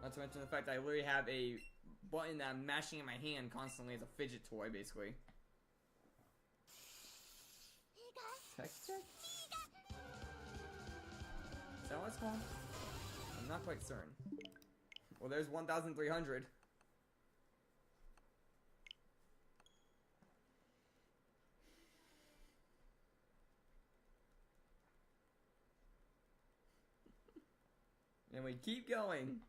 Not to mention the fact that I literally have a button that I'm mashing in my hand constantly as a fidget toy, basically. Text check? Is that what it's called? I'm not quite certain. Well, there's 1,300. And we keep going.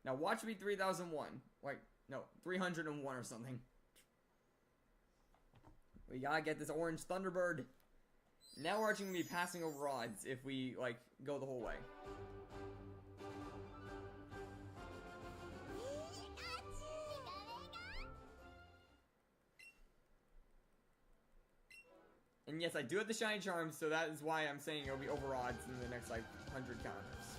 Now watch me 3001. Wait, no, 301 or something. We gotta get this orange Thunderbird. Now we're actually gonna be passing over odds if we, like, go the whole way. And yes, I do have the shiny charms, so that is why I'm saying it'll be over odds in the next, like, 100 counters.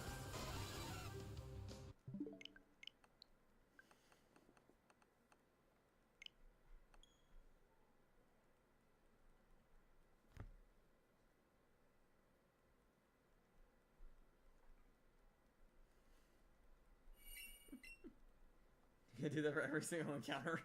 You do that for every single encounter.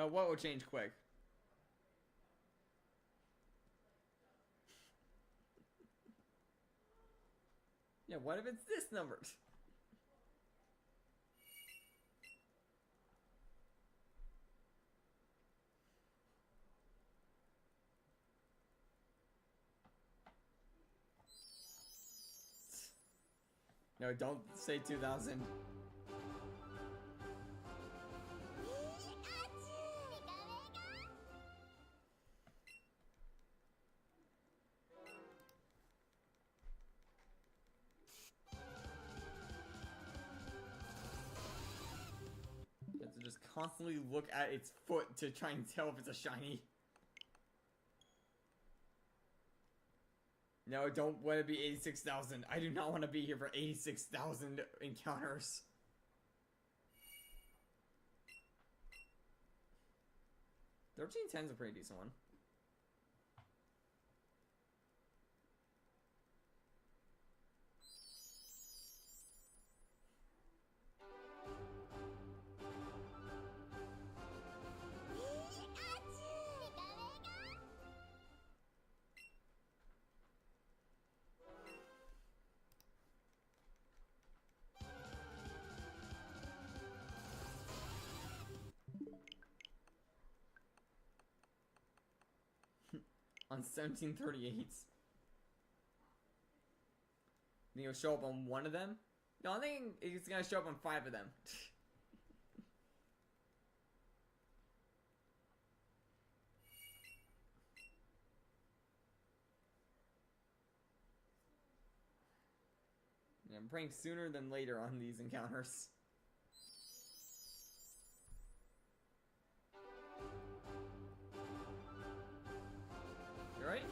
What will change quick? Yeah, what if it's this number? No, don't say 2000. You have to just constantly look at its foot to try and tell if it's a shiny. No, don't let it be 86,000. I do not want to be here for 86,000 encounters. $1310's a pretty decent one. On 1738. Think it'll show up on one of them? No, I think it's gonna show up on 5 of them. Yeah, I'm praying sooner than later on these encounters. Right?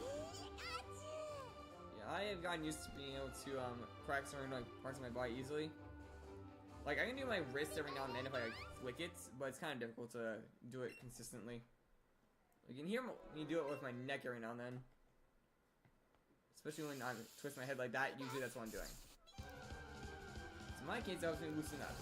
Yeah, I have gotten used to being able to crack certain like parts of my body easily. Like I can do my wrist every now and then if I like, flick it, but it's kind of difficult to do it consistently. You can hear me do it with my neck every now and then, especially when I twist my head like that. Usually that's what I'm doing. So in my case, I was going to loosen up.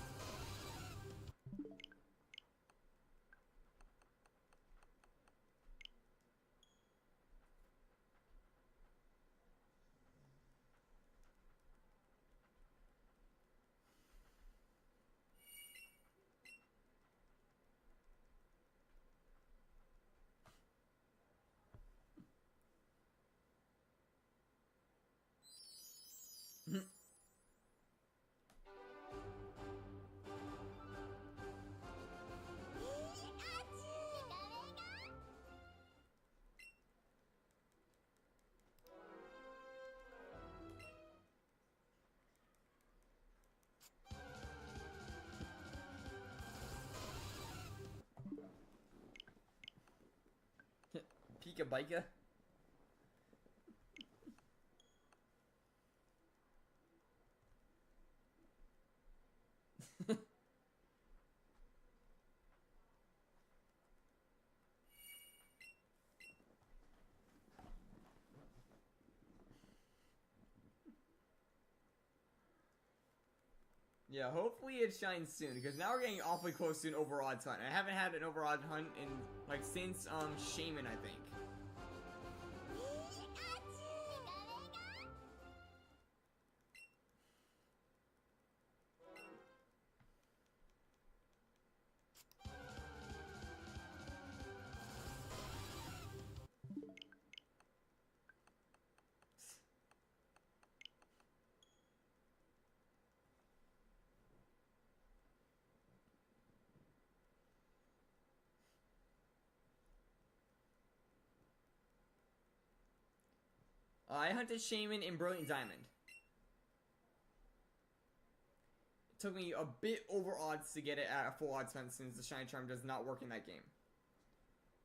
Pika Bika. Yeah, hopefully it shines soon, because now we're getting awfully close to an overodds hunt. I haven't had an overodds hunt in, like, since, Shaman, I think. I hunted Shaman in Brilliant Diamond. It took me a bit over odds to get it at a full odds hunt since the Shiny Charm does not work in that game.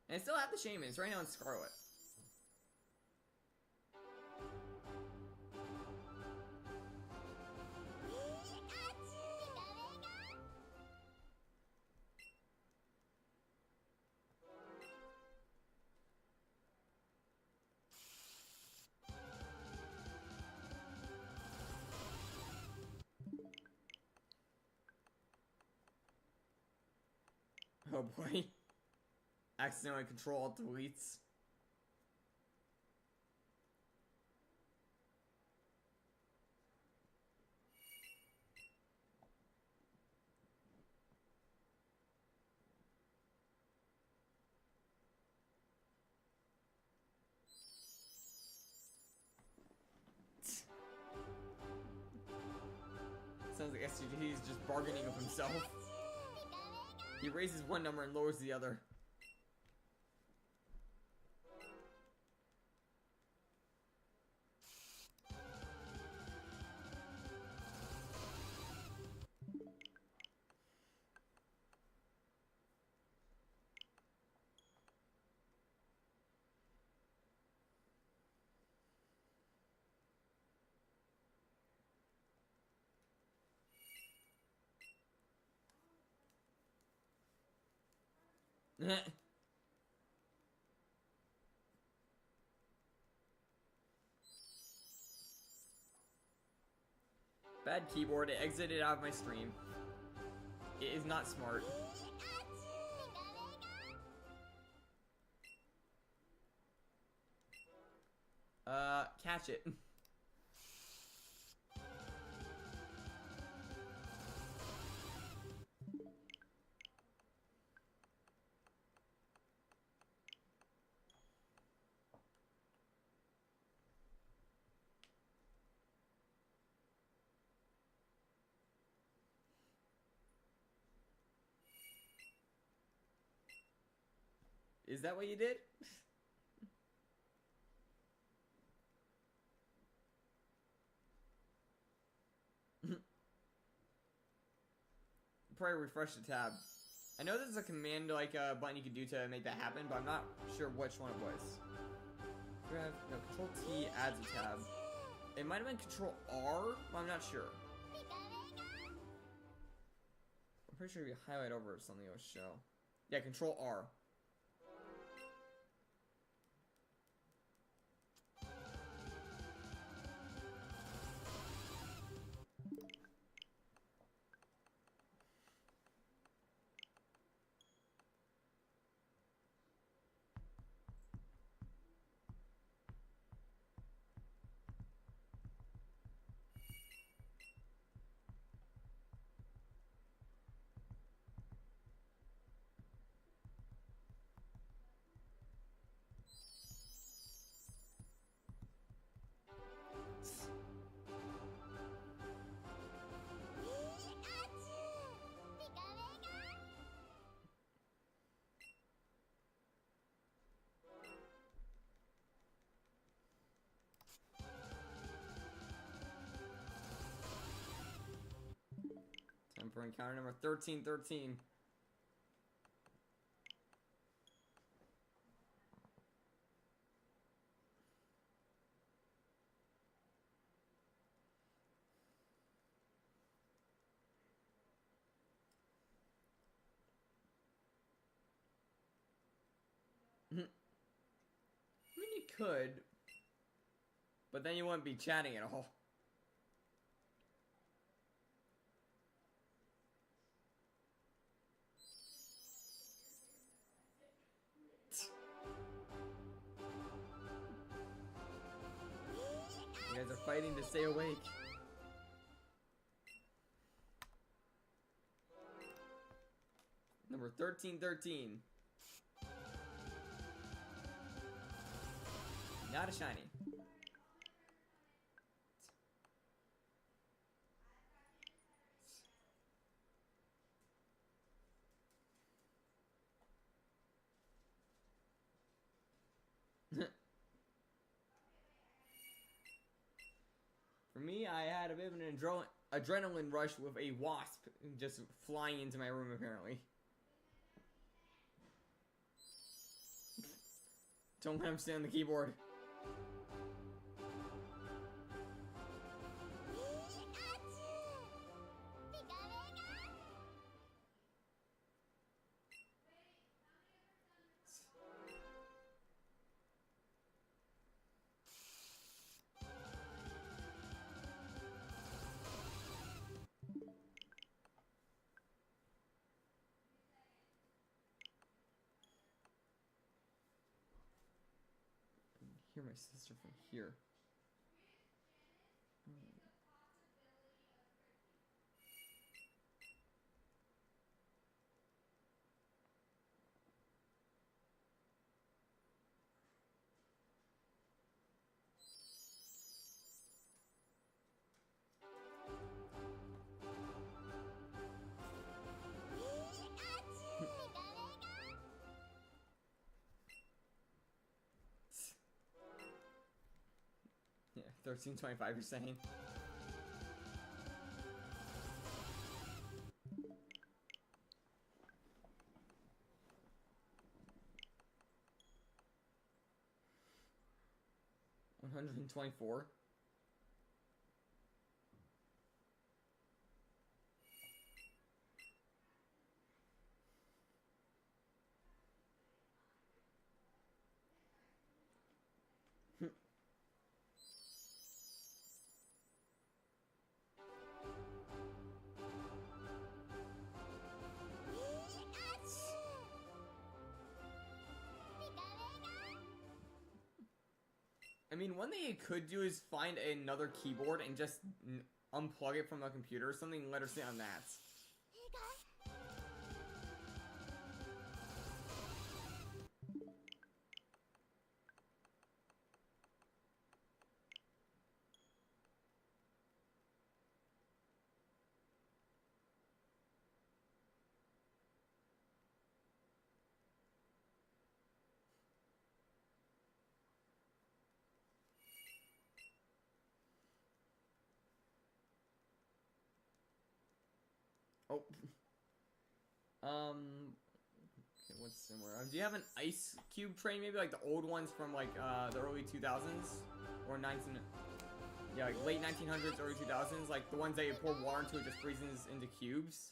And I still have the Shaman. It's right now in Scarlet. Oh boy. Accidentally control alt deletes. Sounds like SCG is just bargaining with himself. He raises one number and lowers the other. Bad keyboard, it exited out of my stream. It is not smart. Catch it. Is that what you did? Probably refresh the tab. I know there's a command like a button you can do to make that happen, but I'm not sure which one it was. No, Control T adds a tab. It might have been Control R, but I'm not sure. I'm pretty sure if you highlight over something, it'll show. Yeah, Control R. Time for encounter number 1313. I mean, you could, but then you wouldn't be chatting at all. You guys are fighting to stay awake. Number 1313. Not a shiny. For me, I had a bit of an adrenaline rush with a wasp just flying into my room, apparently. Don't let him stay on the keyboard. hear my sister from here. Yeah, 1325 you're saying? $124. I mean, one thing it could do is find another keyboard and just unplug it from the computer or something and let her sit on that. Oh. Okay, what's similar? Do you have an ice cube train? Maybe like the old ones from like the early 2000s or 19. Yeah, like late 1900s, early 2000s, like the ones that you pour water into, it just freezes into cubes.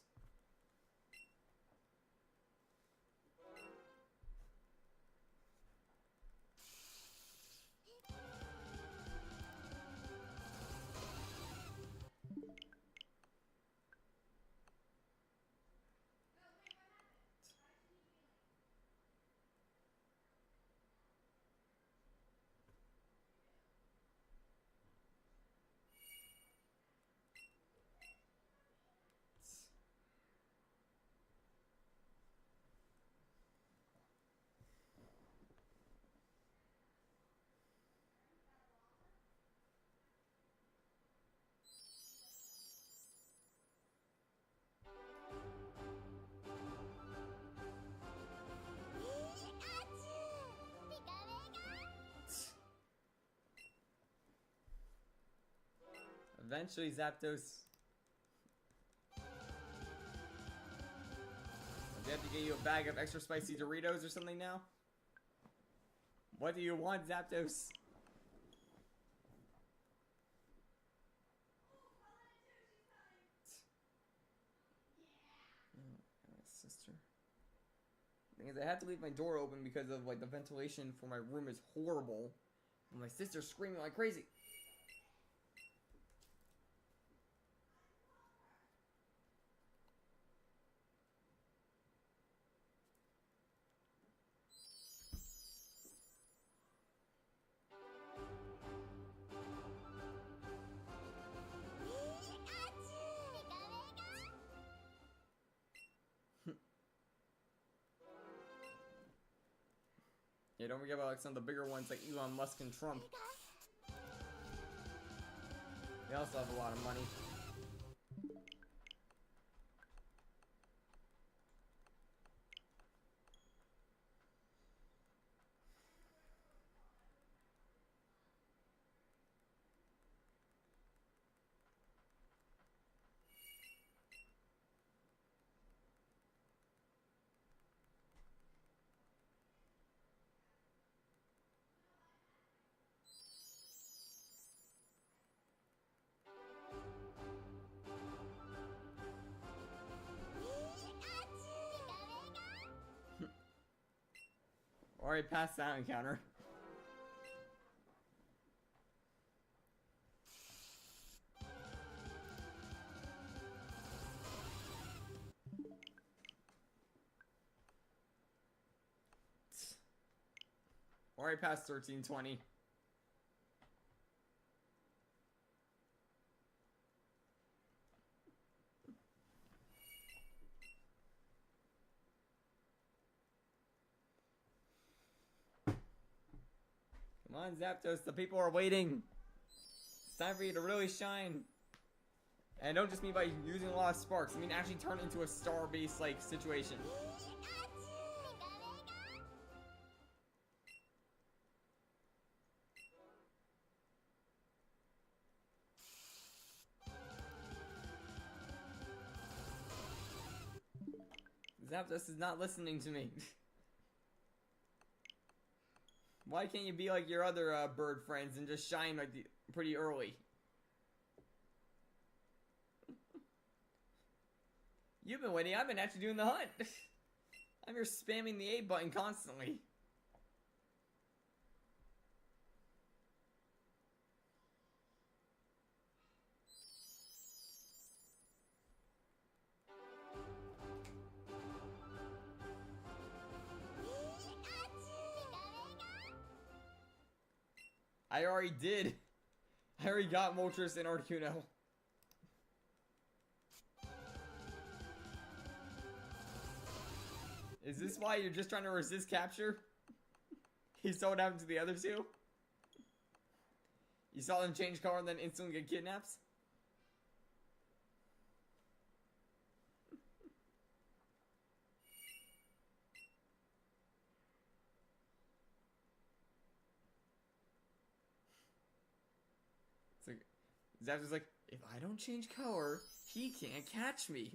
Eventually, Zapdos. Do you have to get you a bag of extra spicy Doritos or something now? What do you want, Zapdos? My sister. The thing is, I have to leave my door open because of like the ventilation for my room is horrible. And my sister's screaming like crazy. Yeah, don't forget about like some of the bigger ones like Elon Musk and Trump. They also have a lot of money. Already passed that encounter. Already past 1320. on, Zapdos, the people are waiting. It's time for you to really shine. And don't just mean by using a lot of sparks. I mean actually turn into a star-based, like, situation. Zapdos is not listening to me. Why can't you be like your other bird friends and just shine like pretty early? You've been waiting. I've been actually doing the hunt. I'm here spamming the A button constantly. I already did. I already got Moltres and Articuno. Is this why you're just trying to resist capture? You saw what happened to the other two? You saw them change color and then instantly get kidnapped? Zapdos like, if I don't change color, he can't catch me.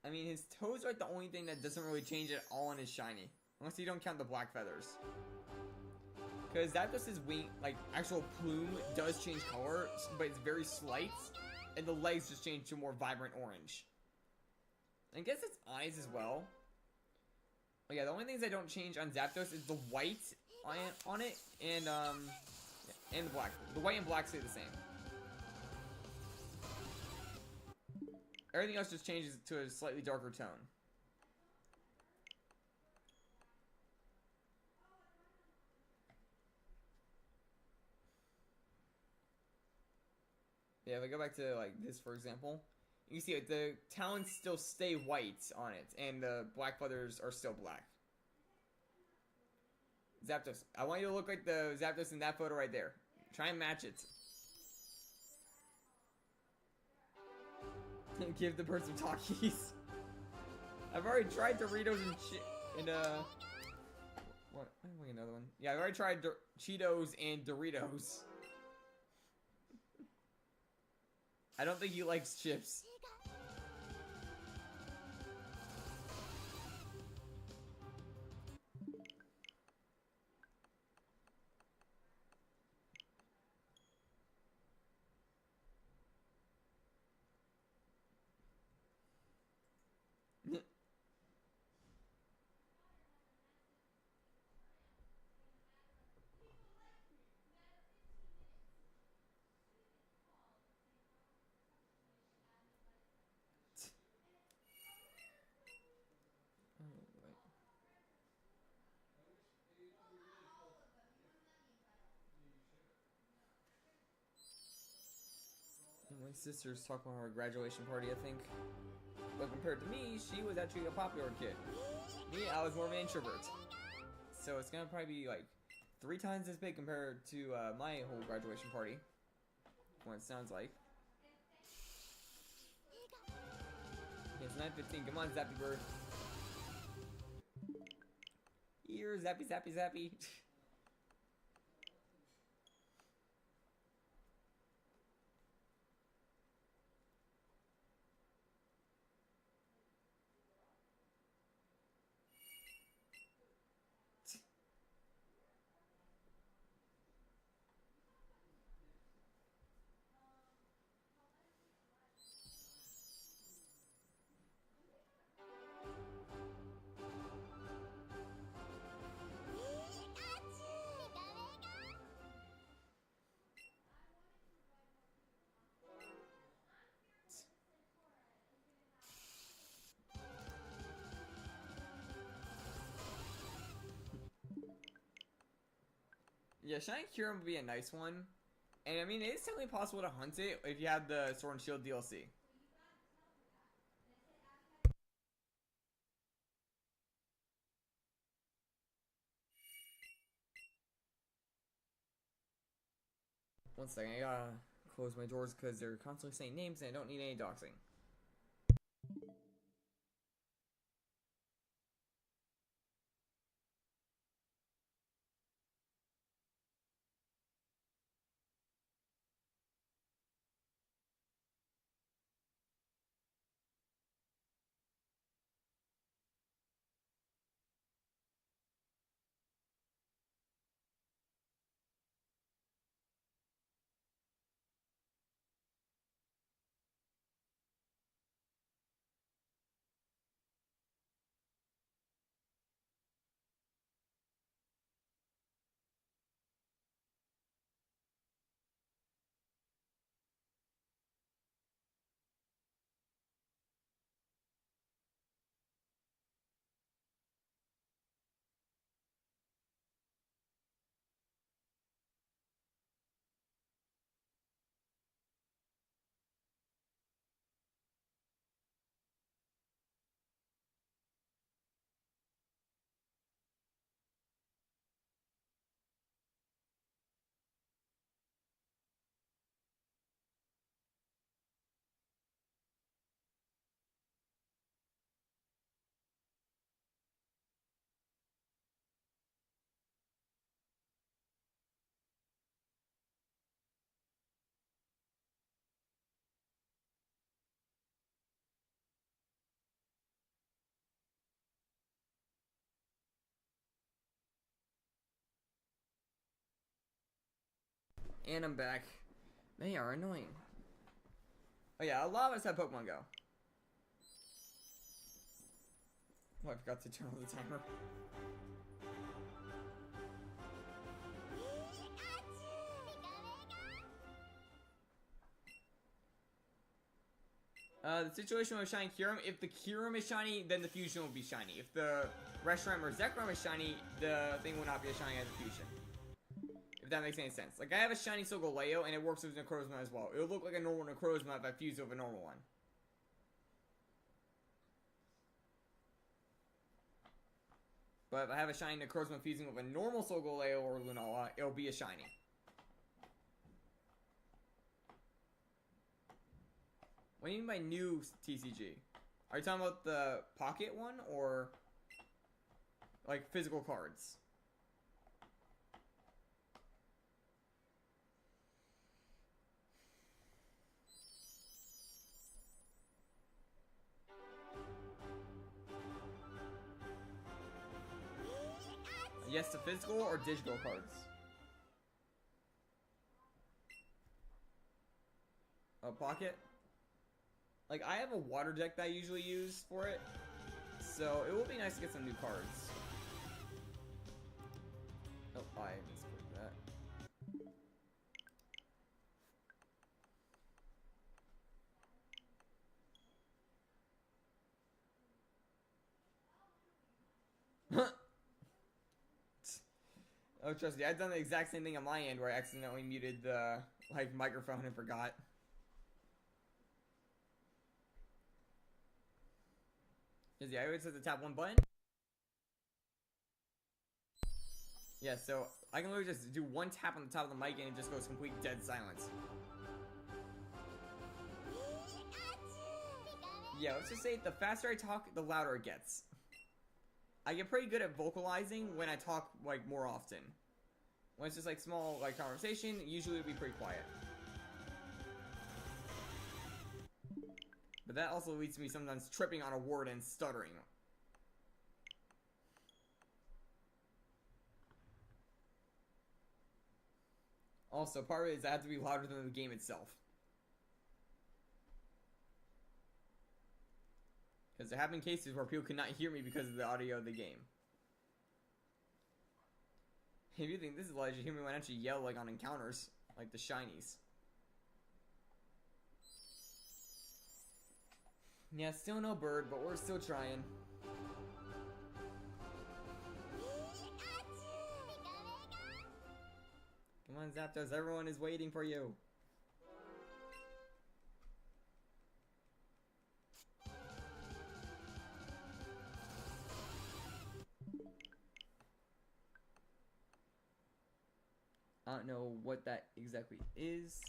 I mean, his toes are like the only thing that doesn't really change at all on his shiny. Unless you don't count the black feathers. Because Zapdos' wing, like, actual plume does change color, but it's very slight. And the legs just change to a more vibrant orange. I guess its eyes as well. But yeah, the only things I don't change on Zapdos is the white on it and the black. The white and black stay the same. Everything else just changes to a slightly darker tone. Yeah, if I go back to like this, for example, you can see like, the talons still stay white on it, and the black feathers are still black. Zapdos. I want you to look like the Zapdos in that photo right there. Try and match it. Give the bird some Takis. I've already tried Doritos and what? Wait, another one. Yeah, I've already tried Cheetos and Doritos. I don't think he likes chips. My sister's talking about her graduation party, I think. But compared to me, she was actually a popular kid. Me, I was more of an introvert. So it's gonna probably be like 3 times as big compared to my whole graduation party. What it sounds like. Okay, it's 9:15. Come on, Zappy Bird. Here, Zappy, Zappy, Zappy. Yeah, Shiny Kyurem would be a nice one. And I mean, it is technically possible to hunt it if you have the Sword and Shield DLC. One second, I gotta close my doors because they're constantly saying names and I don't need any doxing. And I'm back. They are annoying. Oh yeah, a lot of us have Pokemon Go. Oh, I forgot to turn on the timer. The situation with Shiny Kyurem, if the Kyurem is shiny, then the fusion will be shiny. If the Reshiram or Zekrom is shiny, the thing will not be as shiny as the fusion. If that makes any sense. Like, I have a shiny Solgaleo, and it works with Necrozma as well. It'll look like a normal Necrozma if I fuse it with a normal one. But if I have a shiny Necrozma fusing with a normal Solgaleo or Lunala, it'll be a shiny. What do you mean by new TCG? Are you talking about the pocket one, or like physical cards? Yes to physical or digital cards? A pocket? Like, I have a water deck that I usually use for it, so it will be nice to get some new cards. Oh, I misclicked that. Oh, trust me, I've done the exact same thing on my end where I accidentally muted the, like, microphone and forgot. Because, yeah, I always have to tap one button. Yeah, so I can literally just do one tap on the top of the mic and it just goes complete dead silence. Yeah, let's just say the faster I talk, the louder it gets. I get pretty good at vocalizing when I talk, like, more often. When it's just, like, small, like, conversation, usually it'll be pretty quiet. But that also leads to me sometimes tripping on a word and stuttering. Also, part of it is I have to be louder than the game itself. Because there have been cases where people could not hear me because of the audio of the game. If you think this is loud, you hear me when I actually yell, like, on encounters. Like the shinies. Yeah, still no bird, but we're still trying. on, Zapdos, everyone is waiting for you. I don't know what that exactly is.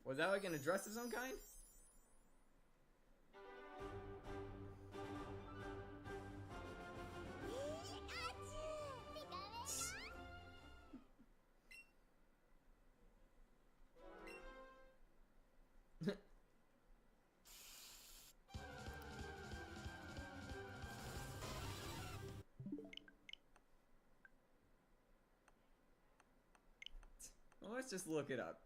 Was that like an address of some kind? Well, let's just look it up.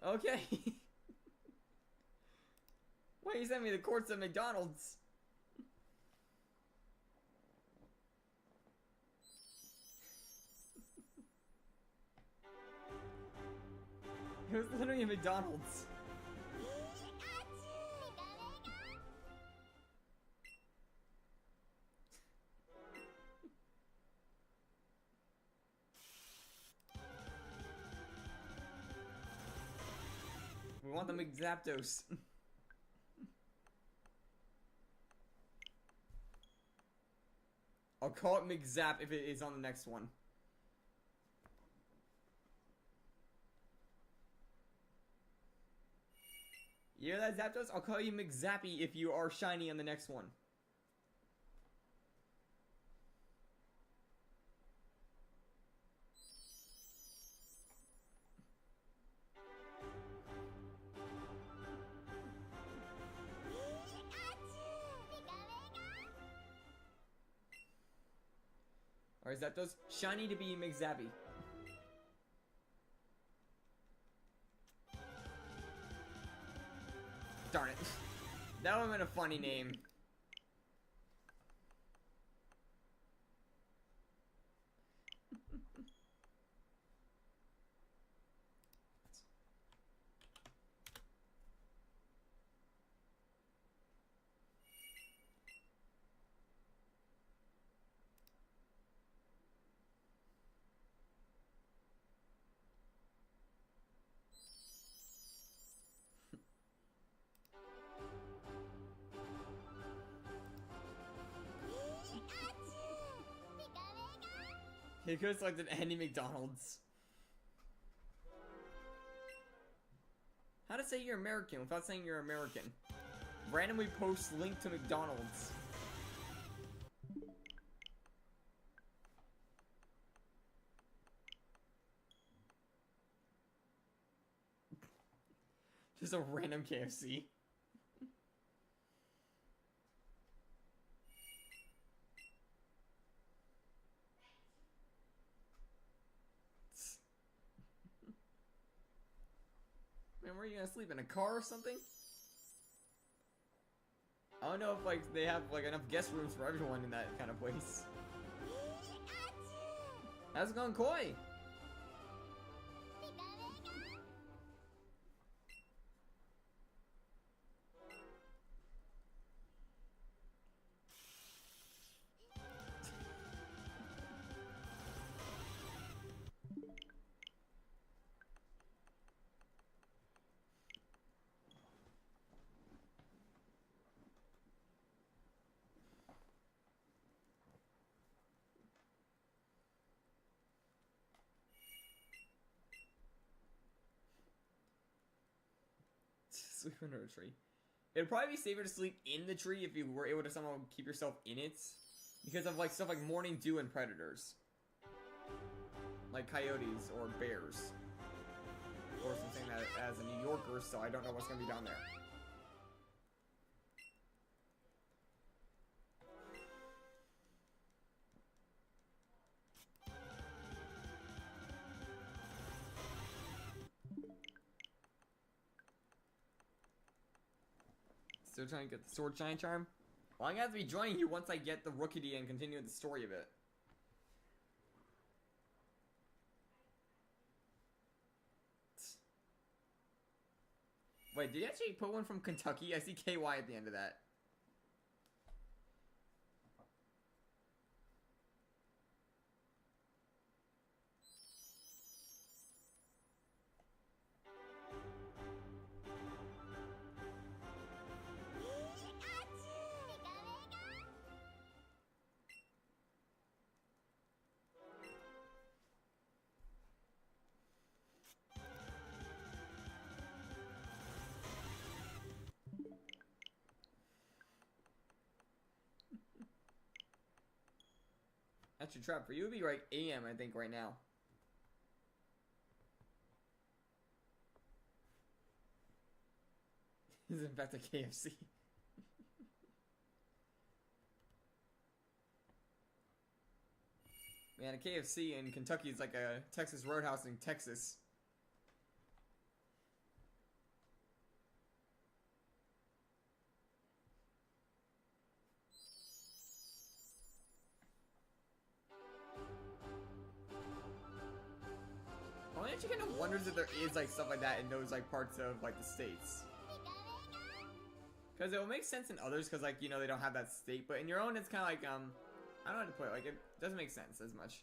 Okay. Why you sent me the courts at McDonald's? It was literally a McDonald's. We want the McZapdos. I'll call it McZap if it is on the next one. You hear that, Zapdos? I'll call you McZappy if you are shiny on the next one. Alright, Zapdos, shiny to be McZappy. Darn it. That would have been a funny name. He could have selected any McDonald's. How to say you're American without saying you're American? Randomly post link to McDonald's. Just a random KFC. Man, where are you gonna sleep? In a car or something? I don't know if like they have like enough guest rooms for everyone in that kind of place. How's it going, Koi? Sleep under a tree. It'd probably be safer to sleep in the tree if you were able to somehow keep yourself in it, because of like stuff like morning dew and predators, like coyotes or bears, or something that as a New Yorker, so I don't know what's gonna be down there. Still trying to get the Sword Shine Charm? Well, I'm gonna have to be joining you once I get the Rookidee and continue the story of it. Wait, did you actually put one from Kentucky? I see KY at the end of that. That's your trap. For you, it would be like AM, I think, right now. This is in fact a KFC. Man, a KFC in Kentucky is like a Texas Roadhouse in Texas. Well, actually kind of wonders if there is like stuff like that in those like parts of like the states. Because it will make sense in others because like, you know, they don't have that state. But in your own, it's kind of like, I don't know how to put it. Like, it doesn't make sense as much.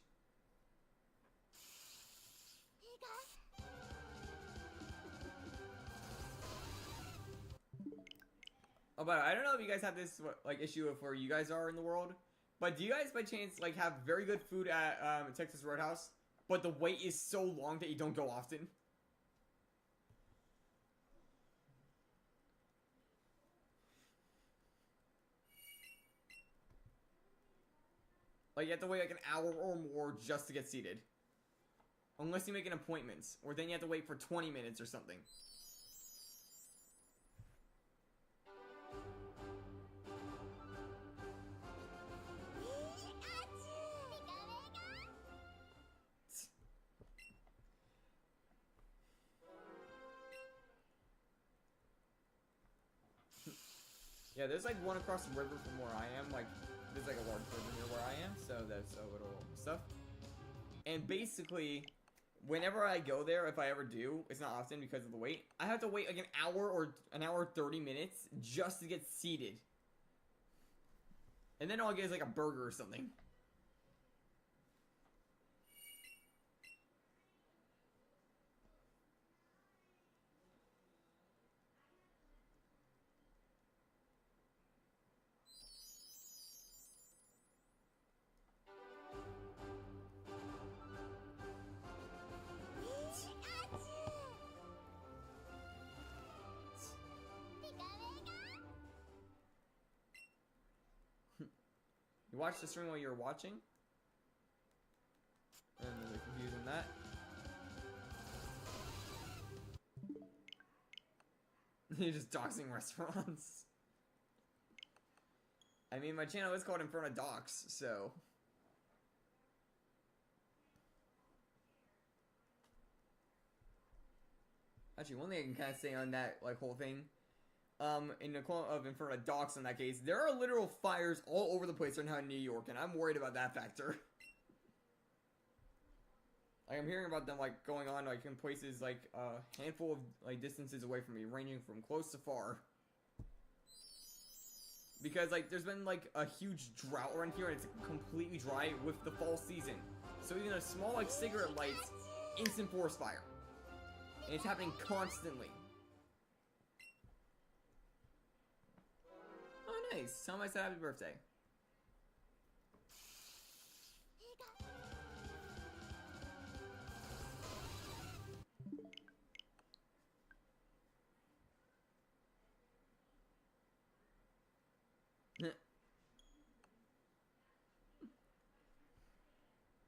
Oh, but I don't know if you guys have this like issue of where you guys are in the world, but do you guys by chance like have very good food at Texas Roadhouse, but the wait is so long that you don't go often? Like you have to wait like an hour or more just to get seated, unless you make an appointment, or then you have to wait for 20 minutes or something. Yeah, there's like one across the river from where I am. Like, there's like a large river near where I am, so that's a little stuff. And basically, whenever I go there, if I ever do, it's not often because of the wait, I have to wait like an hour 30 minutes just to get seated. And then all I get is like a burger or something. You watched the stream while you were watching? And really confusing that. You're just doxing restaurants. I mean, my channel is called Inferno Docs, so... Actually, one thing I can kind of say on that, like, whole thing... in the quote of Inferno Docs in that case, there are literal fires all over the place right now in New York, and I'm worried about that factor. Like, I'm hearing about them, like, going on, like, in places, like, a handful of, like, distances away from me, ranging from close to far. Because, like, there's been, like, a huge drought around here, and it's completely dry with the fall season. So even a small, like, cigarette lights, instant forest fire. And it's happening constantly. Oh, nice. Tell him I said happy birthday.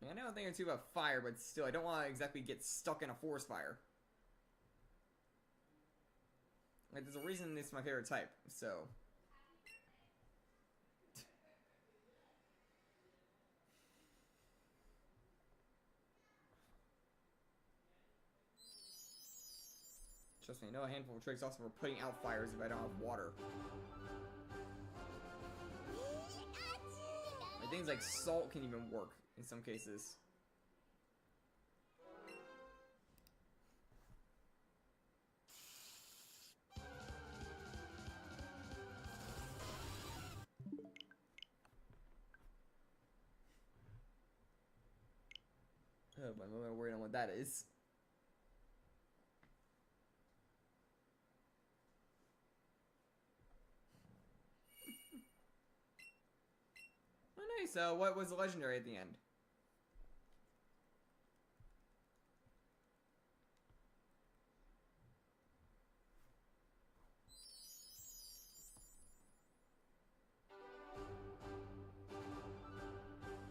I know a thing or two about fire, but still, I don't want to exactly get stuck in a forest fire. Like, there's a reason this is my favorite type, so... Trust me, I know a handful of tricks also for putting out fires if I don't have water. Like things like salt can even work in some cases. Oh, but I'm a little worried on what that is. Oh, nice. What was the legendary at the end?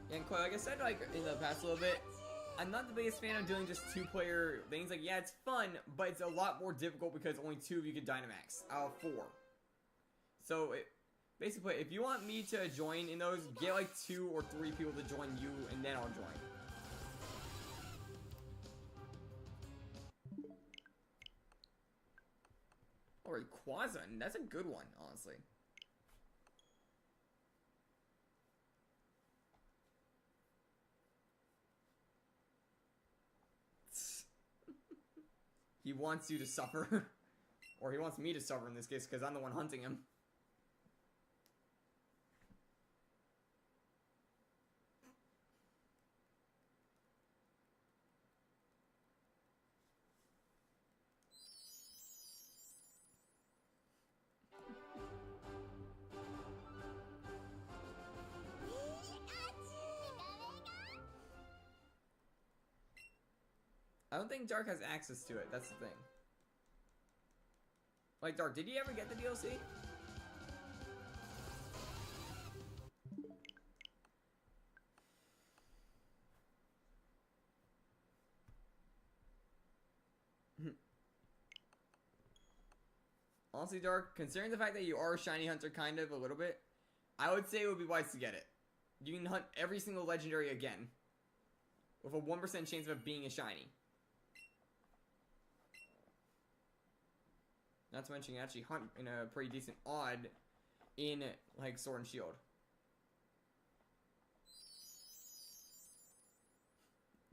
Yeah, and like I said, like in the past a little bit, I'm not the biggest fan of doing just 2-player things. Like, yeah, it's fun, but it's a lot more difficult because only 2 of you can Dynamax out of 4. So, basically, if you want me to join in those, get like 2 or 3 people to join you, and then I'll join. Or Rayquaza, that's a good one, honestly. He wants you to suffer. Or he wants me to suffer in this case, because I'm the one hunting him. I don't think Dark has access to it, that's the thing. Like, Dark, did you ever get the DLC? Honestly, Dark, considering the fact that you are a shiny hunter kind of a little bit, I would say it would be wise to get it. You can hunt every single legendary again, with a 1% chance of it being a shiny. Not to mention you actually hunt in a pretty decent odd in, like, Sword and Shield.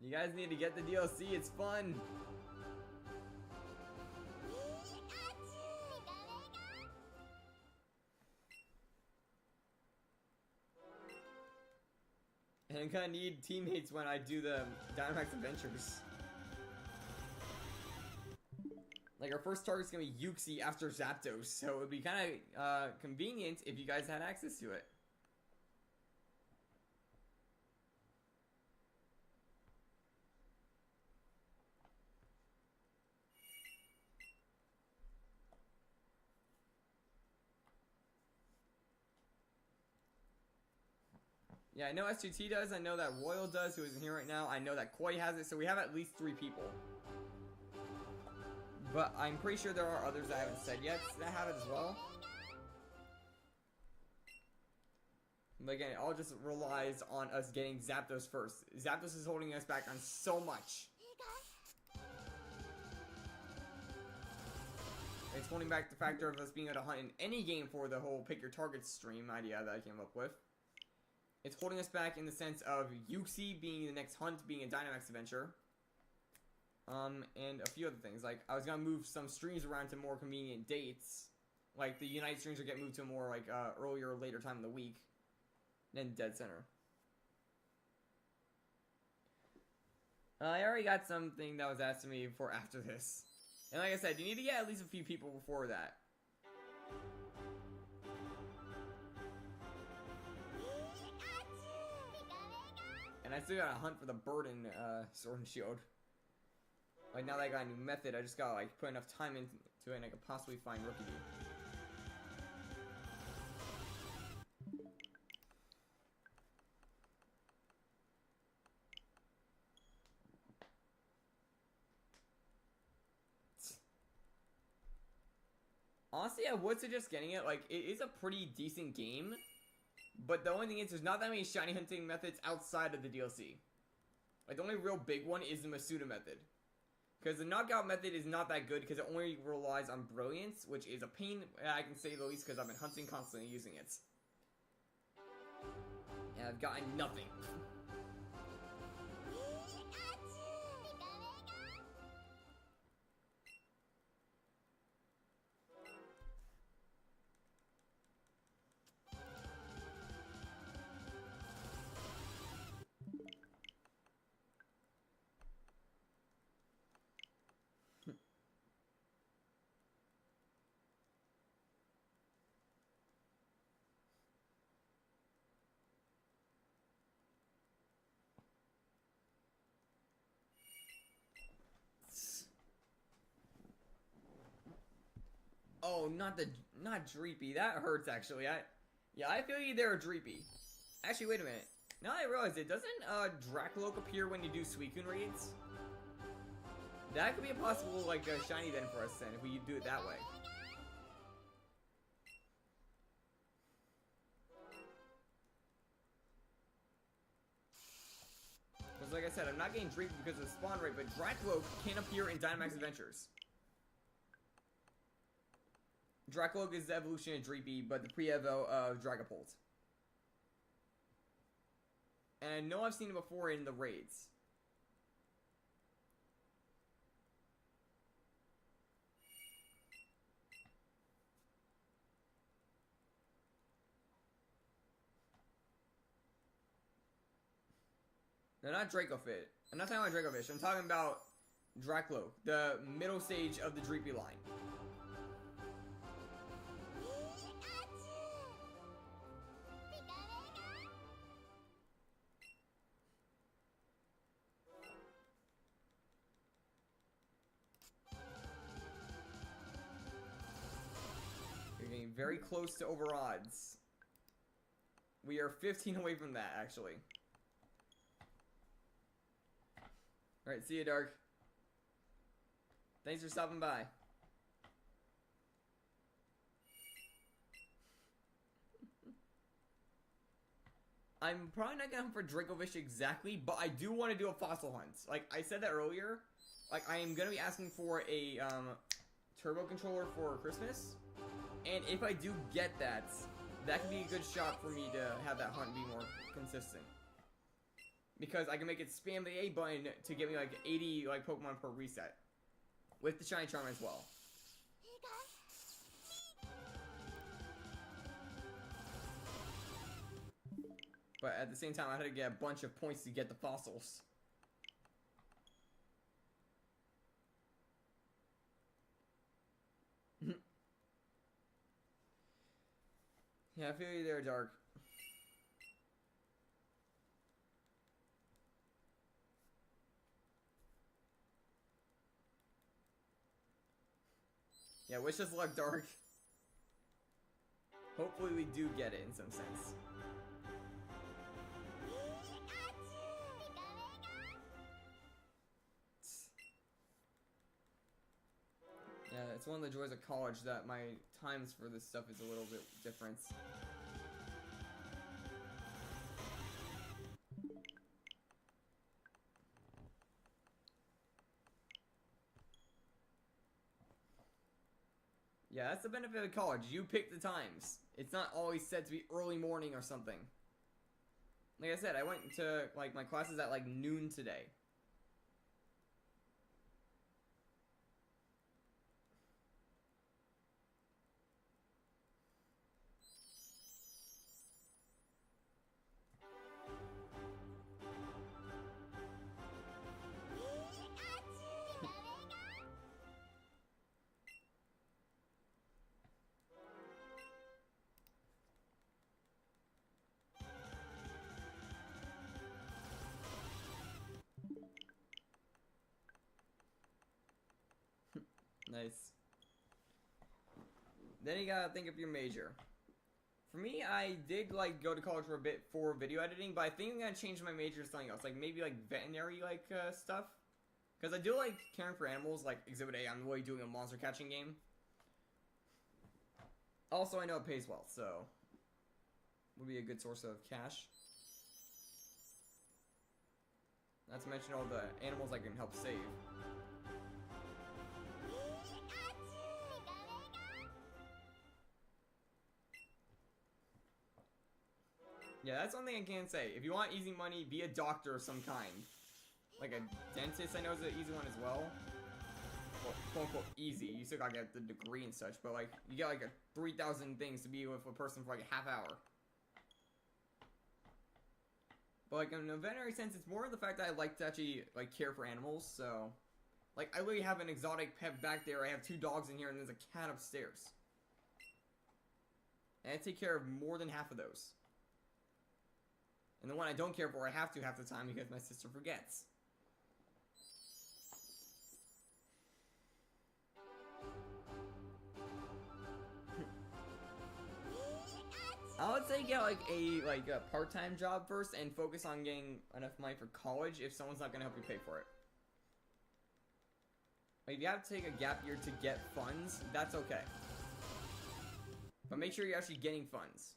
You guys need to get the DLC, it's fun! And I kinda need teammates when I do the Dynamax Adventures. Like, our first target's gonna be Yuxi after Zapdos, so it would be kinda convenient if you guys had access to it. Yeah, I know S2T does, I know that Royal does, who isn't here right now, I know that Koi has it, so we have at least 3 people. But I'm pretty sure there are others I haven't said yet that have it as well. But again, it all just relies on us getting Zapdos first. Zapdos is holding us back on so much. It's holding back the factor of us being able to hunt in any game for the whole pick your target stream idea that I came up with. It's holding us back in the sense of Yuxi being the next hunt, being a Dynamax adventure. And a few other things. Like, I was gonna move some streams around to more convenient dates. Like, the Unite streams will get moved to a more, like, earlier or later time in the week. Than Dead Center. I already got something that was asked of me for after this. And like I said, you need to get at least a few people before that. And I still gotta hunt for the bird in Sword and Shield. Like, now that I got a new method, I just gotta, like, put enough time into it and I could possibly find Rookie D. Honestly, I would suggest getting it. Like, it is a pretty decent game. But the only thing is, there's not that many shiny hunting methods outside of the DLC. Like, the only real big one is the Masuda method. Because the knockout method is not that good because it only relies on brilliance, which is a pain, I can say the least, because I've been hunting constantly using it. And I've gotten nothing. Oh, not Dreepy. That hurts, actually. I feel you there, Dreepy. Actually, wait a minute. Now that I realize it, doesn't Dracloak appear when you do Suicune raids? That could be a possible, like, shiny then for us then, if we do it that way. Because like I said, I'm not getting Dreepy because of the spawn rate, but Dracloak can appear in Dynamax Adventures. Dracloak is the evolution of Dreepy, but the pre-evo of Dragapult. And I know I've seen it before in the raids. No, not Dracofish. I'm not talking about Dracofish. I'm talking about Dracloak, the middle stage of the Dreepy line. You're getting very close to over odds. We are 15 away from that, actually. Alright, see you, Dark. Thanks for stopping by. I'm probably not gonna hunt for Dracovish exactly, but I do want to do a fossil hunt. Like I said that earlier, like I am gonna be asking for a turbo controller for Christmas, and if I do get that, that could be a good shot for me to have that hunt be more consistent. Because I can make it spam the A button to get me like 80 like Pokemon per reset. With the Shiny Charm as well. But at the same time, I had to get a bunch of points to get the fossils. Yeah, I feel you there, Dark. Yeah, wish us luck, Dark. Hopefully we do get it in some sense. Yeah, it's one of the joys of college that my times for this stuff is a little bit different. Yeah, that's the benefit of college. You pick the times. It's not always said to be early morning or something. Like I said, I went to like my classes at like noon today. Nice. Then you gotta think of your major. For me, I did like go to college for a bit for video editing, but I think I'm gonna change my major to something else, like maybe like veterinary like stuff. Because I do like caring for animals, like Exhibit A. I'm really doing a monster catching game. Also, I know it pays well, so would be a good source of cash. Not to mention all the animals I can help save. Yeah, that's one thing I can say. If you want easy money, be a doctor of some kind. Like a dentist, I know is an easy one as well. Well, quote unquote easy. You still gotta get the degree and such, but like, you get like a 3,000 things to be with a person for like a half hour. But like in a veterinary sense, it's more the fact that I like to actually like care for animals, so... Like, I literally have an exotic pet back there, I have 2 dogs in here, and there's a cat upstairs. And I take care of more than half of those. And the one I don't care for, I have to half the time because my sister forgets. I would say get like a part-time job first and focus on getting enough money for college if someone's not gonna help you pay for it. Like, if you have to take a gap year to get funds, that's okay. But make sure you're actually getting funds.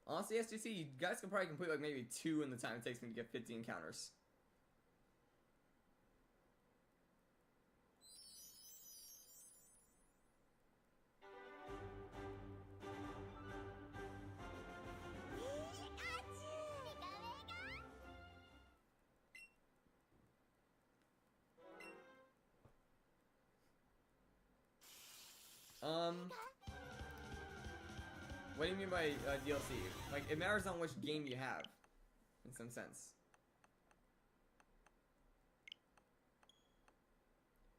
Honestly, SGC, you guys can probably complete like maybe 2 in the time it takes me to get 50 encounters. What do you mean by DLC? Like, it matters on which game you have, in some sense.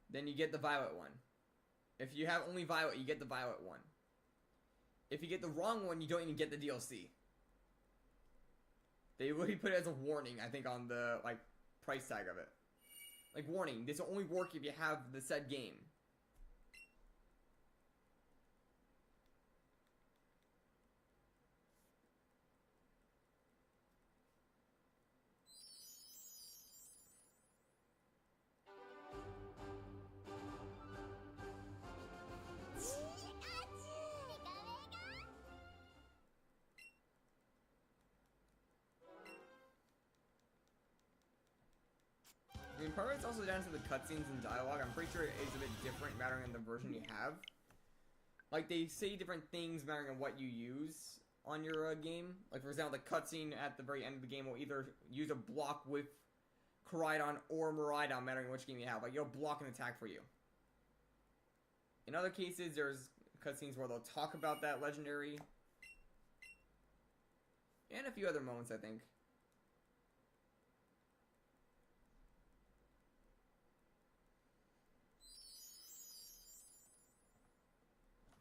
Then you get the Violet one. If you have only Violet, you get the Violet one. If you get the wrong one, you don't even get the DLC. They really put it as a warning, I think, on the, like, price tag of it. Like, warning, this will only work if you have the said game. I mean, part of it's also down to the cutscenes and dialogue. I'm pretty sure it is a bit different mattering on the version you have. Like, they say different things mattering on what you use on your game. Like, for example, the cutscene at the very end of the game will either use a block with Koraidon or Miraidon, mattering which game you have. Like, it'll block an attack for you. In other cases, there's cutscenes where they'll talk about that legendary. And a few other moments, I think.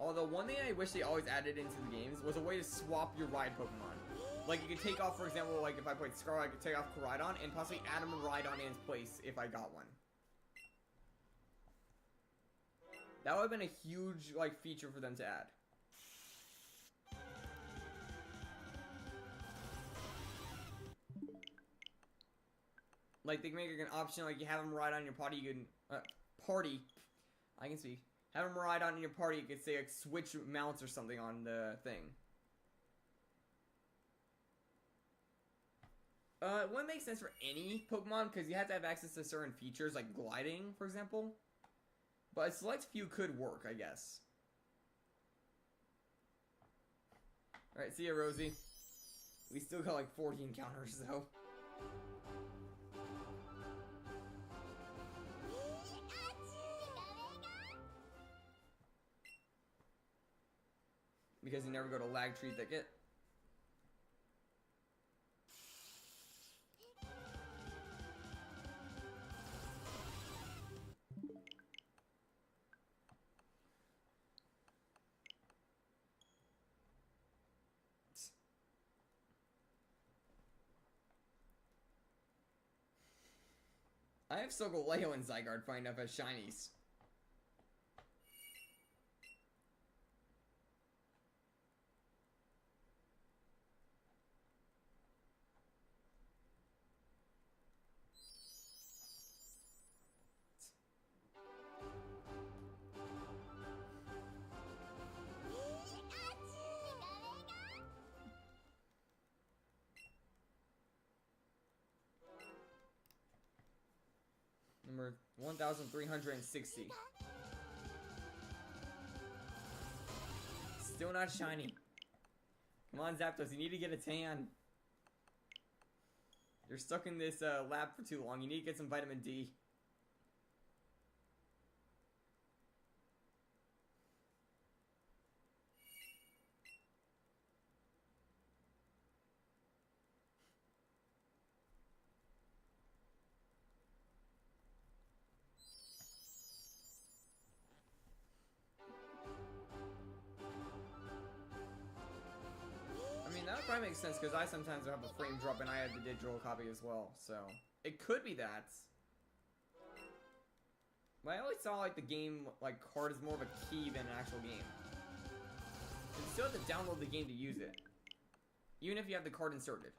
Although, one thing I wish they always added into the games was a way to swap your ride Pokemon. Like, you could take off, for example, like, if I played Scarlet, I could take off Koraidon and possibly add a Miraidon in its place if I got one. That would have been a huge, like, feature for them to add. Like, they can make it an option, like, you have them ride on your party, you can, I can see. Have them ride on in your party, you could say, like, switch mounts or something on the thing. It wouldn't make sense for any Pokemon, because you have to have access to certain features, like gliding, for example. But a select few could work, I guess. Alright, see ya, Rosie. We still got, like, 40 encounters, though. Because you never go to Lag Tree Thicket. I have Solgaleo and Zygarde funny enough as shinies. 1,360. Still not shiny. Come on, Zapdos, you need to get a tan. You're stuck in this lab for too long. You need to get some vitamin D. That probably makes sense because I sometimes have a frame drop and I have the digital copy as well, so it could be that. But I always saw like the game like card is more of a key than an actual game. You still have to download the game to use it, even if you have the card inserted.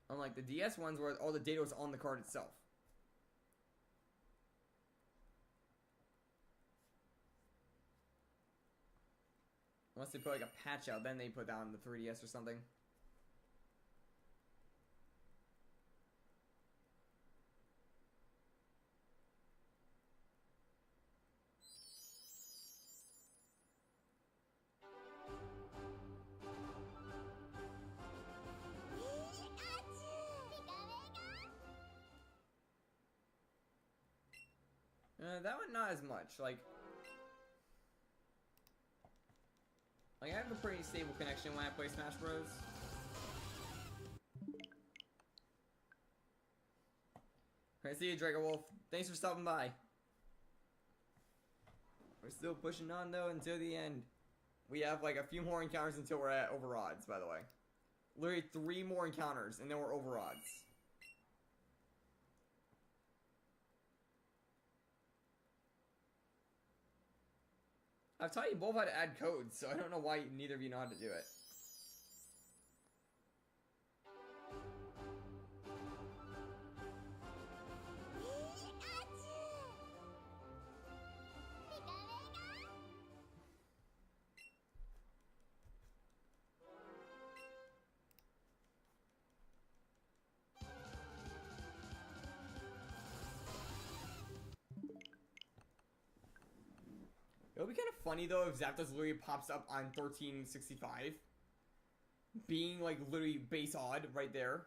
Unlike the DS ones where all the data was on the card itself. Unless they put like a patch out, then they put that on the 3DS or something. That one not as much. Like I have a pretty stable connection when I play Smash Bros. Alright, see you, Dragon Wolf. Thanks for stopping by. We're still pushing on though until the end. We have like a few more encounters until we're at over odds, by the way. Literally 3 more encounters and then we're over odds. I've taught you both how to add codes, so I don't know why neither of you know how to do it. It would be kind of funny though if Zapdos literally pops up on 1365. Being like literally base odd right there.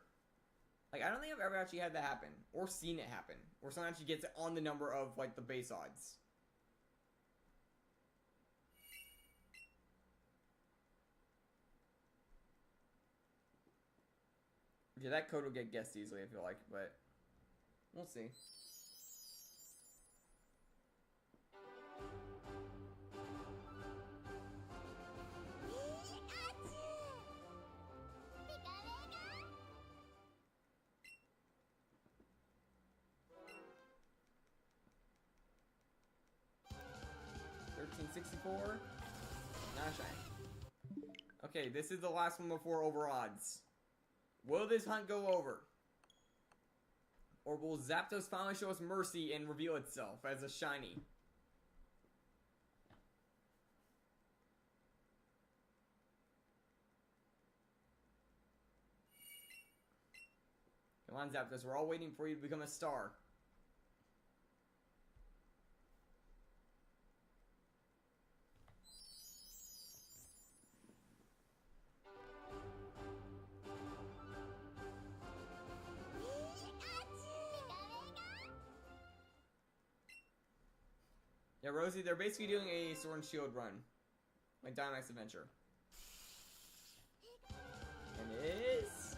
Like I don't think I've ever actually had that happen. Or seen it happen. Or someone actually gets it on the number of like the base odds. Yeah, that code will get guessed easily I feel like, but we'll see. $13.64. Not shiny. Okay, this is the last one before over odds. Will this hunt go over? Or will Zapdos finally show us mercy and reveal itself as a shiny? Come on, Zapdos, we're all waiting for you to become a star. Yeah, Rosie, they're basically doing a Sword and Shield run. Like Dynamax Adventure. And it is...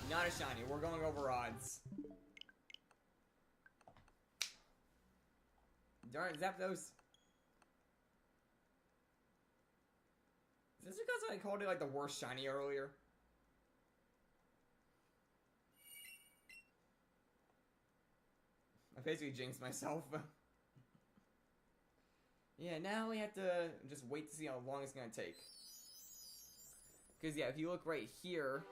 not a shiny. We're going over odds. Darn it, Zapdos. Is this because I called it like the worst shiny earlier? I basically jinxed myself. Yeah, now we have to just wait to see how long it's gonna take. Because, yeah, if you look right here,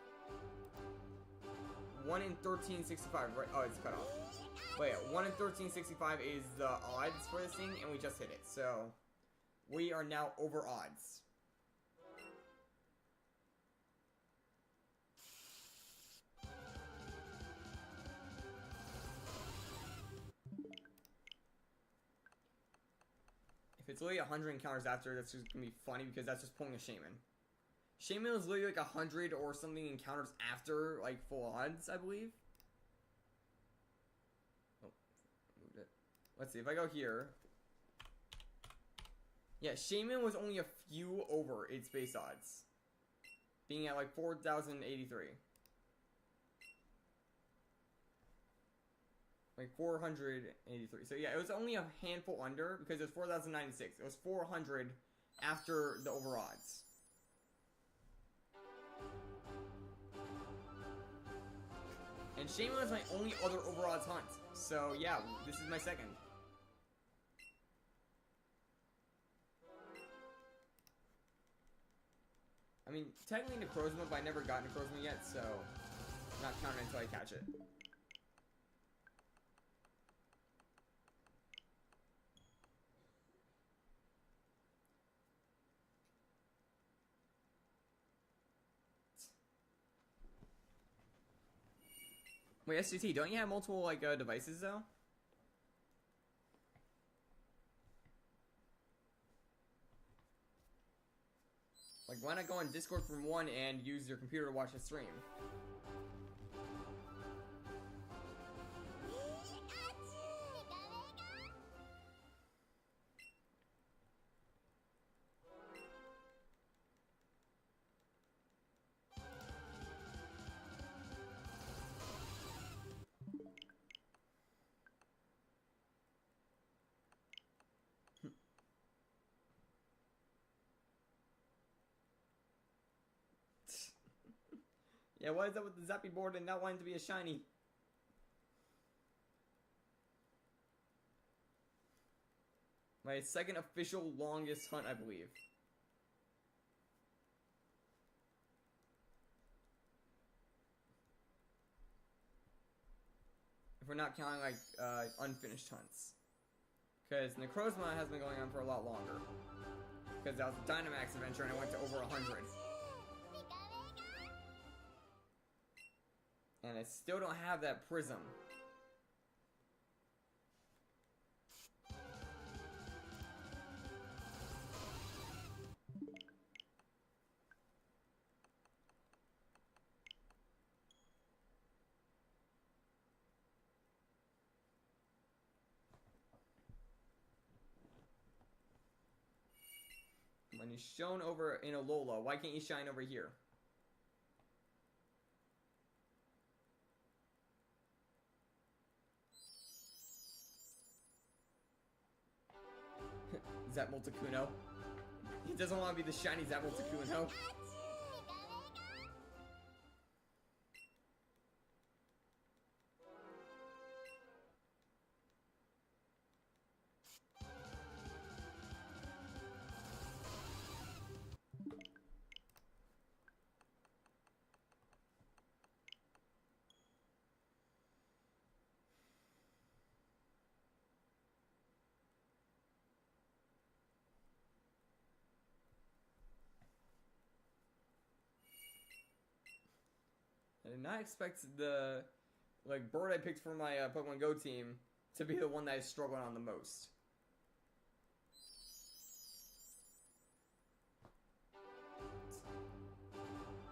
1 in 1365, right? Oh, it's cut off. But yeah, 1 in 1365 is the odds for this thing, and we just hit it. So, we are now over odds. If it's literally 100 encounters after, that's just gonna be funny because that's just pulling a Shaman. Shaman is literally like 100 or something encounters after, like, full odds, I believe. Oh, moved it. Let's see, if I go here. Yeah, Shaman was only a few over its base odds. Being at like 4,083. Like 483. So yeah, it was only a handful under because it was 4,096. It was 400 after the over odds. And Shaman was my only other over odds hunt. So yeah, this is my second. I mean, technically Necrozma, but I never got Necrozma yet, so I'm not counting until I catch it. Wait, SGT, don't you have multiple, like, devices, though? Like, why not go on Discord from one and use your computer to watch a stream? Yeah, what is up with the Zappy board and not wanting to be a shiny? My second official longest hunt, I believe. If we're not counting, like, unfinished hunts. Because Necrozma has been going on for a lot longer. Because that was a Dynamax adventure and I went to over 100. And I still don't have that prism. When he's shown over in Alola, why can't you shine over here? Zapmulticuno. He doesn't want to be the shiny Zapmulticuno. I did not expect the, like, bird I picked for my Pokemon Go team to be the one that I struggled on the most.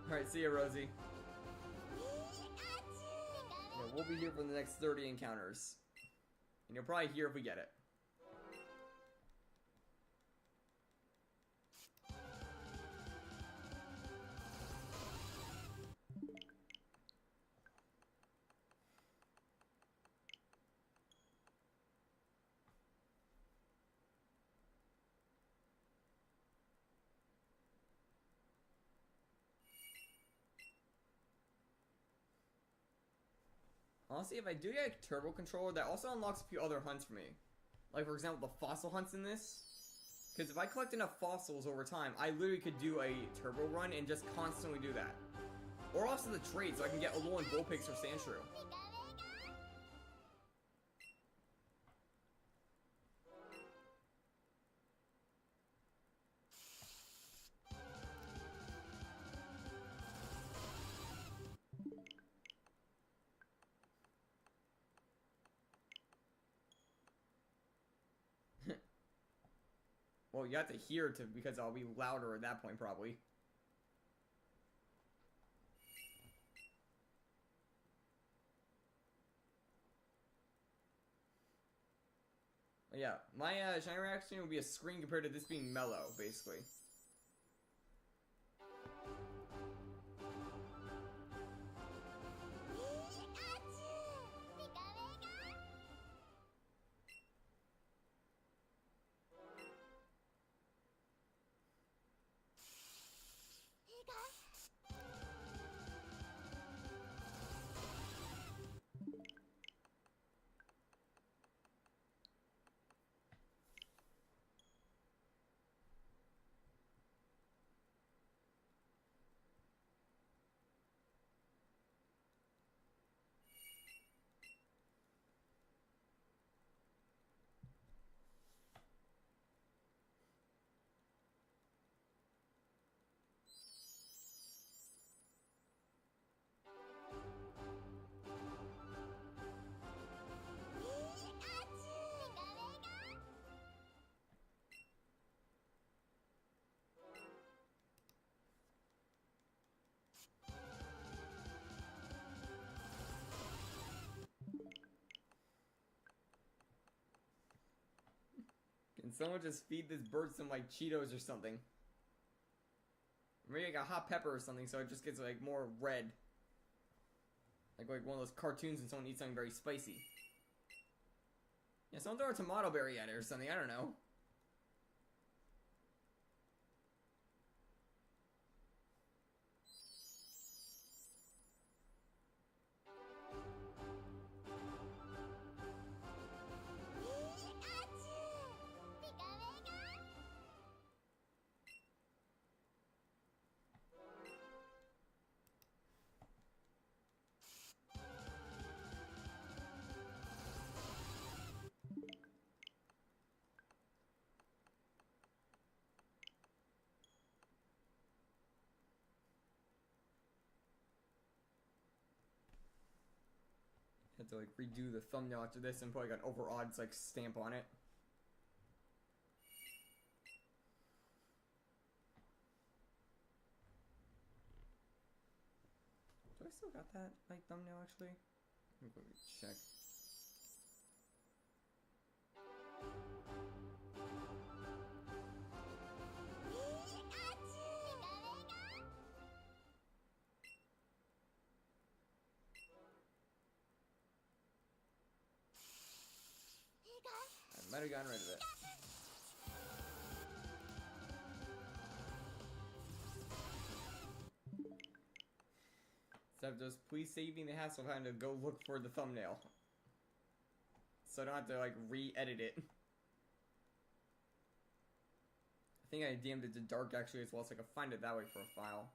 Alright, see ya, Rosie. Yeah, we'll be here for the next 30 encounters. And you'll probably hear if we get it. Honestly, if I do get a Turbo Controller, that also unlocks a few other hunts for me. Like, for example, the fossil hunts in this. Because if I collect enough fossils over time, I literally could do a Turbo run and just constantly do that. Or also the trade, so I can get Alolan Vulpix or Sandshrew. Well, you have to hear to because I'll be louder at that point, probably. But yeah, my shiny reaction will be a screen compared to this being mellow, basically. Can someone just feed this bird some, like, Cheetos or something? Maybe like a hot pepper or something so it just gets, like, more red. Like one of those cartoons when someone eats something very spicy. Yeah, someone throw a tomato berry at it or something, I don't know. Had to like redo the thumbnail after this and put like an over odds like stamp on it. Do I still got that like thumbnail actually? Let me check. I might have gotten rid of it. Zapdos, please save me the hassle of having to go look for the thumbnail. So I don't have to like re-edit it. I think I DM'd it to dark actually as well so I can find it that way for a file.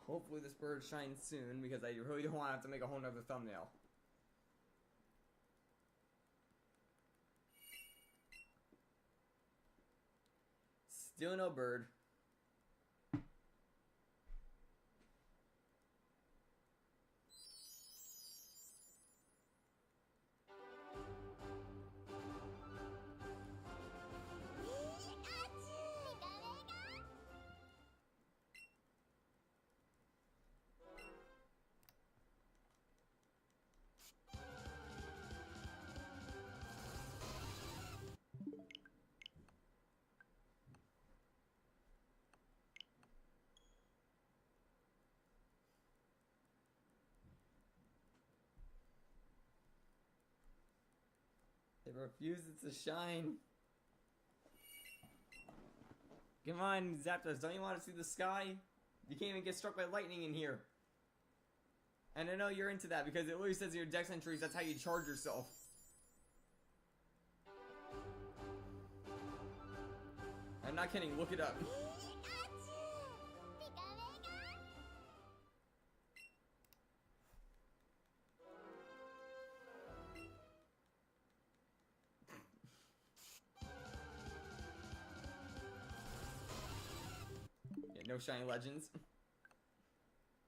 Hopefully this bird shines soon because I really don't want to have to make a whole nother thumbnail. Still no bird. It refuses to shine. Come on, Zapdos, don't you want to see the sky? You can't even get struck by lightning in here. And I know you're into that because it literally says in your dex entries that's how you charge yourself. I'm not kidding, look it up. Yeah, no shiny legends.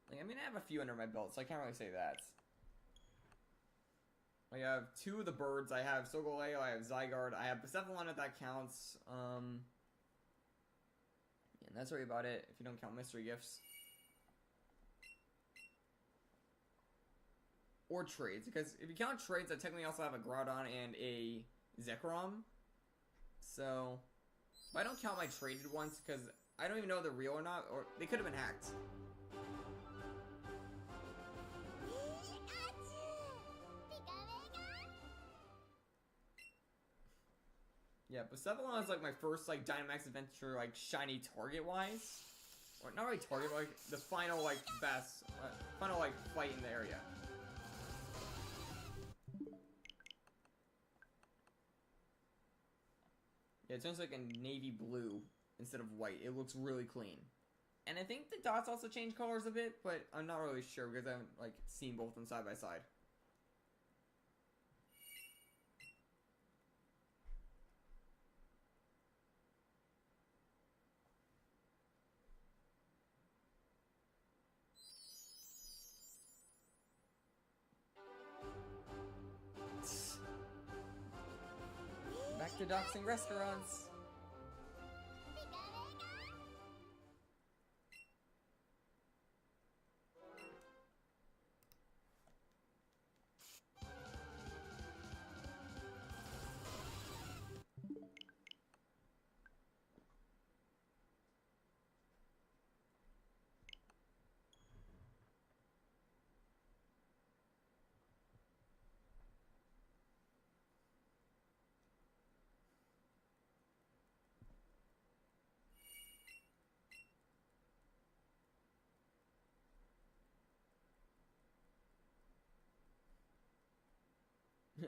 Like, I mean, I have a few under my belt, so I can't really say that. I have 2 of the birds. I have Solgaleo, I have Zygarde, I have Persephone if that counts. And that's really about it, if you don't count mystery gifts. Or trades, because if you count trades, I technically also have a Groudon and a Zekrom. So, but I don't count my traded ones, because I don't even know if they're real or not, or they could have been hacked. Yeah, Persephone is like my first like Dynamax adventure, like shiny target wise, or not really target, but like the final like best, final like fight in the area. Yeah, it turns like a navy blue instead of white. It looks really clean, and I think the dots also change colors a bit, but I'm not really sure because I haven't like seen both of them side by side. Back to doxing restaurants.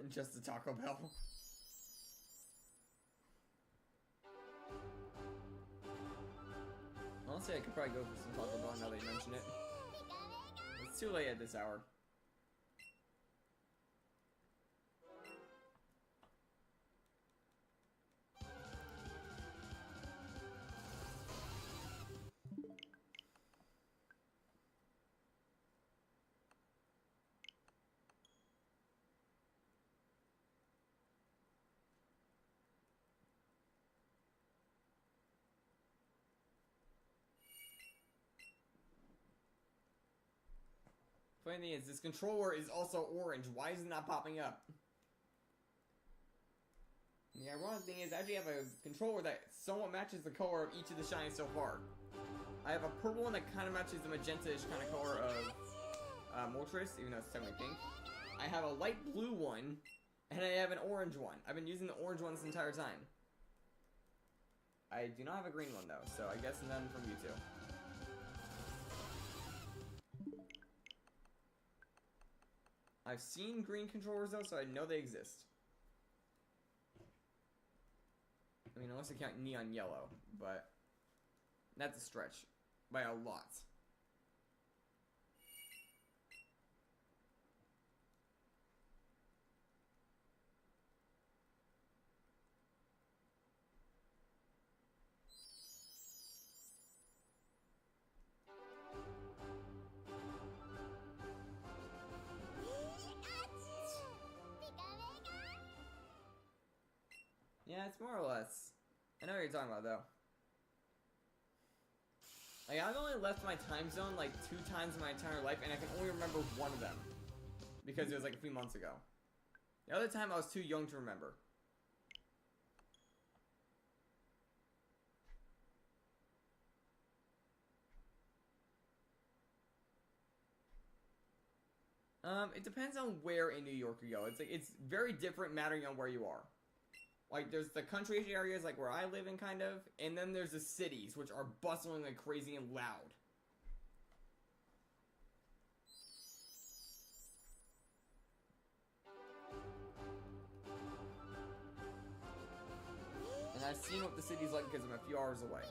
Just a Taco Bell. Honestly, I could probably go for some Taco Bell now that you mention it. It's too late at this hour. Funny thing is, this controller is also orange. Why is it not popping up? And the ironic thing is, I actually have a controller that somewhat matches the color of each of the shinies so far. I have a purple one that kind of matches the magenta-ish kind of color of Moltres, even though it's technically pink. I have a light blue one, and I have an orange one. I've been using the orange one this entire time. I do not have a green one though, so I guess none from you two. I've seen green controllers though, so I know they exist. I mean, unless I count neon yellow, but that's a stretch by a lot. Yeah, it's more or less. I know what you're talking about, though. Like, I've only left my time zone, like, 2 times in my entire life, and I can only remember one of them. Because it was, like, a few months ago. The other time, I was too young to remember. It depends on where in New York you go. It's very different mattering on where you are. Like, there's the country areas, like where I live in, kind of, and then there's the cities, which are bustling like crazy and loud. And I've seen what the city's like because I'm a few hours away.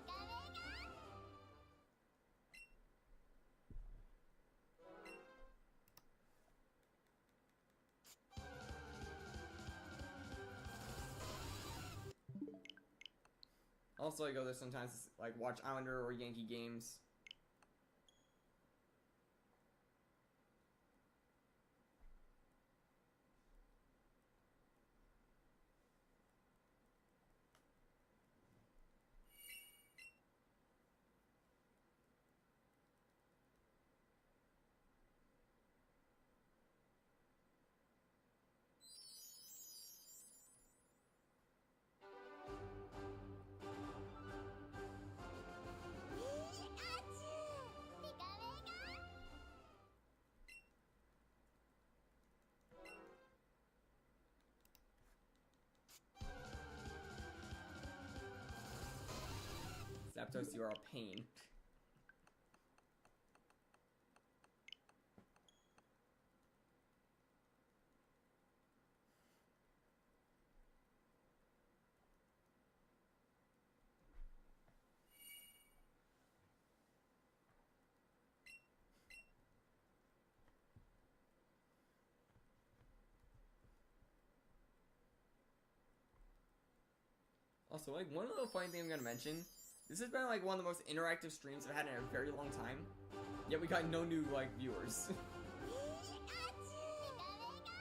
Also, I go there sometimes to, like, watch Islander or Yankee games. Zapdos, you are a pain. Also, like, one little funny thing I'm gonna mention. This has been, like, one of the most interactive streams I've had in a very long time. Yet we got no new, like, viewers.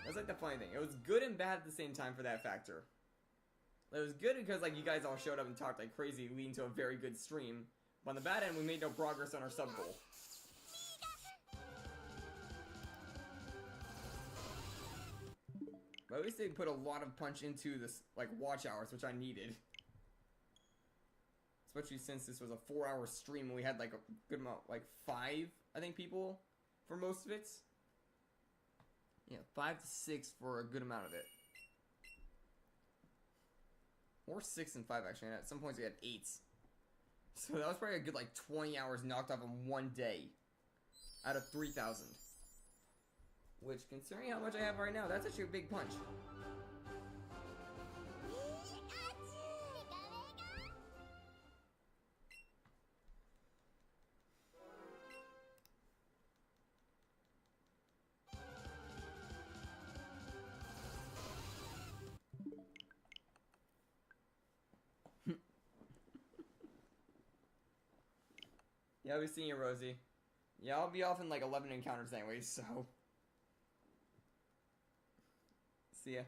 That's, like, the funny thing. It was good and bad at the same time for that factor. It was good because, like, you guys all showed up and talked like crazy, leading to a very good stream. But on the bad end, we made no progress on our sub goal. But at least they put a lot of punch into this, like, watch hours, which I needed. Especially since this was a 4-hour stream and we had, like, a good amount, like, 5, I think, people for most of it. Yeah, 5 to 6 for a good amount of it. Or 6 and 5, actually. And at some points we had 8. So that was probably a good, like, 20 hours knocked off in one day. Out of 3,000. Which, considering how much I have right now, that's actually a big punch. Yeah, I'll be seeing you, Rosie. Yeah, I'll be off in like 11 encounters anyway, so. See ya.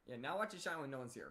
Yeah, now watch it shine when no one's here.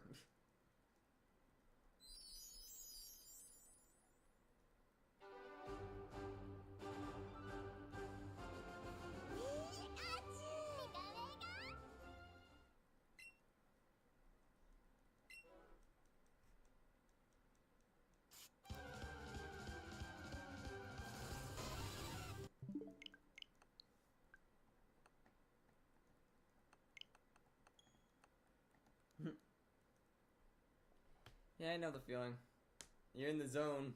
Yeah, I know the feeling. You're in the zone.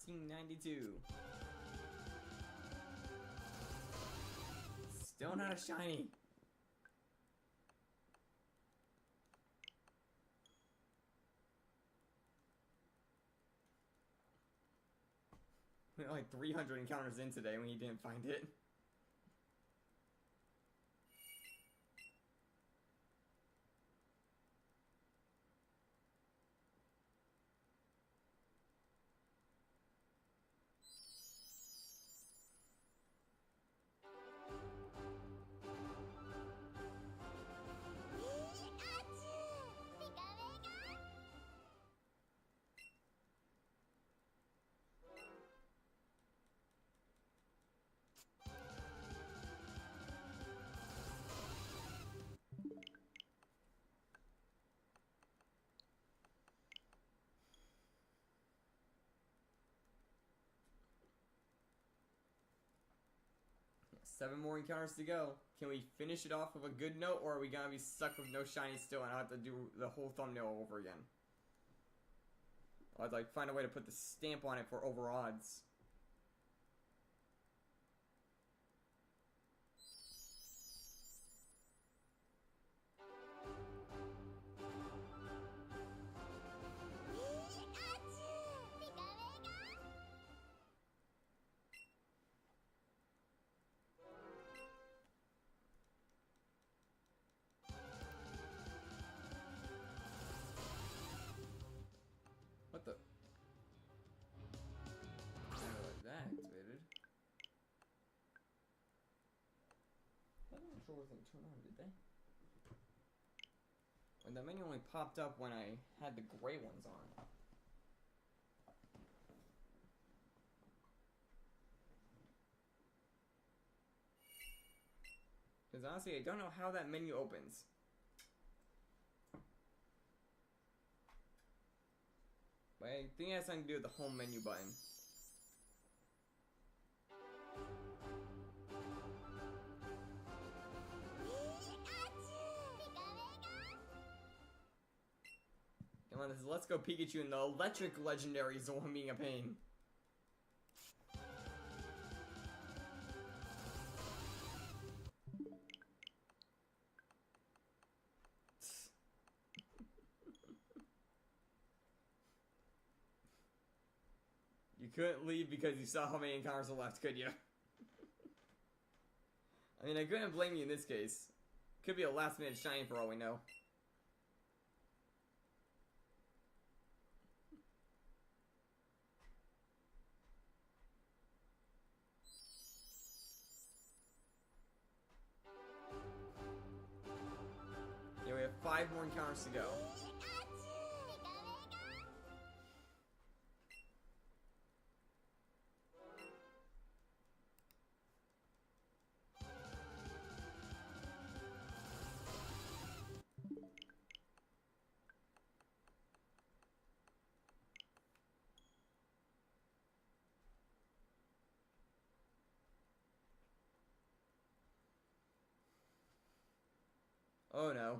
1392. Still not a shiny. We're like 300 encounters in today when he didn't find it. Seven more encounters to go. Can we finish it off with a good note, or are we gonna be stuck with no shiny still and I'll have to do the whole thumbnail over again? I'd like find a way to put the stamp on it for over odds. What the? I don't know what that activated. That controller thing turned on, did they? And the menu only popped up when I had the gray ones on. Because honestly, I don't know how that menu opens. But I think it has something to do with the home menu button. Come on, this is Let's Go Pikachu and the electric legendary is the one being a pain. You couldn't leave because you saw how many encounters are left, could you? I mean, I couldn't blame you in this case. Could be a last minute shine for all we know. Yeah, we have 5 more encounters to go. Oh no.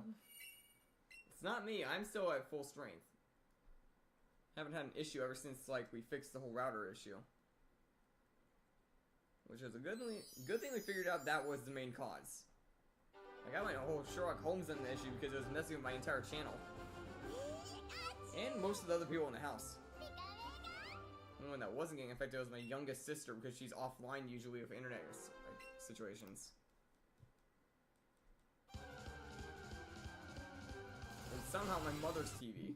It's not me, I'm still at full strength. Haven't had an issue ever since, like, we fixed the whole router issue. Which is a good thing we figured out that was the main cause. I got my whole Sherlock Holmes in the issue because it was messing with my entire channel. And most of the other people in the house. The only one that wasn't getting affected was my youngest sister because she's offline usually with internet situations. And somehow my mother's TV.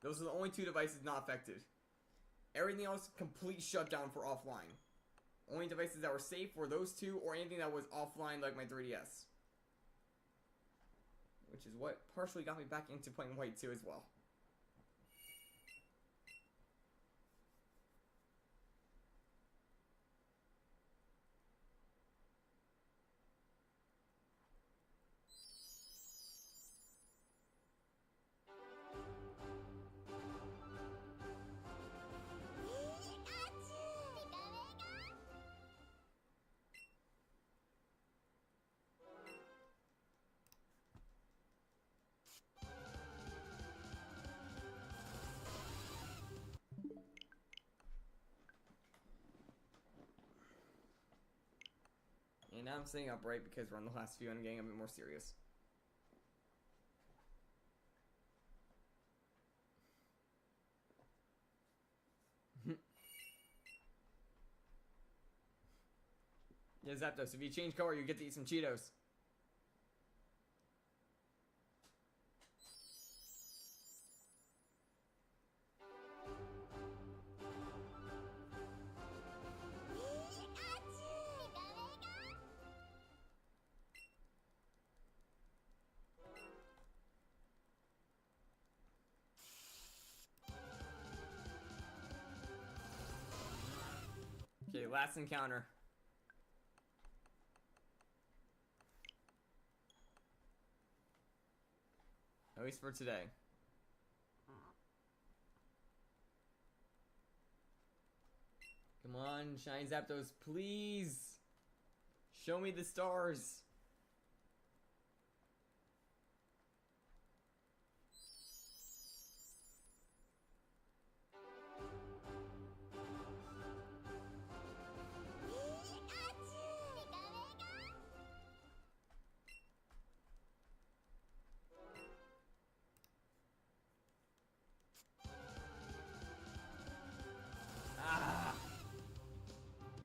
Those are the only 2 devices not affected. Everything else, complete shutdown for offline. Only devices that were safe were those 2 or anything that was offline like my 3DS. Which is what partially got me back into playing White 2 as well. And now I'm sitting upright because we're on the last few and getting a bit more serious. Yeah, Zapdos, if you change color, you get to eat some Cheetos. Okay, last encounter. At least for today. Come on, Shiny Zapdos, please! Show me the stars!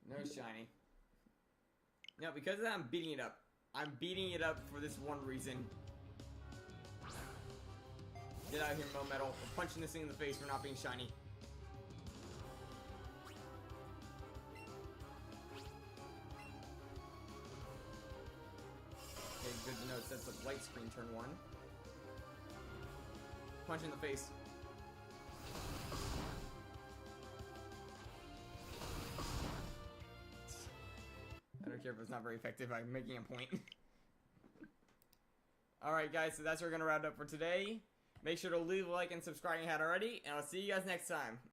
No shiny. No, because of that, I'm beating it up. I'm beating it up for this one reason. Get out of here, Mo Metal. We're punching this thing in the face for not being shiny. Okay, good to know it sets up light screen turn 1. Punch in the face. I don't care if it's not very effective. I'm making a point. Alright guys, so that's where we're going to round up for today. Make sure to leave a like and subscribe if you hadn't already, and I'll see you guys next time.